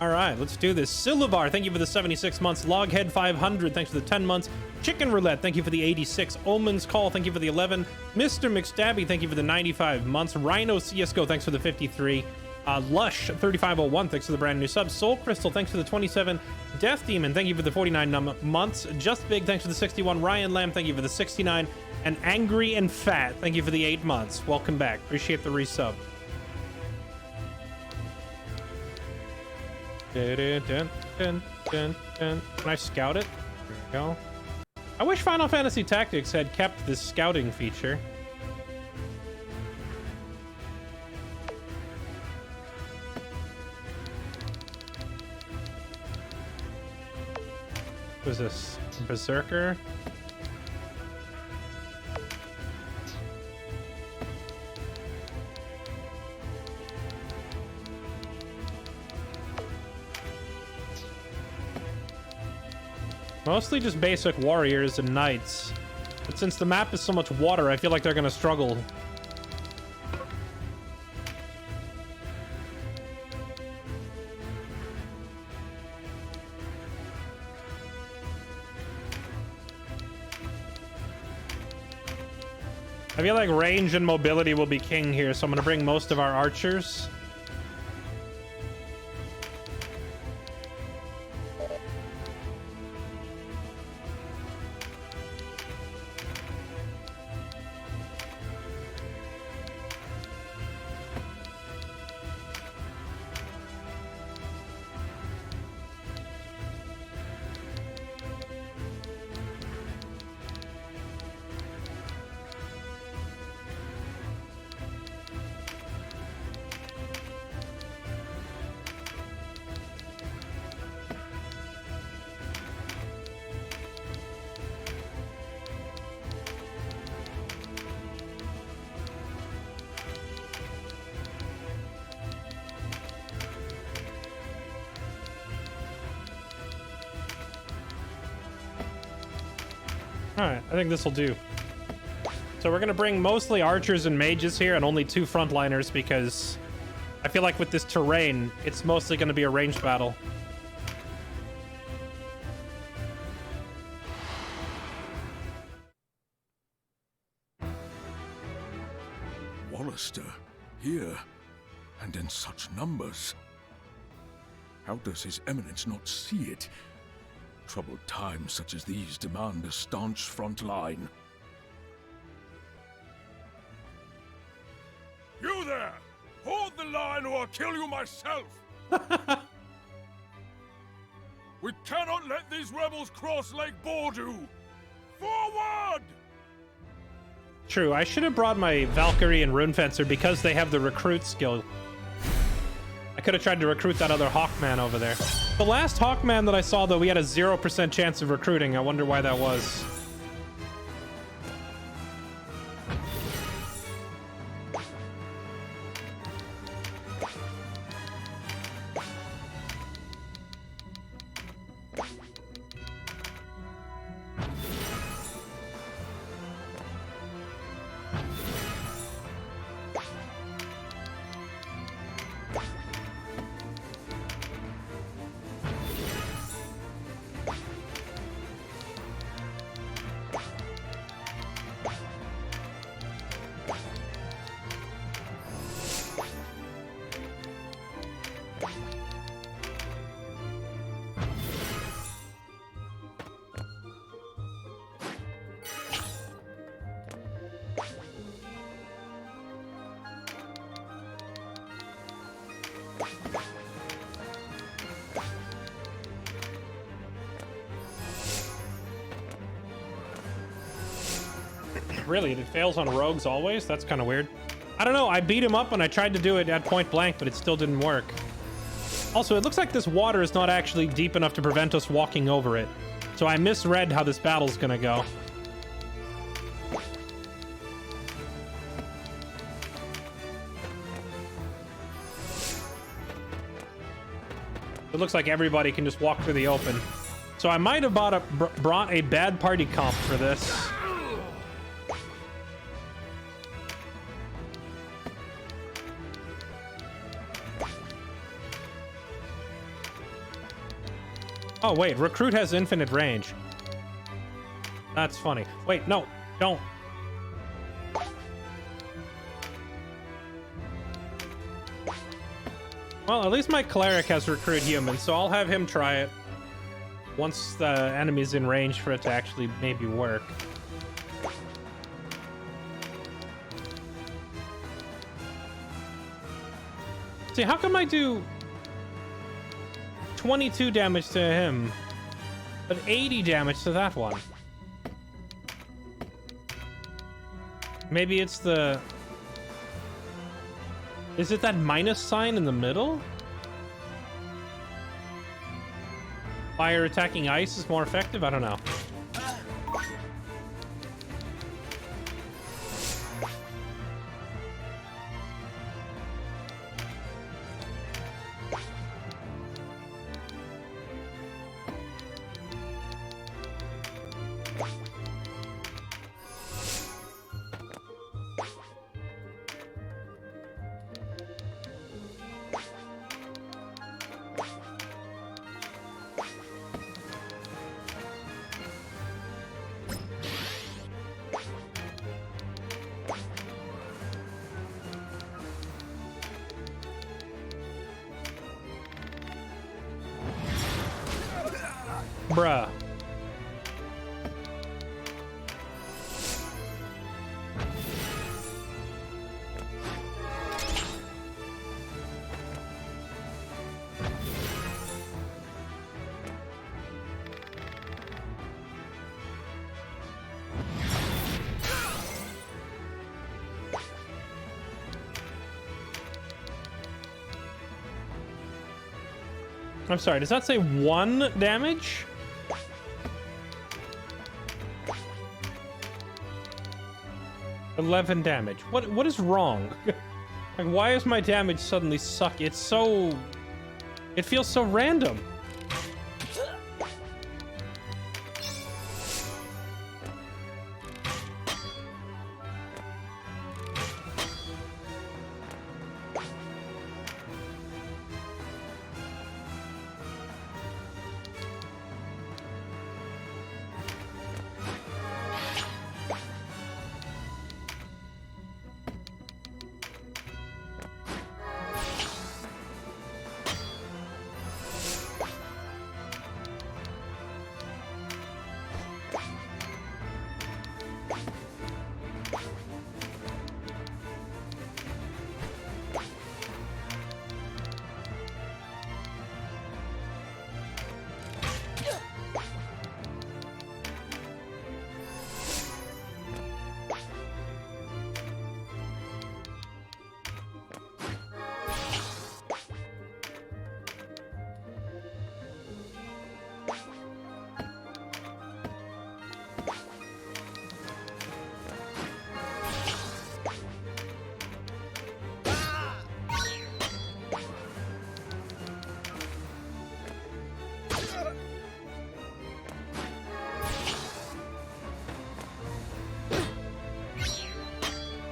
All right, let's do this. Silavar, thank you for the 76 months. Loghead 500, thanks for the 10 months. Chicken Roulette, thank you for the 86. Omen's Call, thank you for the 11. Mr. McStabby, thank you for the 95 months. Rhino CSGO, thanks for the 53. Lush 3501, thanks for the brand new sub. Soul Crystal, thanks for the 27. Death Demon, thank you for the 49 months. Just Big, thanks for the 61. Ryan Lamb, thank you for the 69. And Angry and Fat, thank you for the 8 months. Welcome back. Appreciate the resub. Can I scout it? There we go. I wish Final Fantasy Tactics had kept this scouting feature. What is this? Berserker? Mostly just basic warriors and knights. But since the map is so much water, I feel like they're gonna struggle. I feel like range and mobility will be king here, so I'm gonna bring most of our archers. Alright, I think this will do. So we're gonna bring mostly archers and mages here and only 2 frontliners because I feel like with this terrain, it's mostly gonna be a ranged battle. Wallister, here, and in such numbers. How does His Eminence not see it? Troubled times such as these demand a staunch front line. You there! Hold the line or I'll kill you myself! We cannot let these rebels cross Lake Bordu! Forward! True, I should have brought my Valkyrie and Runefencer because they have the recruit skill. I could have tried to recruit that other Hawkman over there. The last Hawkman that I saw, though, we had a 0% chance of recruiting. I wonder why that was. Really? It fails on rogues always? That's kind of weird. I don't know. I beat him up and I tried to do it at point blank, but it still didn't work. Also, it looks like this water is not actually deep enough to prevent us walking over it. So I misread how this battle's gonna go. It looks like everybody can just walk through the open. So I might have brought a bad party comp for this. Oh, wait, recruit has infinite range. That's funny. Wait, no, don't. Well, at least my cleric has recruit human, so I'll have him try it once the enemy's in range for it to actually maybe work. See, how come I do 22 damage to him, but 80 damage to that one? Maybe it's the... Is it that minus sign in the middle? Fire attacking ice is more effective? I don't know. Bruh. I'm sorry, does that say 1 damage? $11 damage. What is wrong? Like, why is my damage suddenly suck? It's so... It feels so random.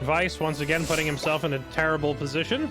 Vice once again putting himself in a terrible position.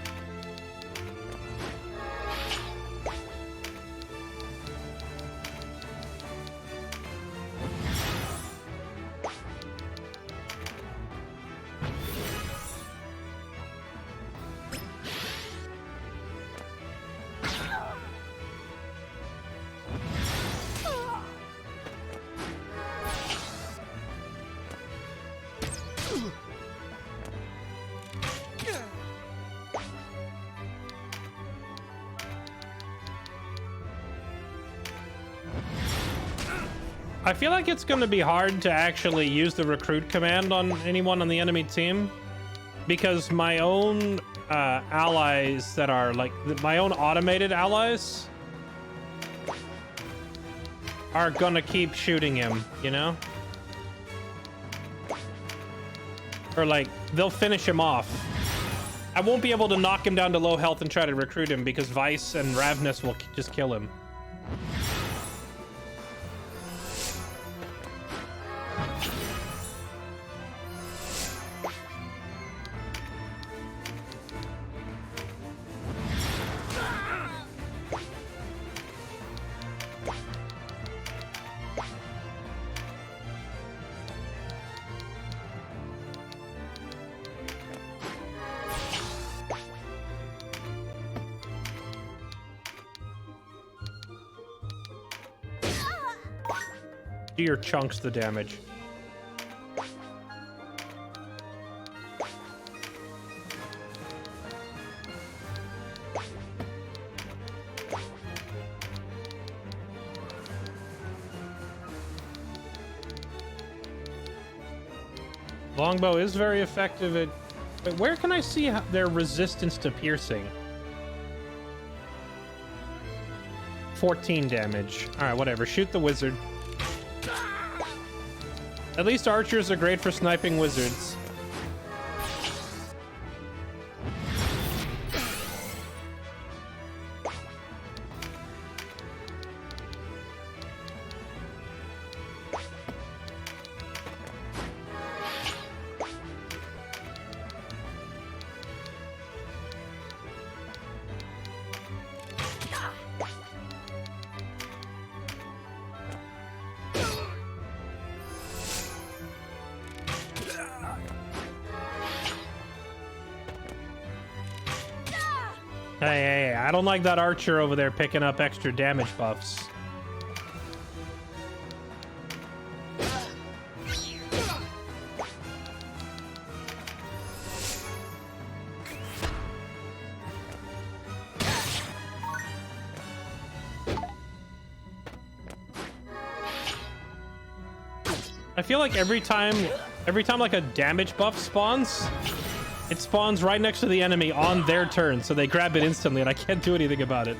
I feel like it's going to be hard to actually use the recruit command on anyone on the enemy team, because my own allies that are like my own automated allies are going to keep shooting him, you know? Or like they'll finish him off. I won't be able to knock him down to low health and try to recruit him because Vice and Ravnus will just kill him. Do your chunks the damage. Longbow is very effective at... But where can I see their resistance to piercing? 14 damage. Alright, whatever. Shoot the wizard. At least archers are great for sniping wizards. Hey, I don't like that archer over there picking up extra damage buffs. I feel like every time like a damage buff spawns, it spawns right next to the enemy on their turn, so they grab it instantly, and I can't do anything about it.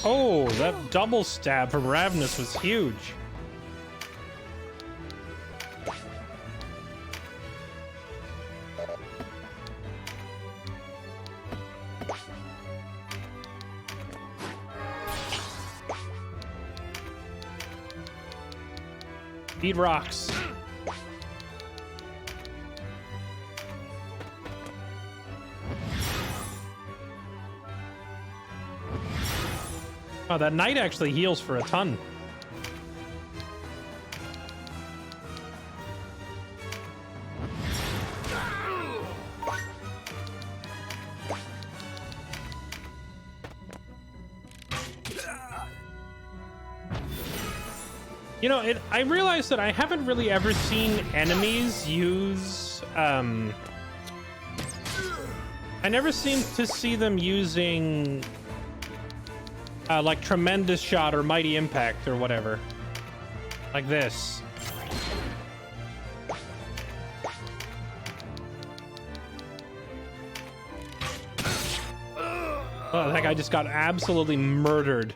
Oh, that double stab from Ravenous was huge. Beat rocks. Oh, that knight actually heals for a ton. You know, I realized that I haven't really ever seen enemies use, I never seem to see them using, like Tremendous Shot or Mighty Impact or whatever. Like this. Oh, that guy just got absolutely murdered.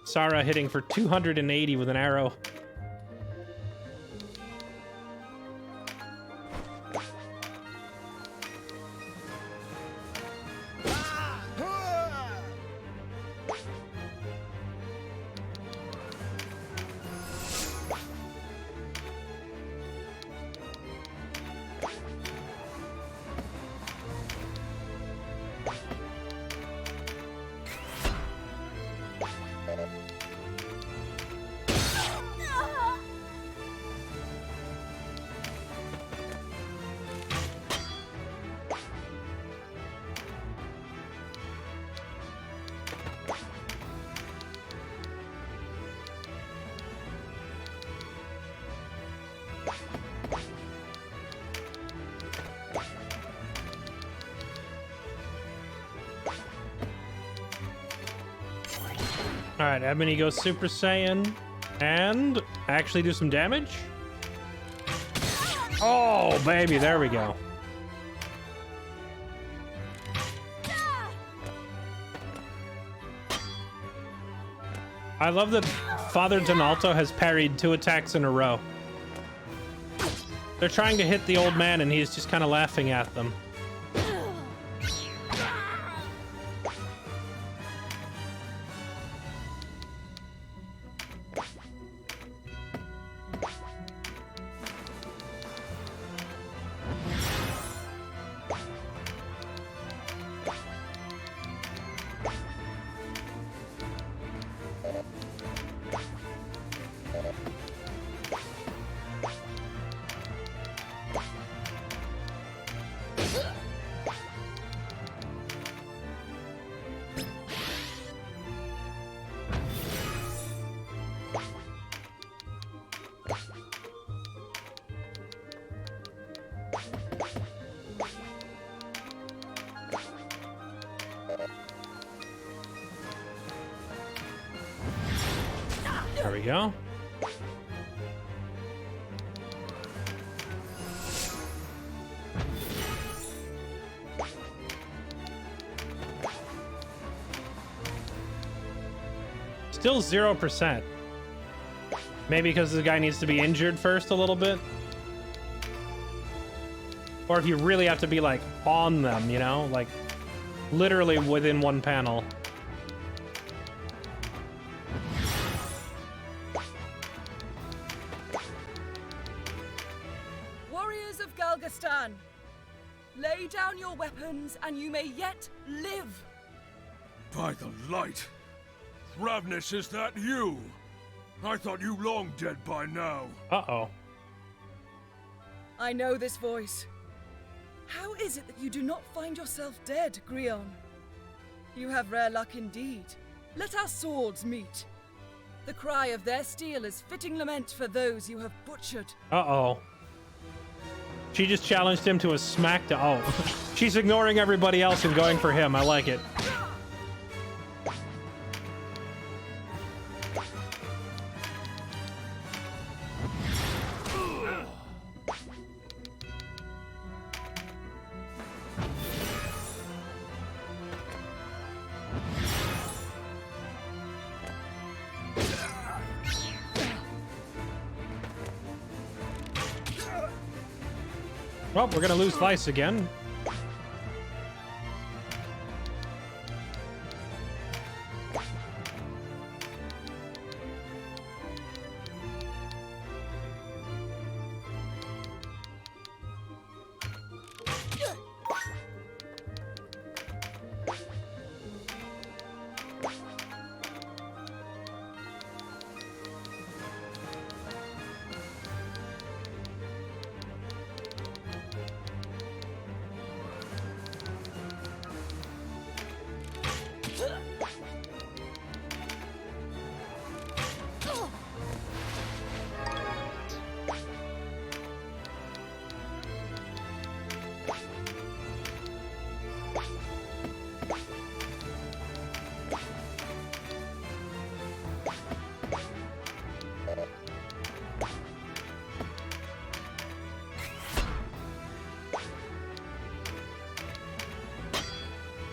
Sarah hitting for 280 with an arrow. All right, Ebony goes Super Saiyan and actually do some damage. Oh, baby, there we go. I love that Father Donalto has parried 2 attacks in a row. They're trying to hit the old man and he's just kind of laughing at them. There we go. Still 0%. Maybe because the guy needs to be injured first a little bit. Or if you really have to be like on them, you know, like literally within one panel. Warriors of Galgastan, lay down your weapons and you may yet live. By the light! Ravnus, is that you? I thought you long dead by now. Uh-oh. I know this voice. How is it that you do not find yourself dead, Grion? You have rare luck indeed. Let our swords meet. The cry of their steel is fitting lament for those you have butchered. Uh-oh. She just challenged him to a smackdown. Oh, she's ignoring everybody else and going for him. I like it. Well, we're gonna lose Vice again.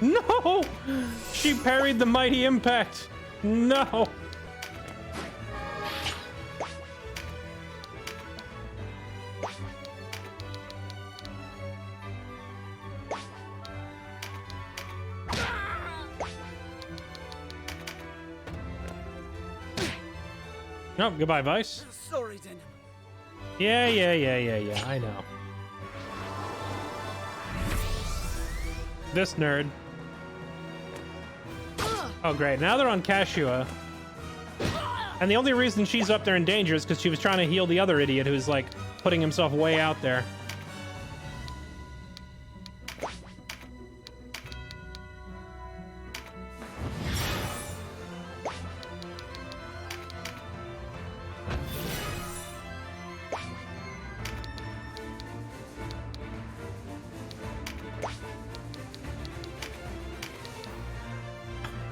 No! She parried the mighty impact. No! No, goodbye, Vice. Sorry, Denim. Yeah, I know. This nerd. Oh, great. Now they're on Kashua. And the only reason she's up there in danger is because she was trying to heal the other idiot who's, like, putting himself way out there.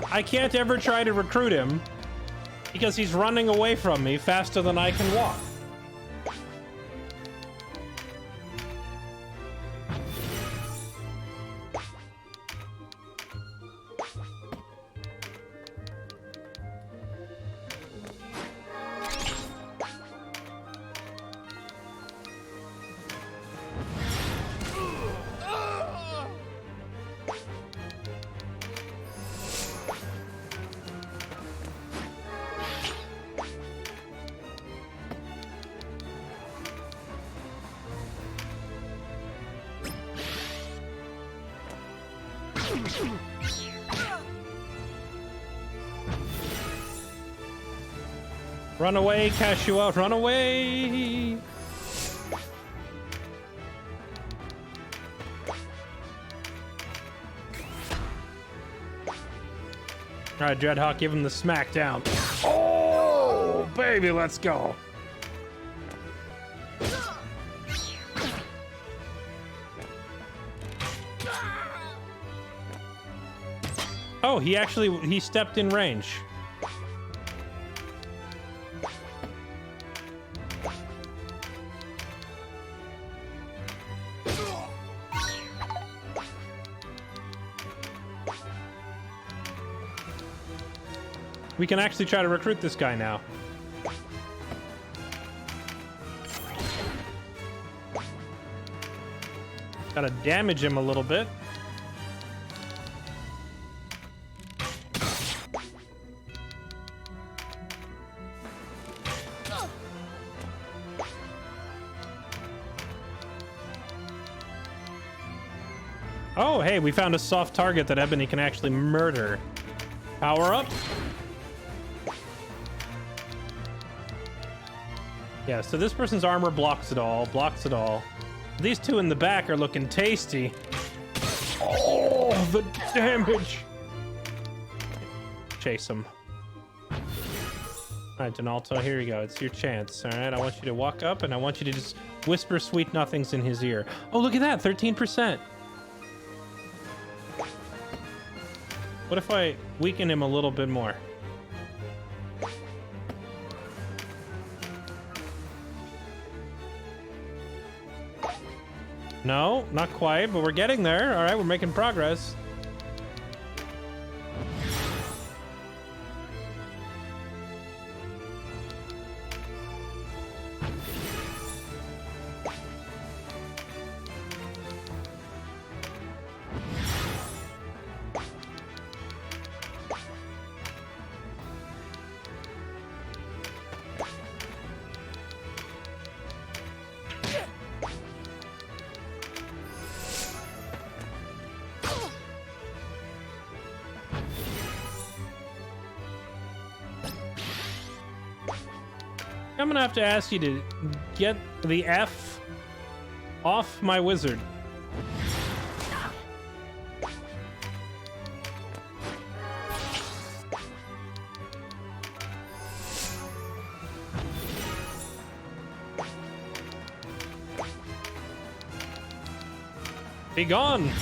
I can't ever try to recruit him because he's running away from me faster than I can walk. Run away, cash you out, run away! Alright, Dreadhawk, give him the smackdown. Oh, baby, let's go. Oh, he stepped in range. We can actually try to recruit this guy now. Gotta damage him a little bit. Oh, hey, we found a soft target that Ebony can actually murder. Power up. Yeah, so this person's armor blocks it all, These two in the back are looking tasty. Oh, the damage. Chase him. All right, Donalto, here you go. It's your chance, all right? I want you to walk up, and I want you to just whisper sweet nothings in his ear. Oh, look at that, 13%. What if I weaken him a little bit more? No, not quite, but we're getting there. All right, we're making progress. I'm gonna have to ask you to get the F off my wizard. Be gone!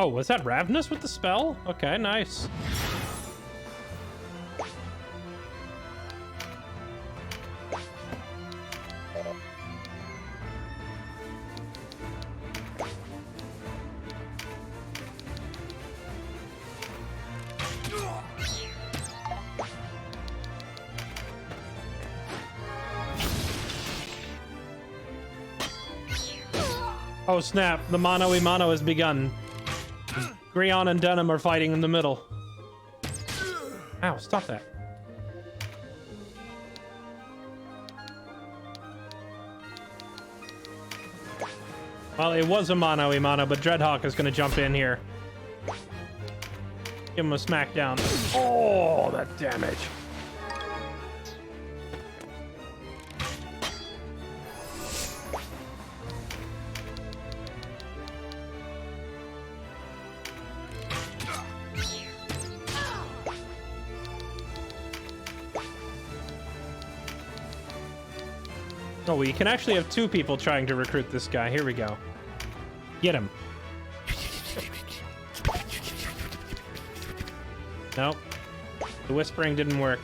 Oh, was that Ravenous with the spell? Okay, nice. Oh snap, the mano-a-mano has begun. Grion and Denim are fighting in the middle. Ow, stop that. Well, it was a mano-a-mano, but Dreadhawk is gonna jump in here. Give him a smackdown. Oh, that damage. Oh, we can actually have two people trying to recruit this guy. Here we go. Get him. Nope. The whispering didn't work.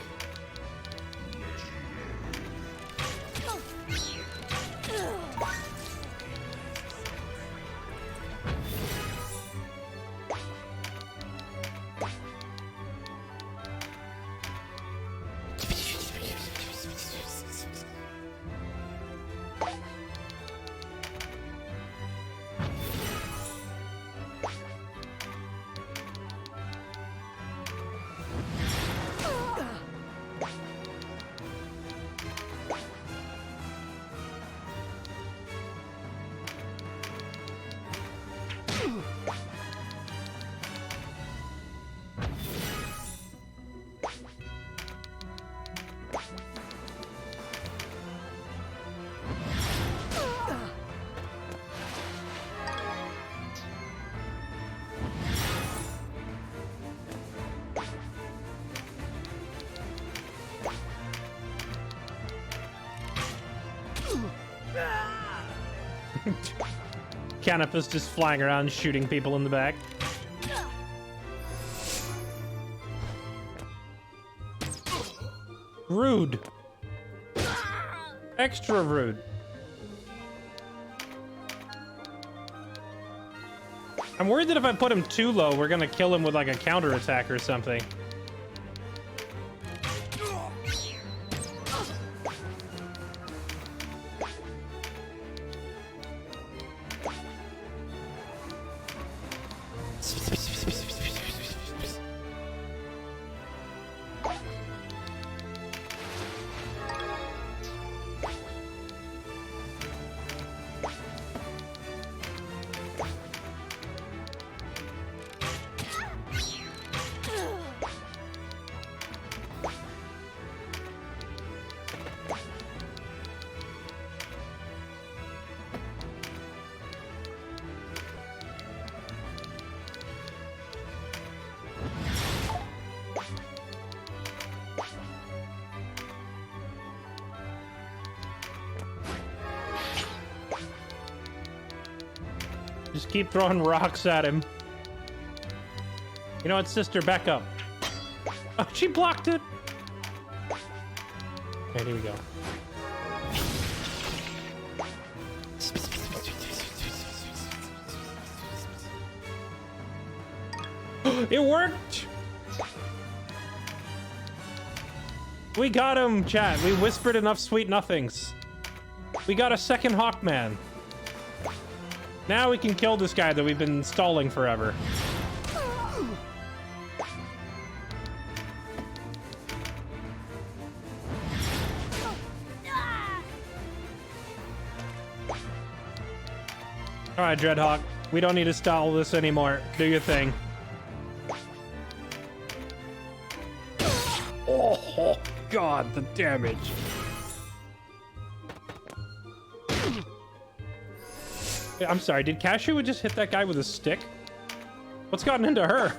Canopus just flying around shooting people in the back. Rude. Extra rude. I'm worried that if I put him too low, we're gonna kill him with like a counterattack or something. Just keep throwing rocks at him. You know what, sister? Back up. Oh, she blocked it. Okay, here we go. It worked! We got him, chat. We whispered enough sweet nothings. We got a second Hawkman. Now we can kill this guy that we've been stalling forever. Alright, Dreadhawk. We don't need to stall this anymore. Do your thing. Oh, God, the damage. I'm sorry, did Cashew just hit that guy with a stick? What's gotten into her?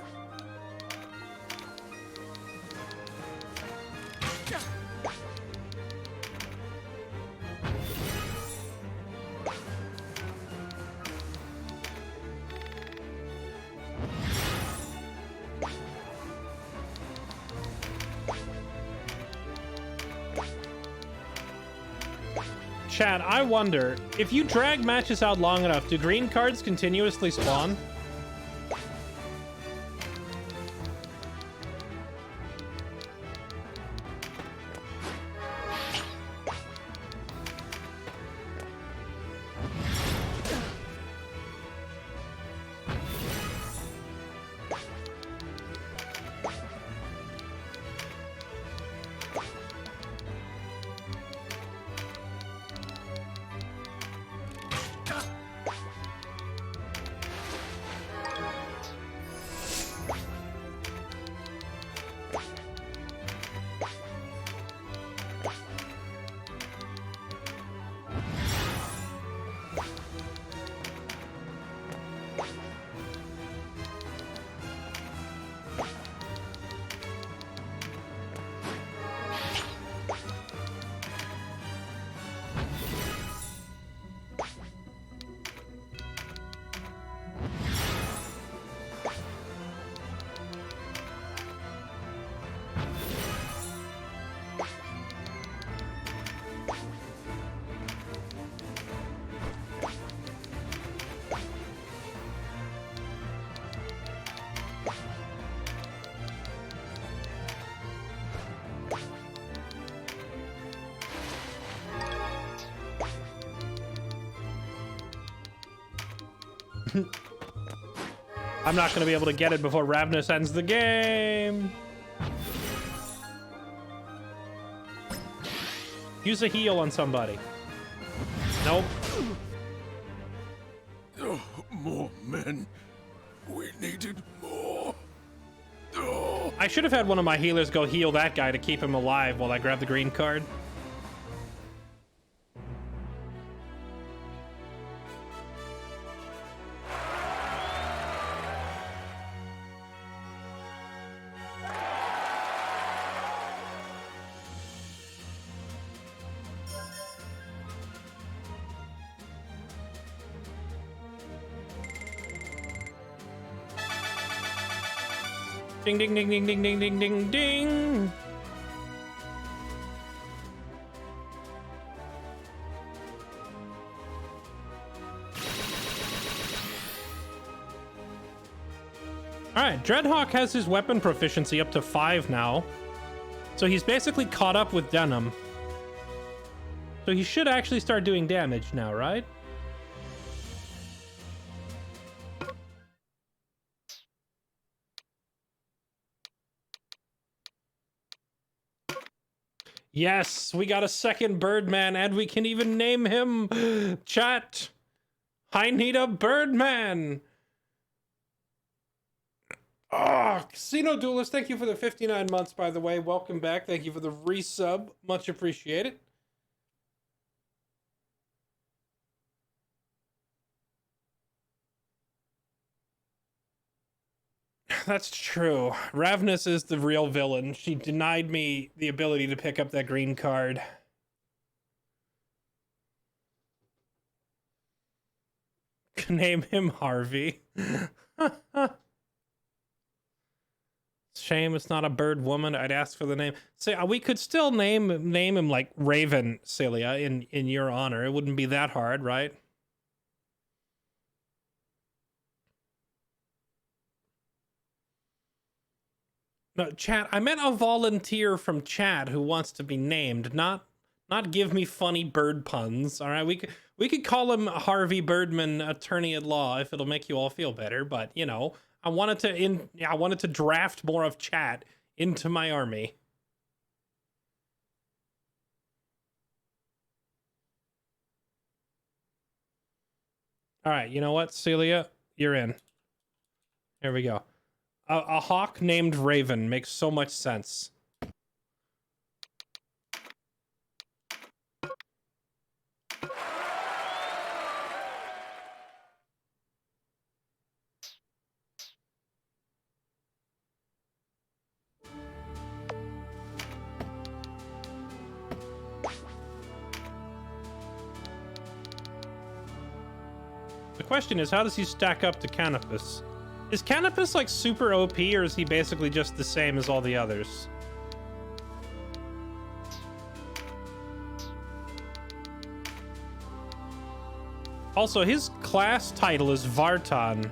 Chat, I wonder, if you drag matches out long enough, do green cards continuously spawn? I'm not going to be able to get it before Ravnus ends the game. Use a heal on somebody. Nope. Oh, more men. We needed more. Oh. I should have had one of my healers go heal that guy to keep him alive while I grab the green card. Ding, ding, ding, ding, ding, ding, ding, ding, ding. Alright, Dreadhawk has his weapon proficiency up to 5 now. So he's basically caught up with Denim. So he should actually start doing damage now, right? Yes, we got a second Birdman, and we can even name him. Chat, I need a Birdman. Ah, Casino Duelist, thank you for the 59 months, by the way. Welcome back. Thank you for the resub. Much appreciated. That's true. Ravnus is the real villain. She denied me the ability to pick up that green card. Name him Harvey. Shame it's not a bird woman. I'd ask for the name. Say, we could still name him like Raven, Celia, in your honor. It wouldn't be that hard, right? No, chat. I meant a volunteer from chat who wants to be named, not give me funny bird puns. All right, we could call him Harvey Birdman, attorney at law, if it'll make you all feel better. But you know, I wanted to draft more of chat into my army. All right, you know what, Celia, you're in. Here we go. A hawk named Raven makes so much sense. The question is, how does he stack up to Canopus? Is Canopus like super OP, or is he basically just the same as all the others? Also, his class title is Vartan,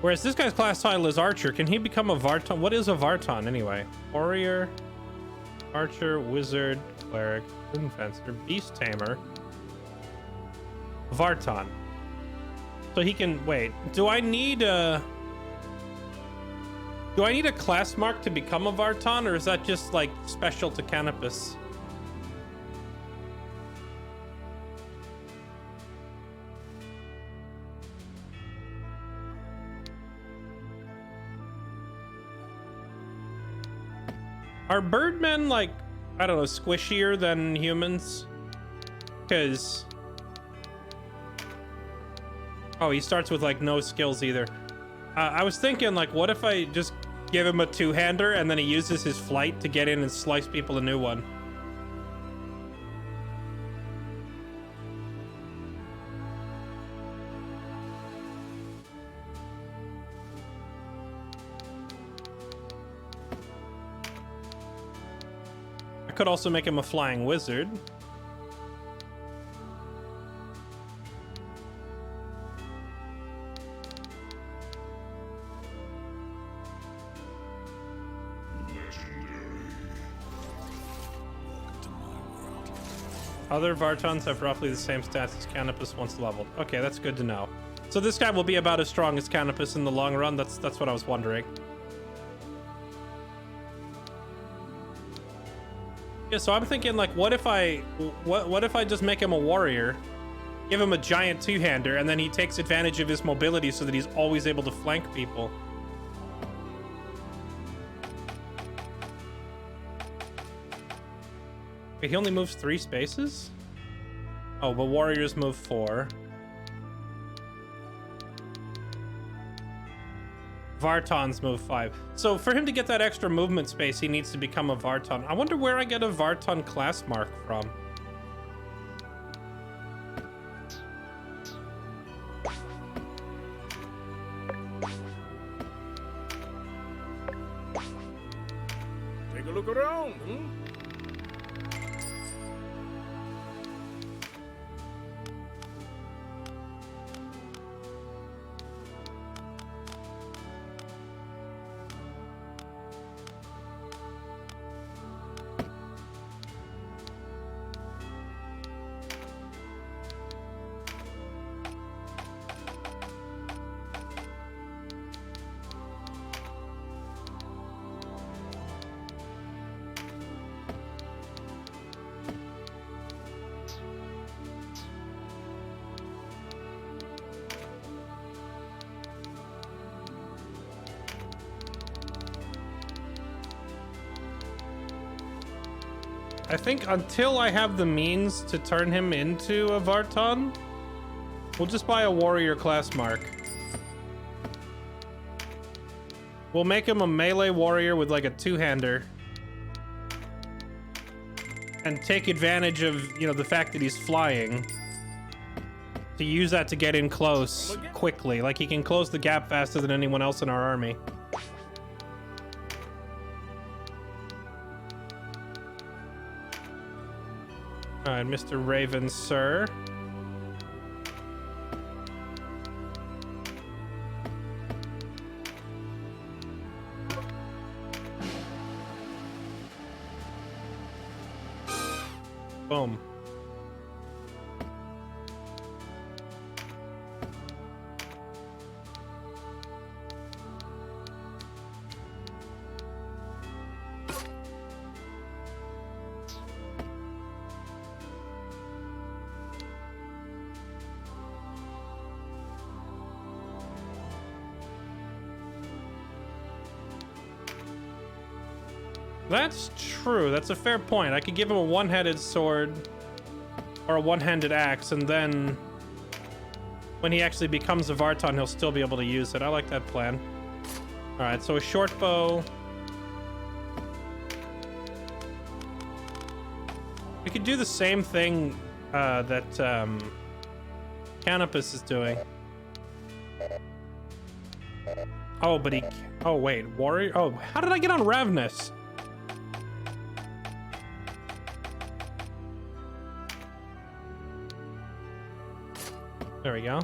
whereas this guy's class title is Archer. Can he become a Vartan? What is a Vartan anyway? Warrior, Archer, Wizard, Cleric, Rune Fencer, Beast Tamer, Vartan. So he can wait. Do I need a class mark to become a Vartan, or is that just like special to Canopus? Are birdmen like, I don't know, squishier than humans? Because oh, he starts with like no skills either. I was thinking like, what if I just give him a two-hander and then he uses his flight to get in and slice people a new one? I could also make him a flying wizard. Other Vartans have roughly the same stats as Canopus once leveled. Okay, that's good to know. So this guy will be about as strong as Canopus in the long run. That's what I was wondering. Yeah, so I'm thinking like, what if I just make him a warrior, give him a giant two-hander, and then he takes advantage of his mobility so that he's always able to flank people. Wait, he only moves 3 spaces? Oh, but warriors move 4. Vartans move 5. So for him to get that extra movement space, he needs to become a Vartan. I wonder where I get a Vartan class mark from. I think until I have the means to turn him into a Vartan, we'll just buy a warrior class mark. We'll make him a melee warrior with like a two-hander. And take advantage of, you know, the fact that he's flying. To use that to get in close quickly. Like he can close the gap faster than anyone else in our army. Alright, Mr. Raven, sir. Boom. That's true. That's a fair point. I could give him a one-headed sword or a one-handed axe, and then when he actually becomes a Vartan, he'll still be able to use it. I like that plan. All right, so a short bow. We could do the same thing that Canopus is doing. Oh, but he... Oh, wait. Warrior? Oh, how did I get on Ravnus? There we go.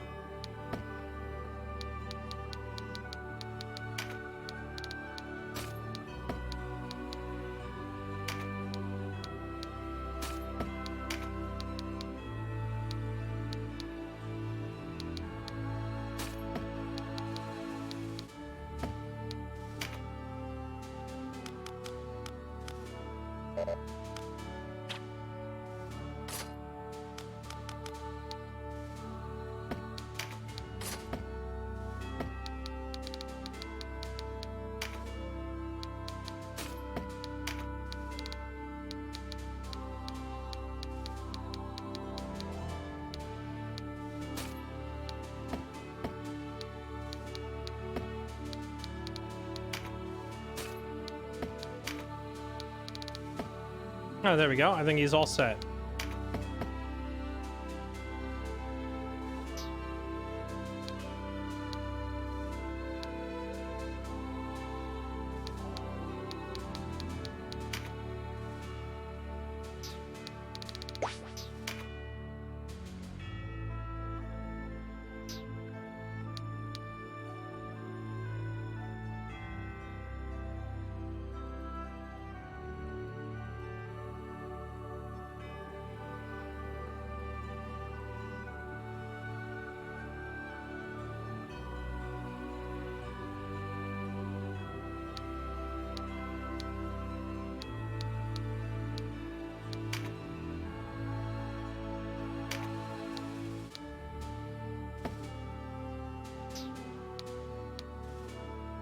Oh, there we go. I think he's all set.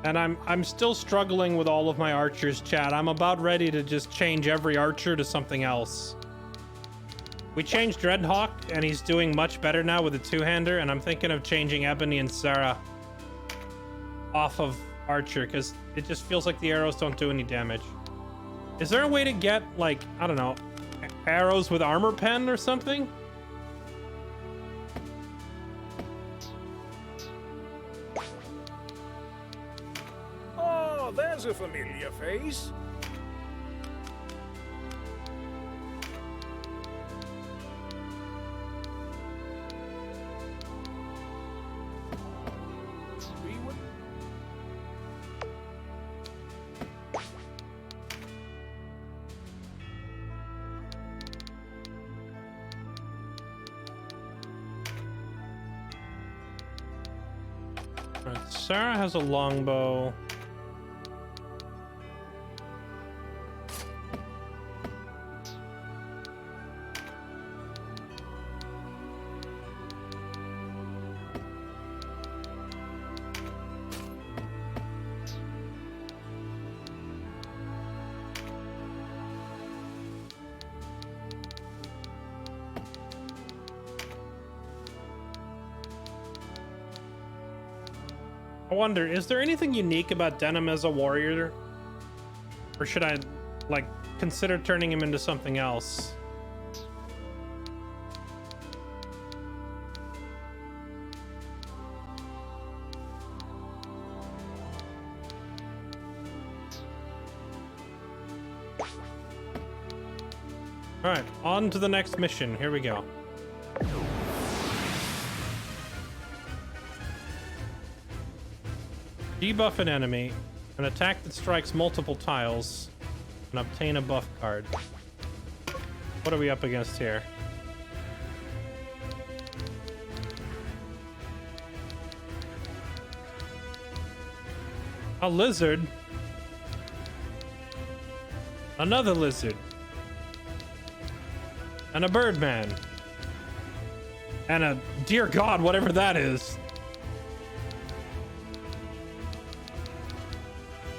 And I'm still struggling with all of my archers, chat. I'm about ready to just change every archer to something else. We changed Dreadhawk, and he's doing much better now with a two-hander, and I'm thinking of changing Ebony and Sarah off of Archer, because it just feels like the arrows don't do any damage. Is there a way to get, like, I don't know, arrows with armor pen or something? Oh, there's a familiar face. Alright, Sarah has a longbow. I wonder, is there anything unique about Denim as a warrior? Or should I, like, consider turning him into something else? Alright, on to the next mission. Here we go. Debuff an enemy, an attack that strikes multiple tiles, and obtain a buff card. What are we up against here? A lizard. Another lizard. And a birdman. And a dear God, whatever that is.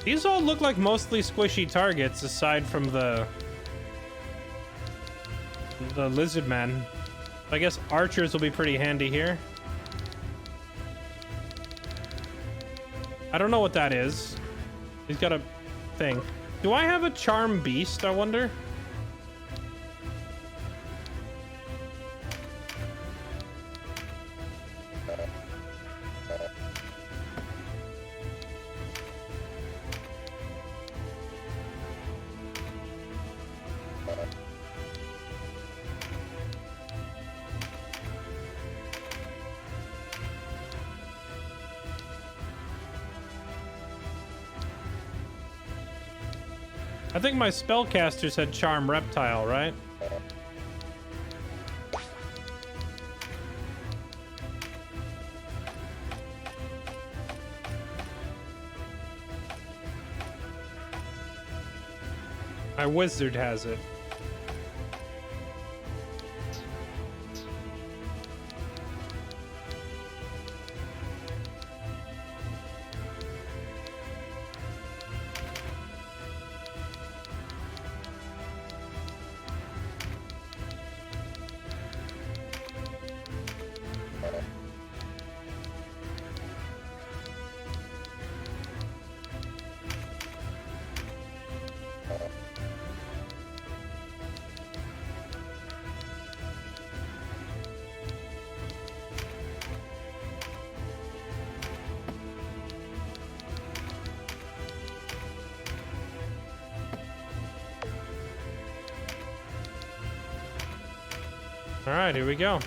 These all look like mostly squishy targets aside from the lizard man. I guess archers will be pretty handy here. I don't know what that is. He's got a thing. Do I have a charm beast, I wonder? I think my spellcaster said Charm Reptile, right? My wizard has it. All right, here we go.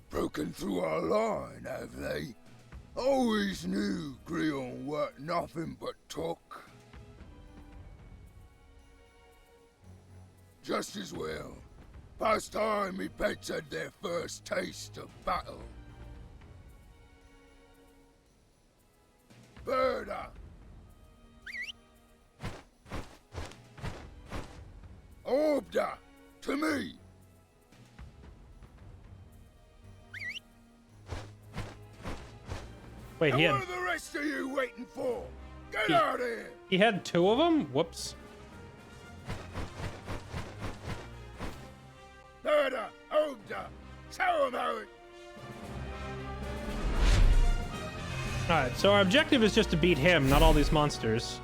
Broken through our line, have they? Always knew Grion weren't nothing but talk. Just as well. Past time me pets had their first taste of battle. Birda! Obda! To me! Wait, and what are the rest of you waiting for? Get out of here! He had two of them? Whoops. Birda! Obda! Show 'em how it... Alright, so our objective is just to beat him, not all these monsters.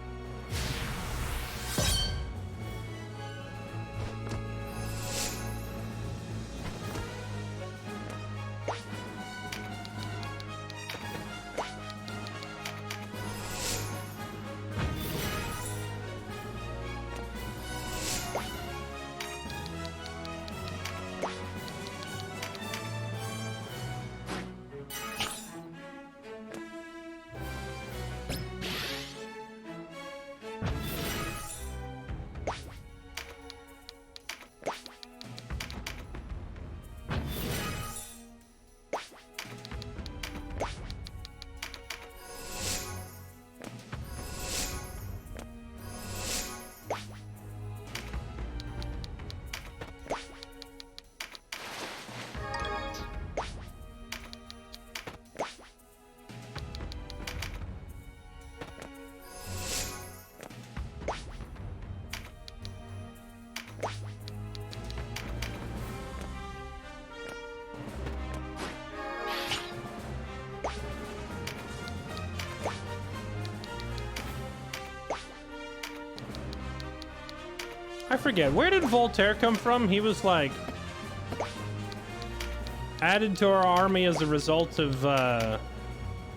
I forget, where did Voltaire come from? He was like added to our army as a result of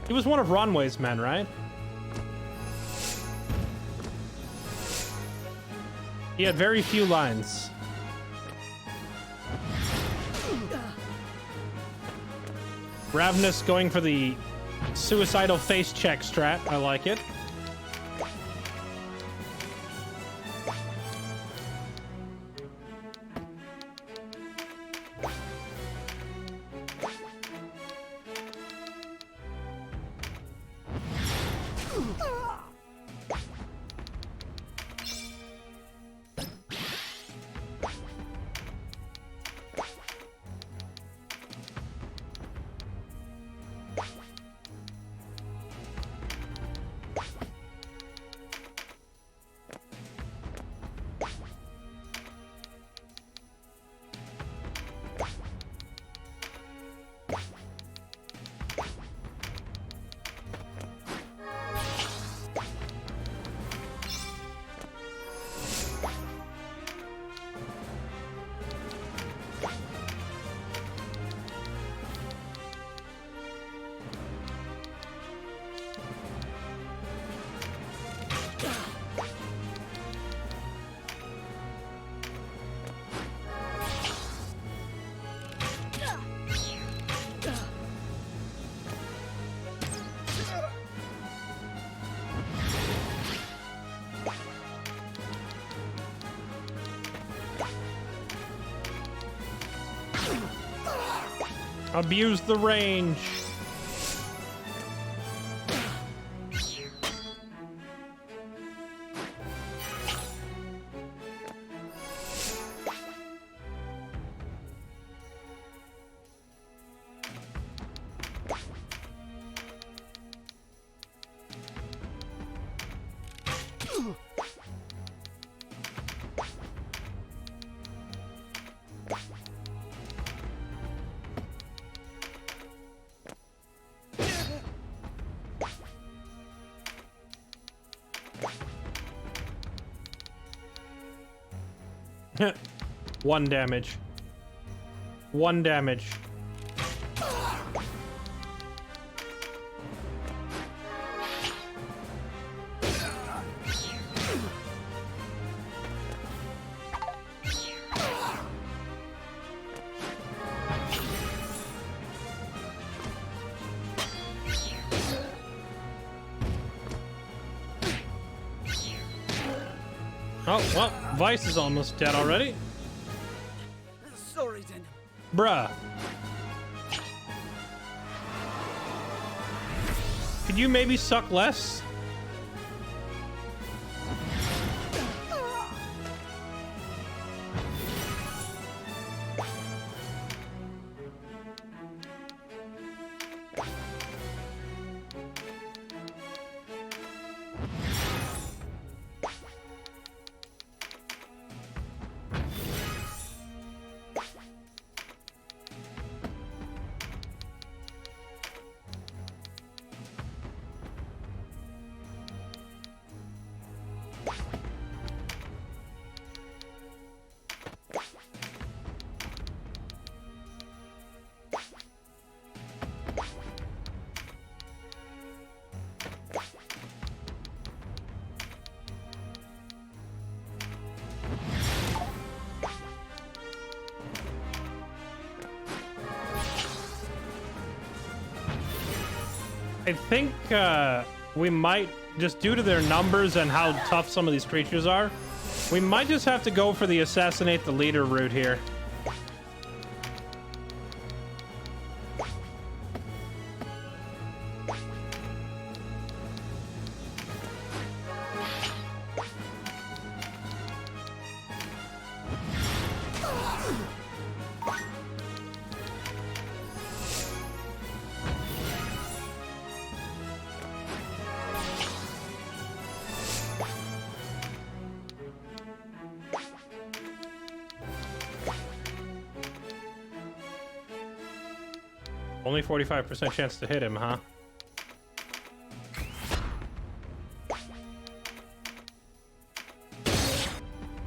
he was one of Ronway's men, right? He had very few lines. Ravenous going for the suicidal face check strat. I like it. Abuse the range. One damage. One damage. Oh, well, Vice is almost dead already. Sorry, then. Bruh. Could you maybe suck less? I think we might, just due to their numbers and how tough some of these creatures are, we might just have to go for the assassinate the leader route here. Only 45% chance to hit him, huh?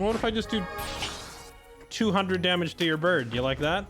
What if I just do 200 damage to your bird? Do you like that?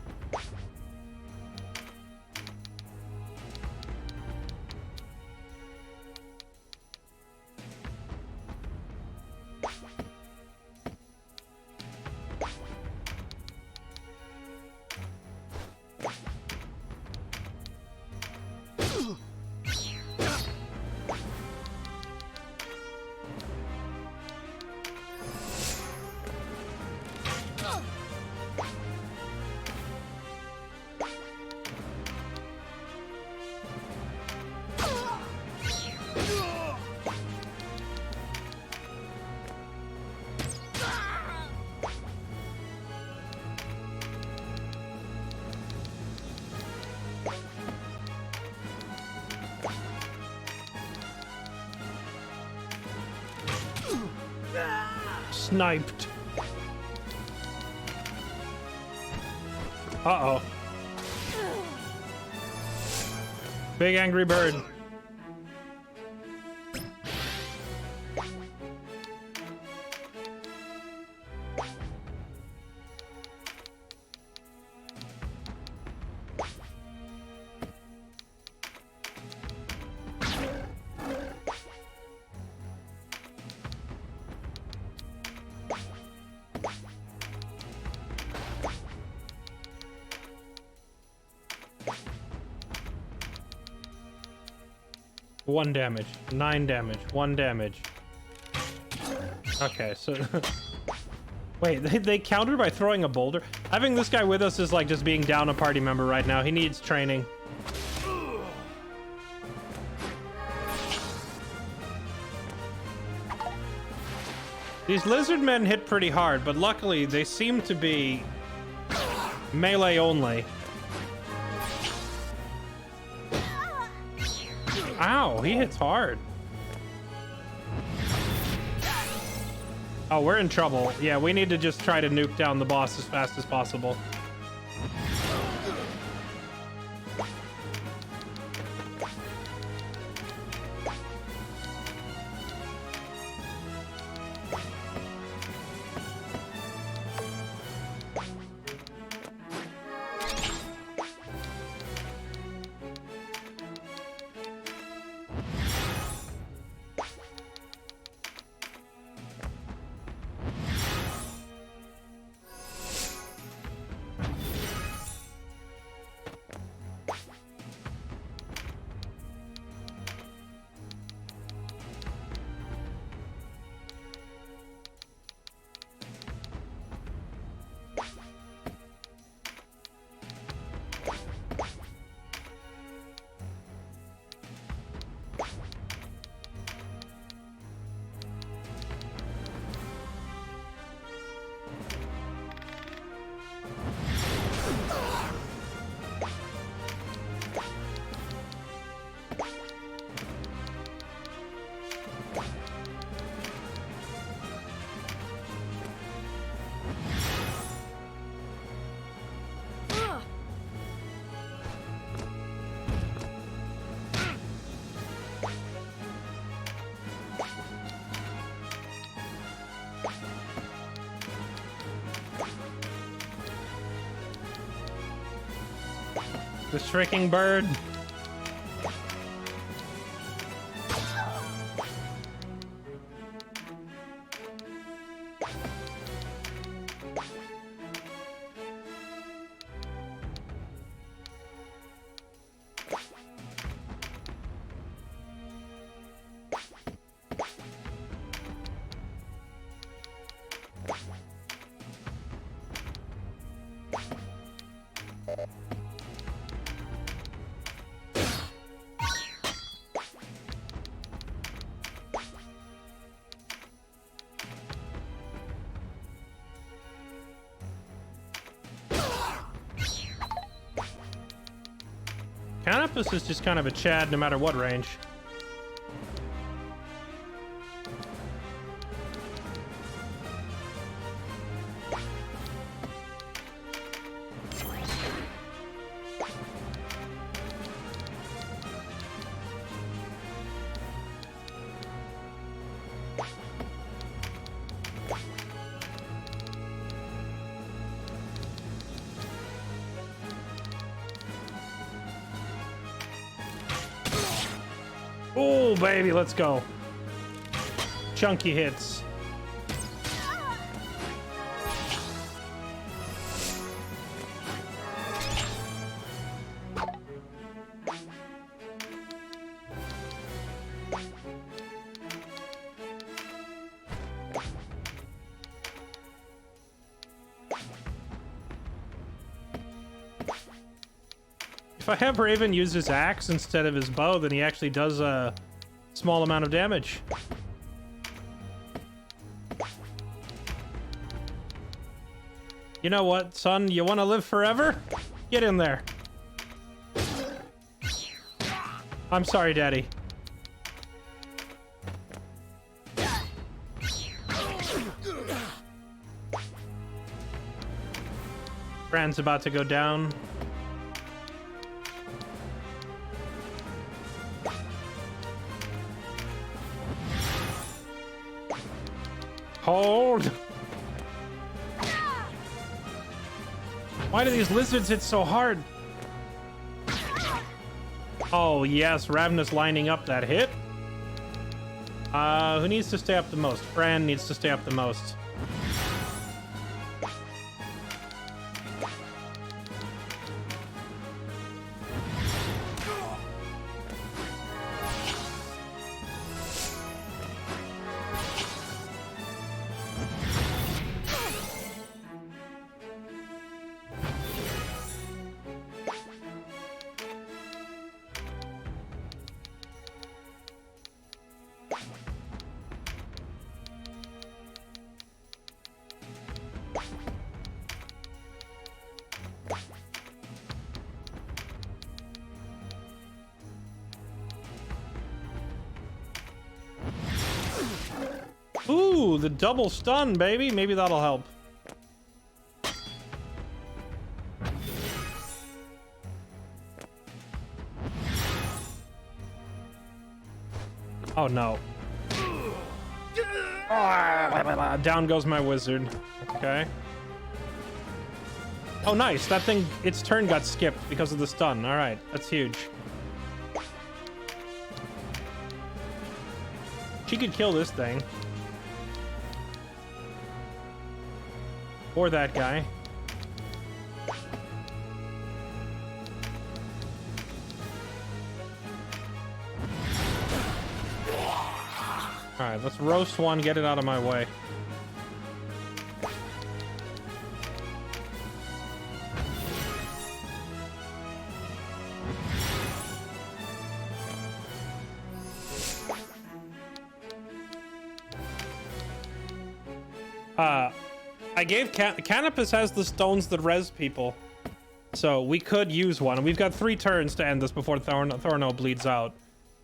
Sniped. Uh-oh. Big angry bird. One damage, 9 damage, 1 damage. Okay, so wait, they countered by throwing a boulder? Having this guy with us is like just being down a party member right now. He needs training. These lizard men hit pretty hard, but luckily they seem to be melee only. Ow, he hits hard. Oh, we're in trouble. Yeah, we need to just try to nuke down the boss as fast as possible. This freaking bird. Canopus is just kind of a Chad no matter what range. Oh, baby, let's go. Chunky hits. If I have Raven use his axe instead of his bow, then he actually does a small amount of damage. You know what, son? You want to live forever? Get in there. I'm sorry, Daddy. Brand's about to go down. Hold. Why do these lizards hit so hard? Oh, yes, Ravenous lining up that hit. Who needs to stay up the most? Fran needs to stay up the most. Ooh, the double stun, baby. Maybe that'll help. Oh, no. Down goes my wizard. Okay. Oh, nice. That thing, its turn got skipped because of the stun. All right. That's huge. She could kill this thing. Or that guy. Alright, let's roast one, get it out of my way. I gave Canopus has the stones that res people, so we could use one. And we've got 3 turns to end this before Thorno bleeds out.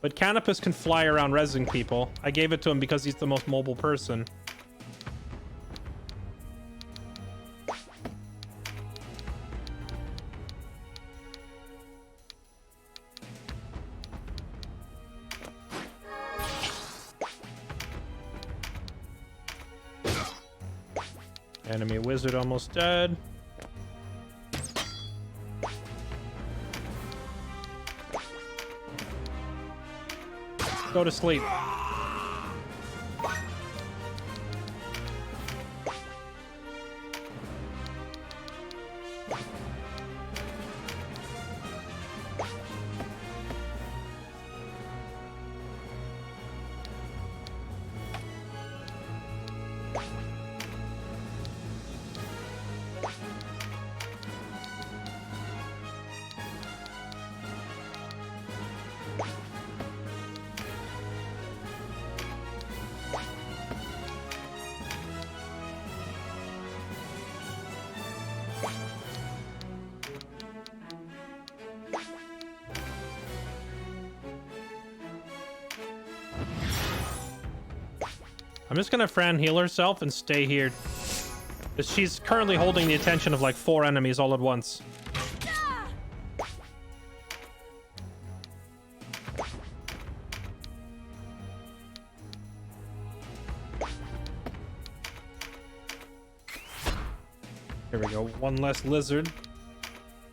But Canopus can fly around resing people. I gave it to him because he's the most mobile person. Enemy wizard almost dead. Go to sleep. I'm just gonna Fran heal herself and stay here. She's currently holding the attention of like 4 enemies all at once. Here we go, one less lizard.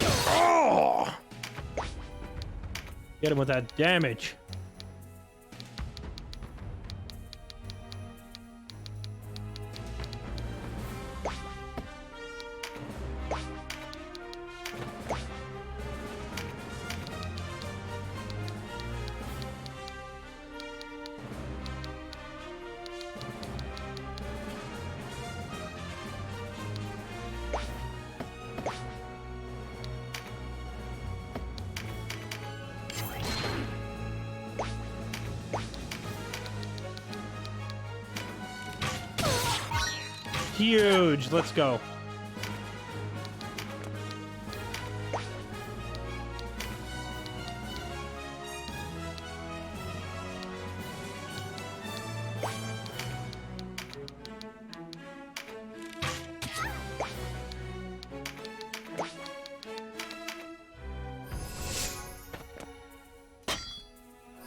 Oh! Get him with that damage. huge. Let's go.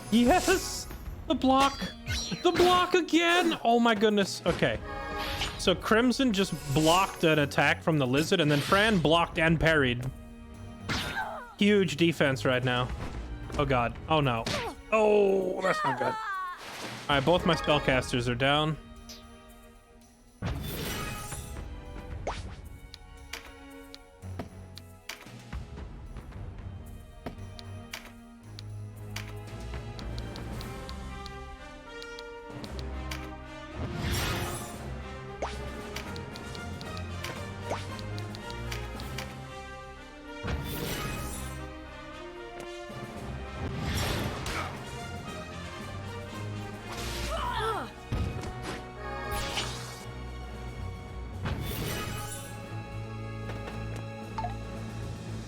Yes! The block! The block again! Oh my goodness. Okay. So Crimson just blocked an attack from the lizard, and then Fran blocked and parried. Huge defense right now. Oh god. Oh no. Oh, that's not good. Alright, both my spellcasters are down.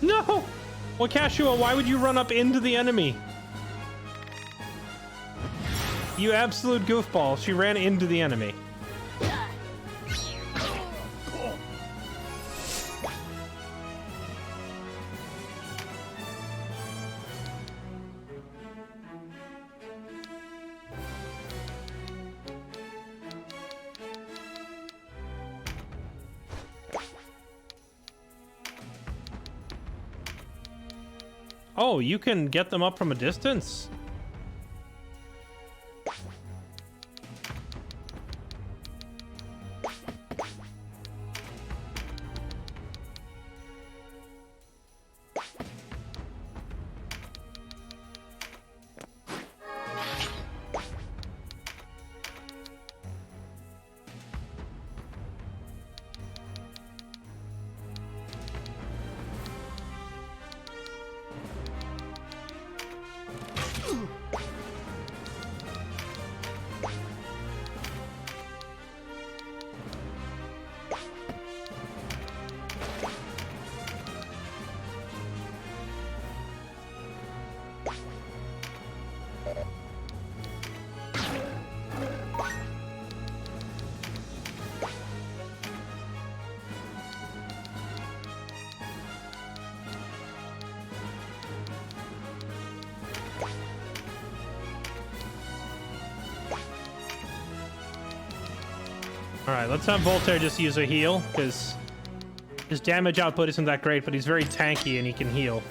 No! Well, Cashua, why would you run up into the enemy? You absolute goofball. She ran into the enemy. Oh, you can get them up from a distance? Alright, let's have Voltaire just use a heal, because his damage output isn't that great, but he's very tanky and he can heal.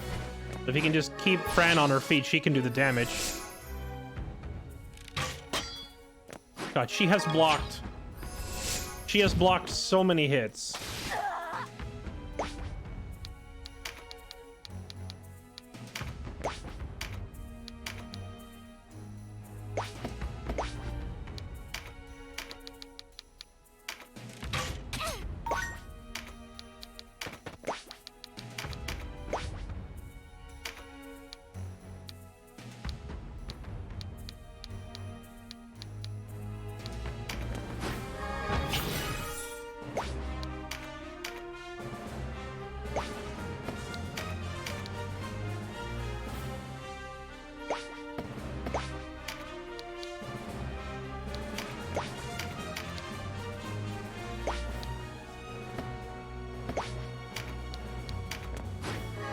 If he can just keep Fran on her feet, she can do the damage. God, she has blocked. She has blocked so many hits.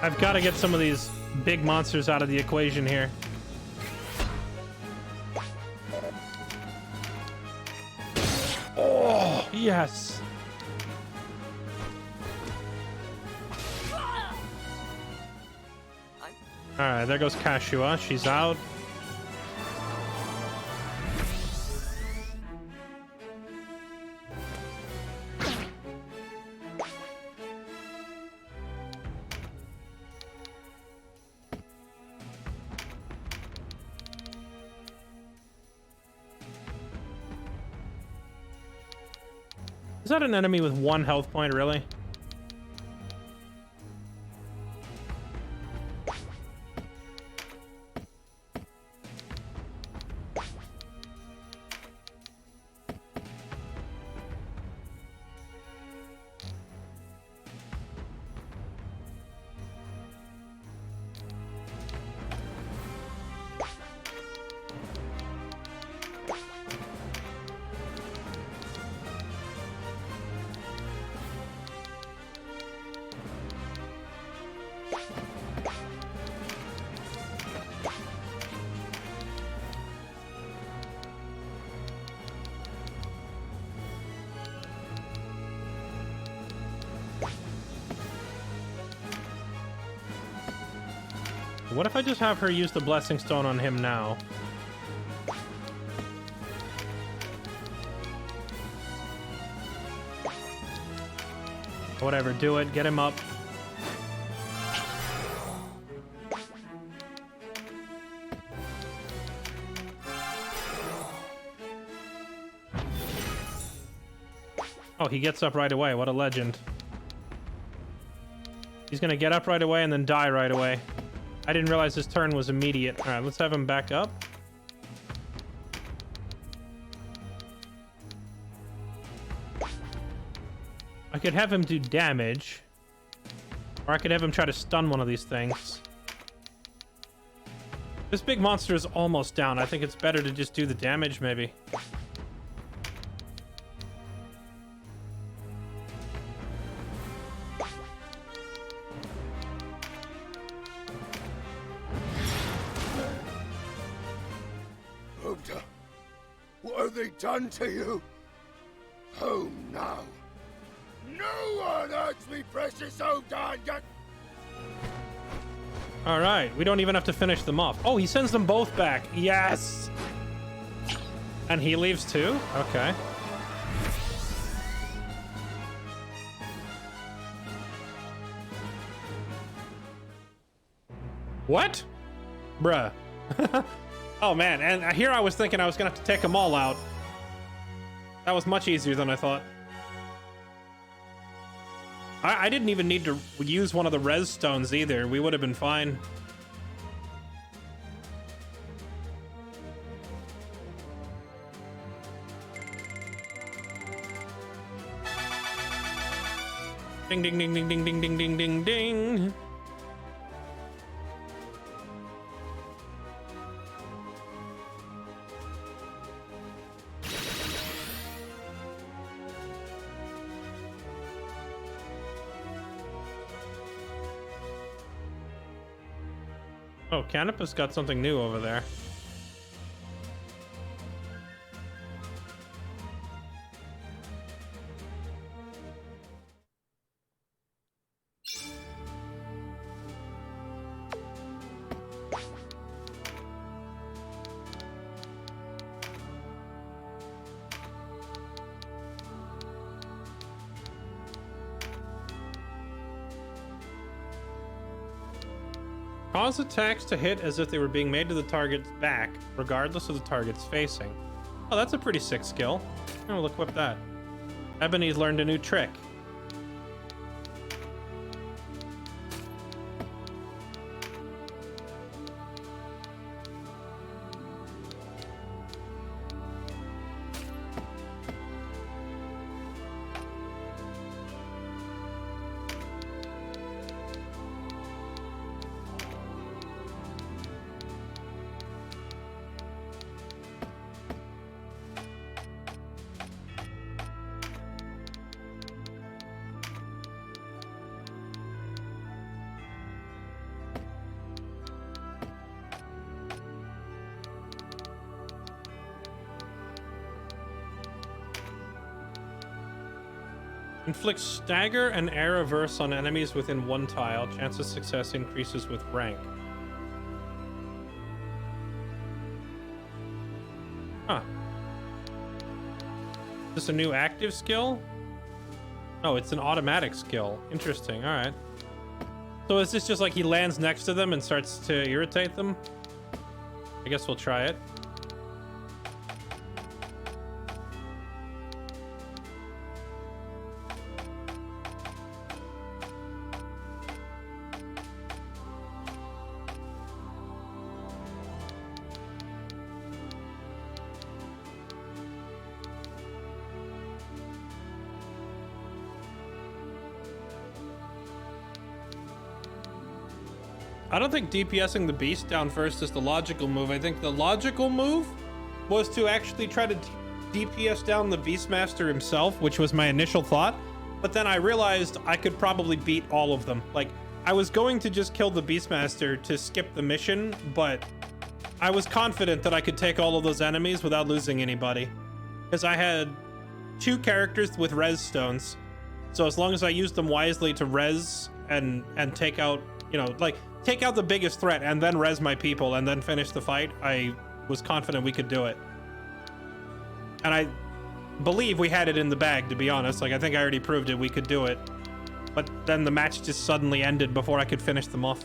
I've got to get some of these big monsters out of the equation here. Oh, yes. All right, there goes Cashua. She's out. Is that an enemy with 1 health point, really? What if I just have her use the Blessing Stone on him now? Whatever, do it. Get him up. Oh, he gets up right away. What a legend. He's gonna get up right away and then die right away. I didn't realize his turn was immediate. All right, let's have him back up. I could have him do damage. Or I could have him try to stun one of these things. This big monster is almost down. I think it's better to just do the damage, maybe. Ogre, what have they done to you? Home now. No one hurts me, precious Ogre. All right, we don't even have to finish them off. Oh, he sends them both back. Yes! And he leaves too? Okay. What? Bruh. Oh man, and here I was thinking I was gonna have to take them all out. That was much easier than I thought. I didn't even need to use one of the res stones either. We would have been fine. Ding, ding, ding, ding, ding, ding, ding, ding, ding, ding. Oh, Canopus got something new over there. Cause attacks to hit as if they were being made to the target's back, regardless of the target's facing. Oh, that's a pretty sick skill. Oh, we'll equip that. Ebony's learned a new trick. Inflicts stagger and air reverse on enemies within one tile. Chance of success increases with rank. Huh. Is this a new active skill? Oh, it's an automatic skill. Interesting. All right. So is this just like he lands next to them and starts to irritate them? I guess we'll try it. I don't think DPSing the beast down first is the logical move. I think the logical move was to actually try to DPS down the Beastmaster himself, which was my initial thought. But then I realized I could probably beat all of them. Like, I was going to just kill the Beastmaster to skip the mission, but I was confident that I could take all of those enemies without losing anybody. Because I had 2 characters with res stones. So as long as I used them wisely to res and take out you know, like, take out the biggest threat and then res my people and then finish the fight, I was confident we could do it. And I believe we had it in the bag, to be honest. Like, I think I already proved it, we could do it. But then the match just suddenly ended before I could finish them off.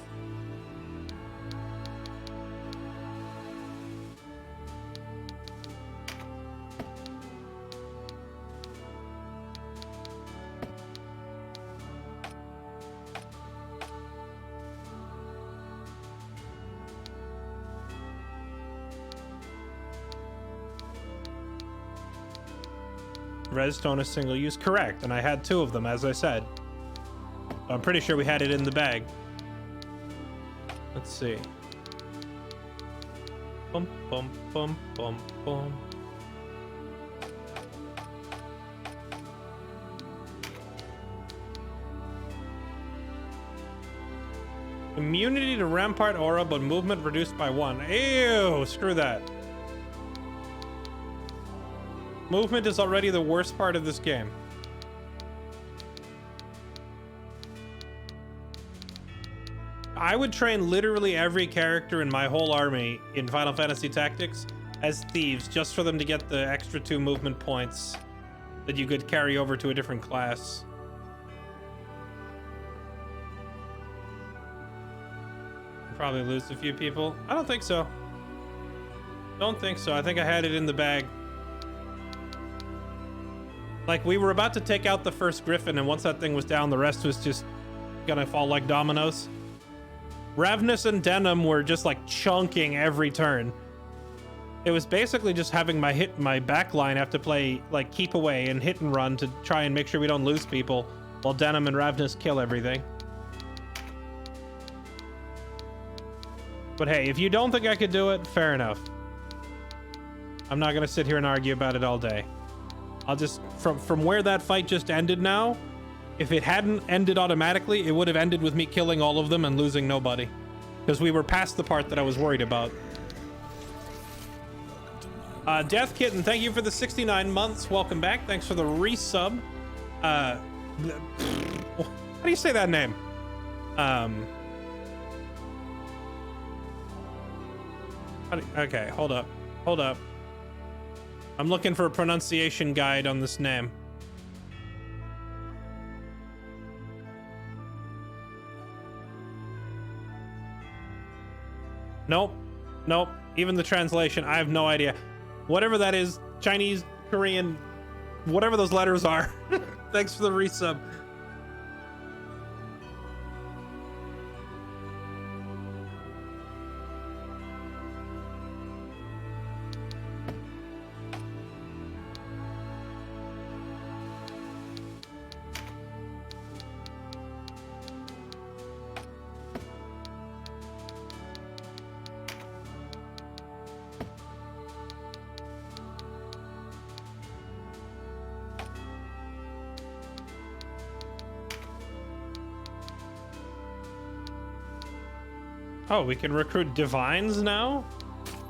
Redstone is single use, correct, and I had 2 of them, as I said. I'm pretty sure we had it in the bag. Let's see. Bum bum bum bum bum. Immunity to Rampart Aura, but movement reduced by 1. Ew, screw that. Movement is already the worst part of this game. I would train literally every character in my whole army in Final Fantasy Tactics as thieves, just for them to get the extra 2 movement points that you could carry over to a different class. Probably lose a few people. I don't think so. Don't think so. I think I had it in the bag. Like, we were about to take out the first Griffin, and once that thing was down, the rest was just gonna fall like dominoes. Ravnus and Denim were just like chunking every turn. It was basically just having my backline have to play like keep away and hit and run to try and make sure we don't lose people, while Denim and Ravnus kill everything. But hey, if you don't think I could do it, fair enough. I'm not gonna sit here and argue about it all day. I'll just, from where that fight just ended now, if it hadn't ended automatically, it would have ended with me killing all of them and losing nobody. Because we were past the part that I was worried about. Death Kitten, thank you for the 69 months. Welcome back. Thanks for the resub. How do you say that name? Okay, hold up. Hold up. I'm looking for a pronunciation guide on this name. Nope. Nope. Even the translation, I have no idea. Whatever that is, Chinese, Korean, whatever those letters are. Thanks for the resub. Oh, we can recruit divines now?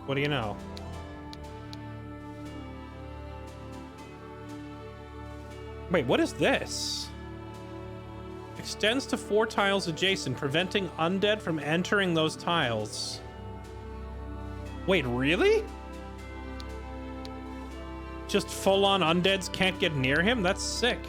What do you know? Wait, what is this? Extends to 4 tiles adjacent, preventing undead from entering those tiles. Wait, really? Just full-on undeads can't get near him? That's sick.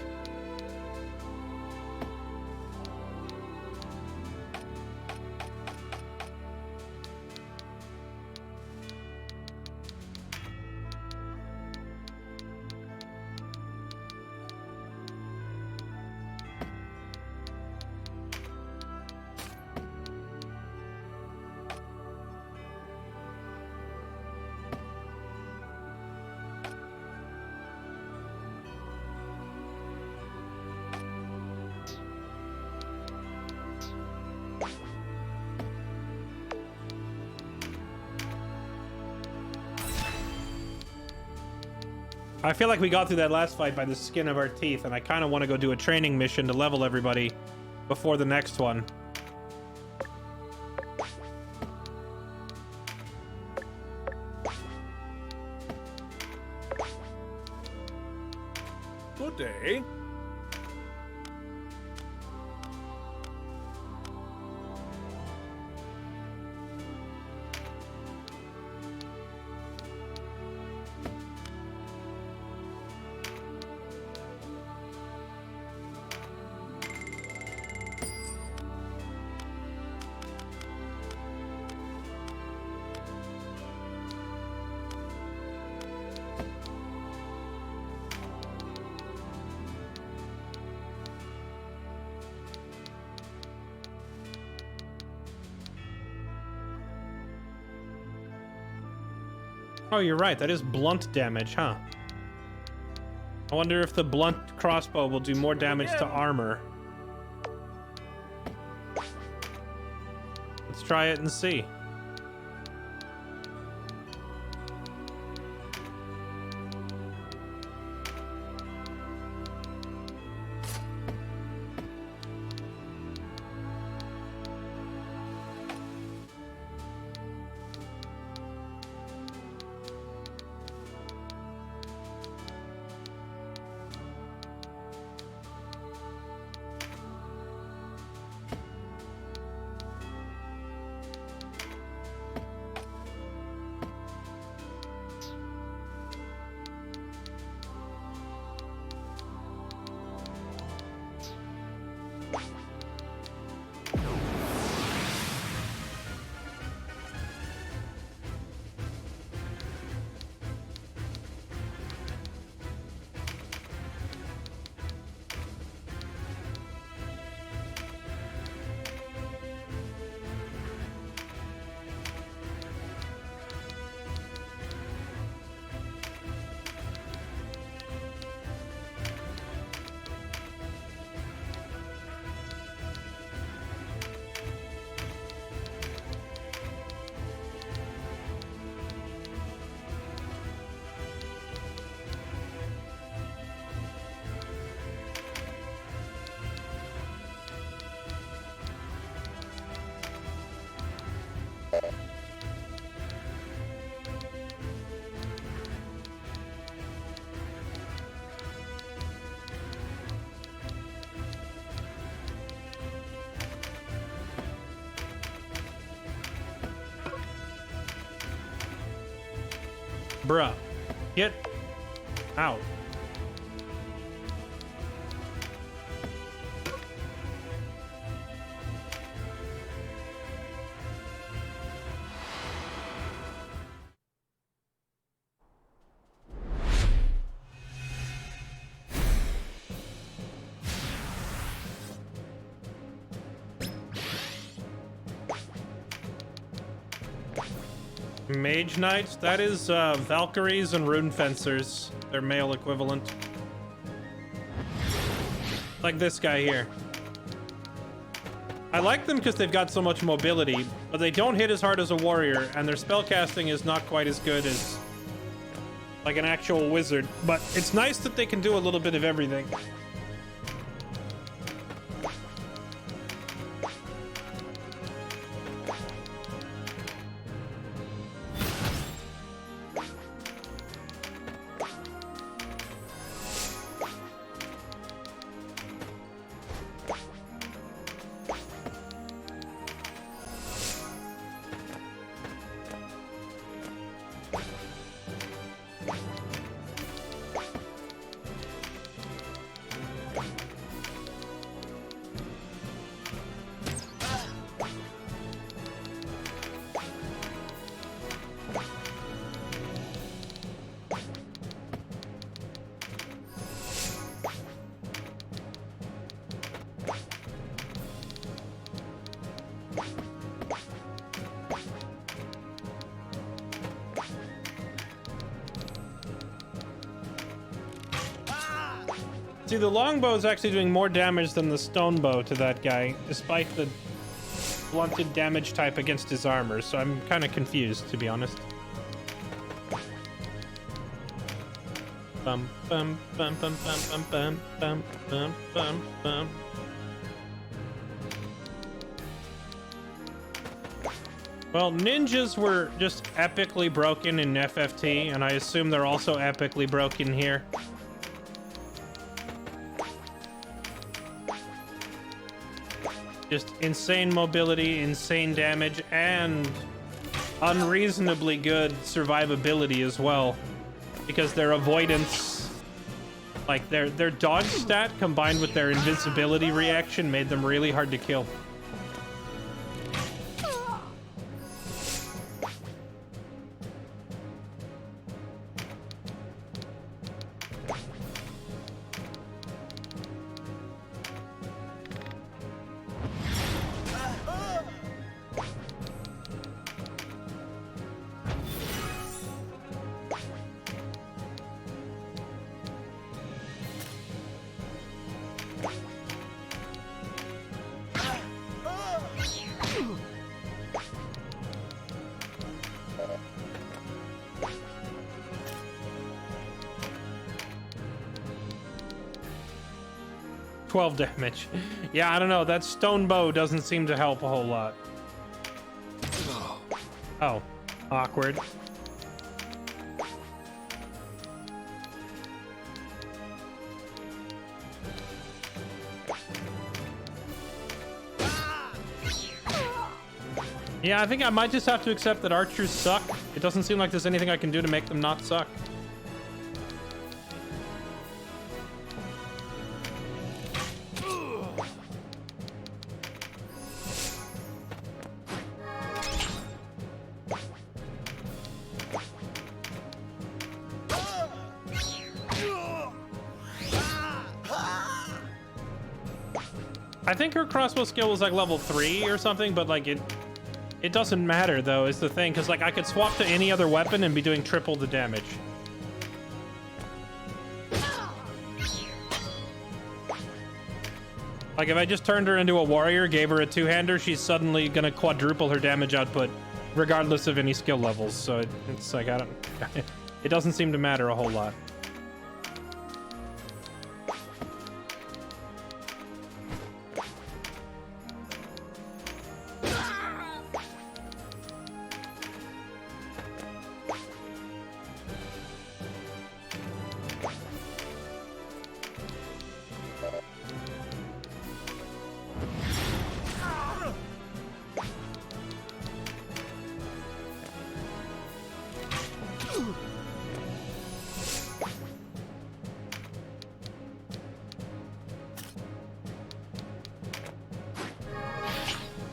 I feel like we got through that last fight by the skin of our teeth, and I kind of want to go do a training mission to level everybody before the next one. Good day. Oh, you're right. That is blunt damage, huh? I wonder if the blunt crossbow will do more damage to armor. Let's try it and see. Bruh. Get out. Mage Knights, that is Valkyries and Rune Fencers, their male equivalent. Like this guy here. I like them because they've got so much mobility, but they don't hit as hard as a warrior, and their spellcasting is not quite as good as like an actual wizard. But it's nice that they can do a little bit of everything. See, the longbow is actually doing more damage than the stone bow to that guy, despite the blunted damage type against his armor, so I'm kind of confused, to be honest. Bum bum bum bum bum bum bum bum bum bum. Well, ninjas were just epically broken in FFT, and I assume they're also epically broken here. Just insane mobility, insane damage, and unreasonably good survivability as well. Because their avoidance, like their dodge stat combined with their invisibility reaction made them really hard to kill. 12 damage. Yeah, I don't know. That stone bow doesn't seem to help a whole lot. Oh, awkward. Yeah, I think I might just have to accept that archers suck. It doesn't seem like there's anything I can do to make them not suck. I think her crossbow skill was like level 3 or something, but like it doesn't matter though, is the thing, because like I could swap to any other weapon and be doing triple the damage. Like if I just turned her into a warrior, gave her a two-hander, she's suddenly gonna quadruple her damage output regardless of any skill levels. So it's like, I don't, it doesn't seem to matter a whole lot.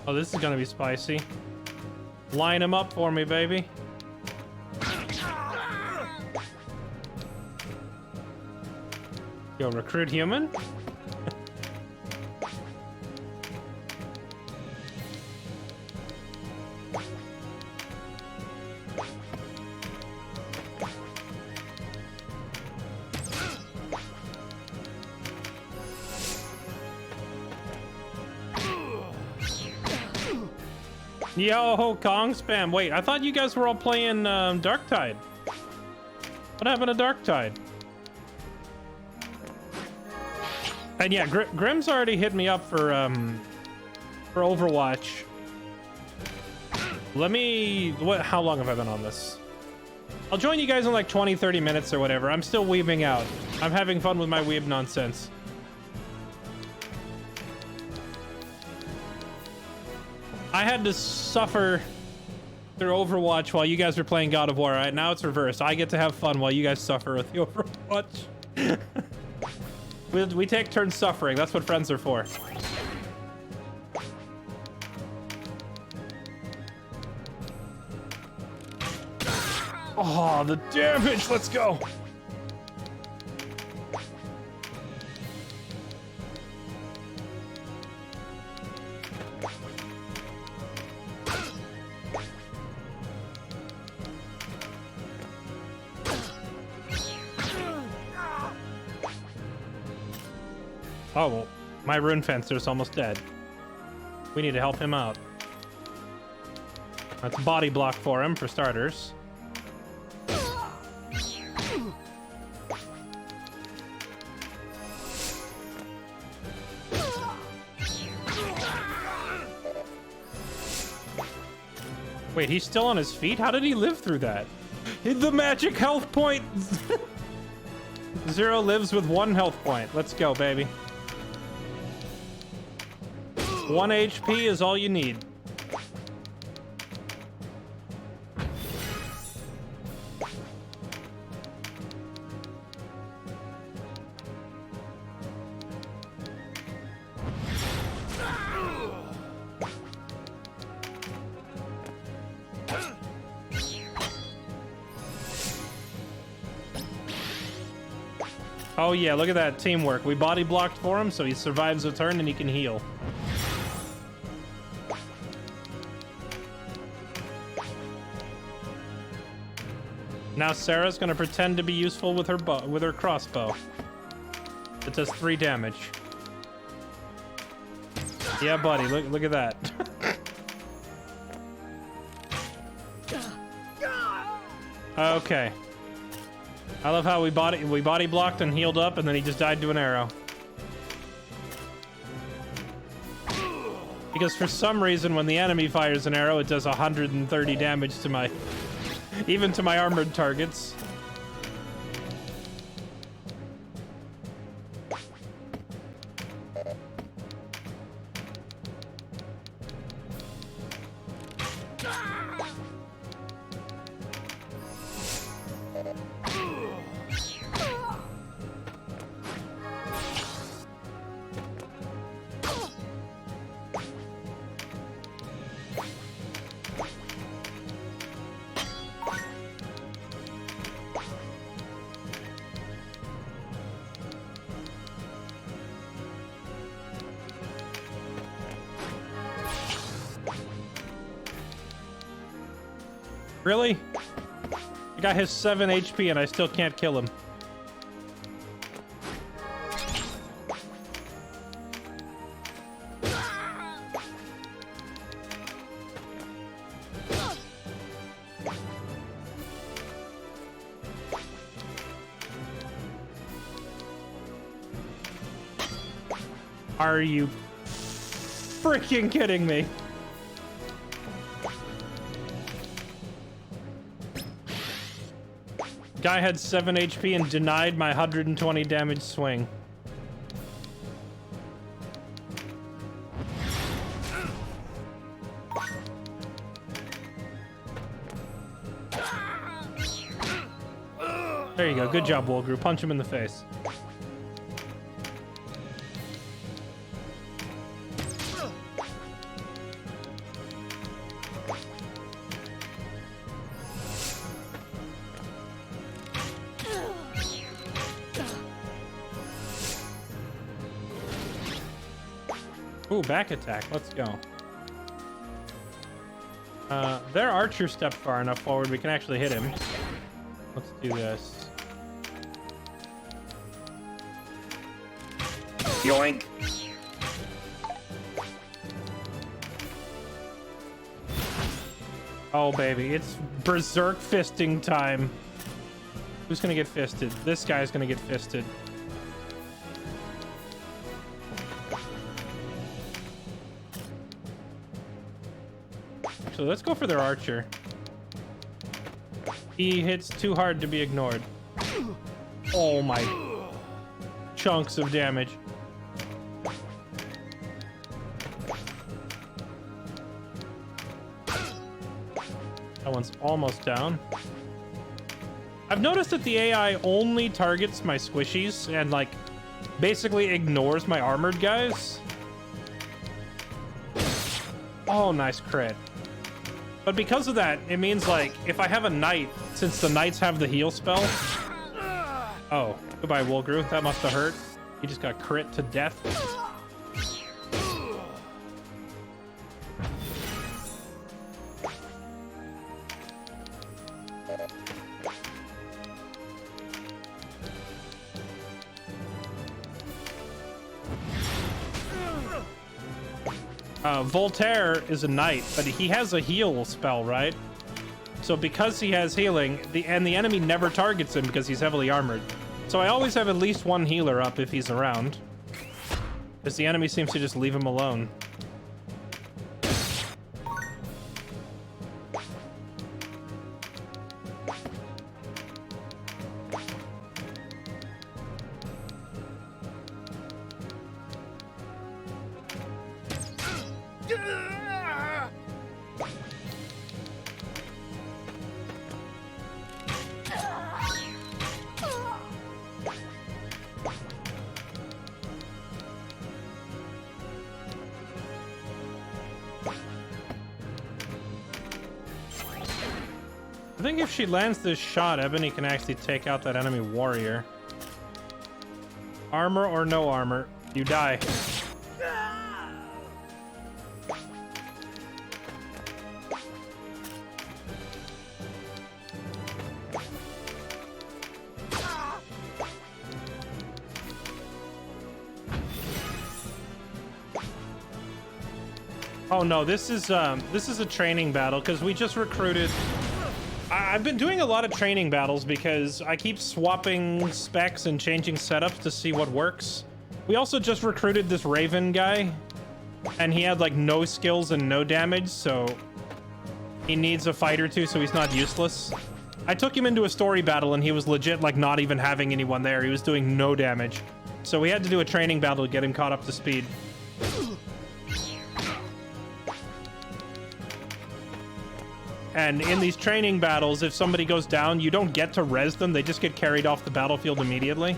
Oh, this is gonna be spicy. Line him up for me, baby. Yo, recruit human? Yo, Kong spam. Wait, I thought you guys were all playing Darktide. What happened to Darktide? And yeah, Grim's already hit me up for Overwatch. Let me... How long have I been on this? I'll join you guys in like 20-30 minutes or whatever. I'm still weebing out. I'm having fun with my weeb nonsense. I had to suffer through Overwatch while you guys were playing God of War. Right now it's reversed. I get to have fun while you guys suffer with the Overwatch. we take turns suffering. That's what friends are for. Oh, the damage. Let's go. Oh, well, my rune fencer's almost dead. We need to help him out. That's body block for him, for starters. Wait, he's still on his feet? How did he live through that? The magic health point! Zero lives with 1 health point. Let's go, baby. 1 HP is all you need. Oh yeah, look at that teamwork. We body blocked for him so he survives a turn and he can heal. Now Sarah's gonna pretend to be useful with her crossbow. It does 3 damage. Yeah, buddy, look at that. Okay. I love how we body blocked and healed up, and then he just died to an arrow. Because for some reason, when the enemy fires an arrow, it does 130 damage to my... even to my armored targets. Really? The guy has 7 HP and I still can't kill him. Are you freaking kidding me? Guy had 7 HP and denied my 120 damage swing. There you go. Good job, Ogre. Punch him in the face. Ooh, back attack. Let's go. Their archer stepped far enough forward we can actually hit him. Let's do this. Yoink. Oh, baby. It's berserk fisting time. Who's gonna get fisted? This guy's gonna get fisted. So let's go for their archer. He hits too hard to be ignored. Oh my. Chunks of damage. That one's almost down. I've noticed that the AI only targets my squishies and, like, basically ignores my armored guys. Oh, nice crit. But because of that, it means, like, if I have a knight, since the knights have the heal spell... Oh, goodbye, Ogre. That must have hurt. He just got crit to death. Voltaire is a knight, but he has a heal spell, right? So because he has healing, the enemy never targets him because he's heavily armored. So I always have at least one healer up if he's around, because the enemy seems to just leave him alone. I think if she lands this shot, Ebony can actually take out that enemy warrior. Armor or no armor, you die. Oh no, this is a training battle because we just recruited. I've been doing a lot of training battles because I keep swapping specs and changing setups to see what works. We also just recruited this Raven guy And he had like no skills and no damage, so he needs a fight or two so he's not useless. I took him into a story battle and he was legit like not even having anyone there. He was doing no damage. So we had to do a training battle to get him caught up to speed. And in these training battles, if somebody goes down, you don't get to res them. They just get carried off the battlefield immediately.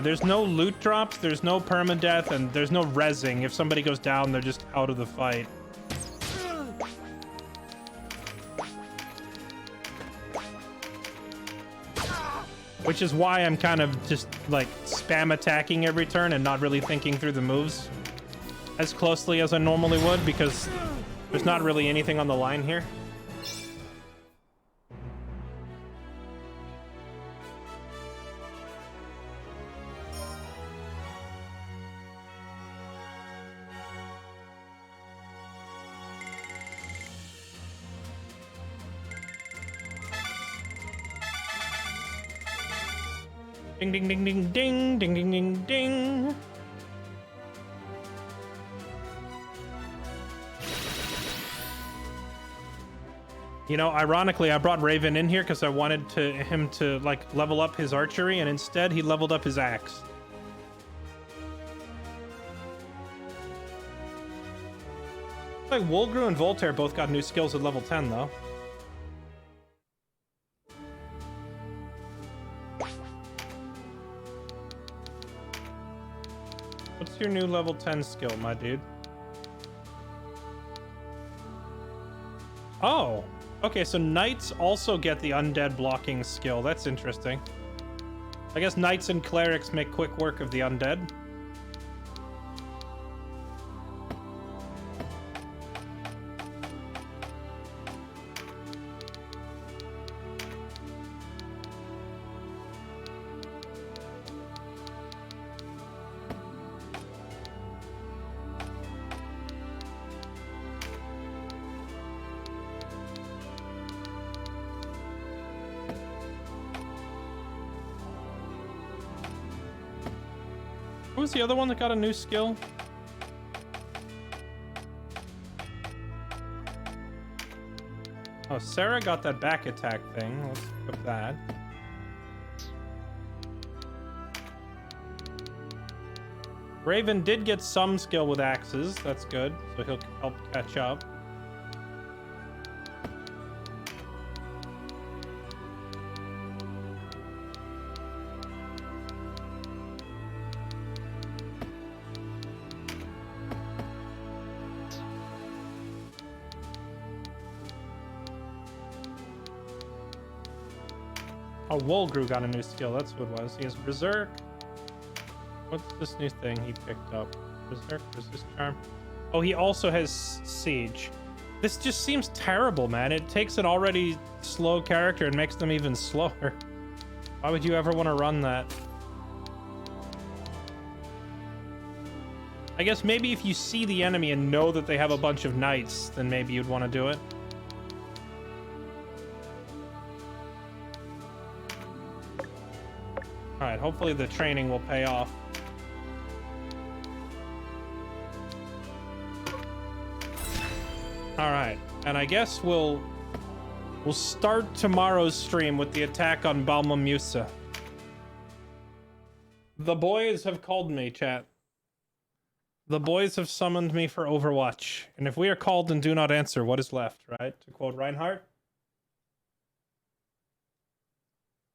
There's no loot drops, there's no permadeath, and there's no rezzing. If somebody goes down, they're just out of the fight. Which is why I'm kind of just, like, spam attacking every turn and not really thinking through the moves as closely as I normally would, because there's not really anything on the line here. Ding, ding, ding, ding, ding, ding, ding, ding, ding. You know, ironically, I brought Raven in here because I wanted him to, like, level up his archery, and instead he leveled up his axe. Like, Wolgru and Voltaire both got new skills at level 10, though. What's your new level 10 skill, my dude? Oh, okay, so knights also get the undead blocking skill. That's interesting. I guess knights and clerics make quick work of the undead. Who was the other one that got a new skill? Oh, Sarah got that back attack thing. Let's put that. Raven did get some skill with axes. That's good. So he'll help catch up. Oh, Wolgru got a new skill. That's what it was. He has Berserk. What's this new thing he picked up? Berserk, Resist Charm. Oh, he also has Siege. This just seems terrible, man. It takes an already slow character and makes them even slower. Why would you ever want to run that? I guess maybe if you see the enemy and know that they have a bunch of knights, then maybe you'd want to do it. Alright, hopefully the training will pay off. Alright, and I guess we'll start tomorrow's stream with the attack on Balma Musa. The boys have called me, chat. The boys have summoned me for Overwatch. And if we are called and do not answer, what is left, right? To quote Reinhardt.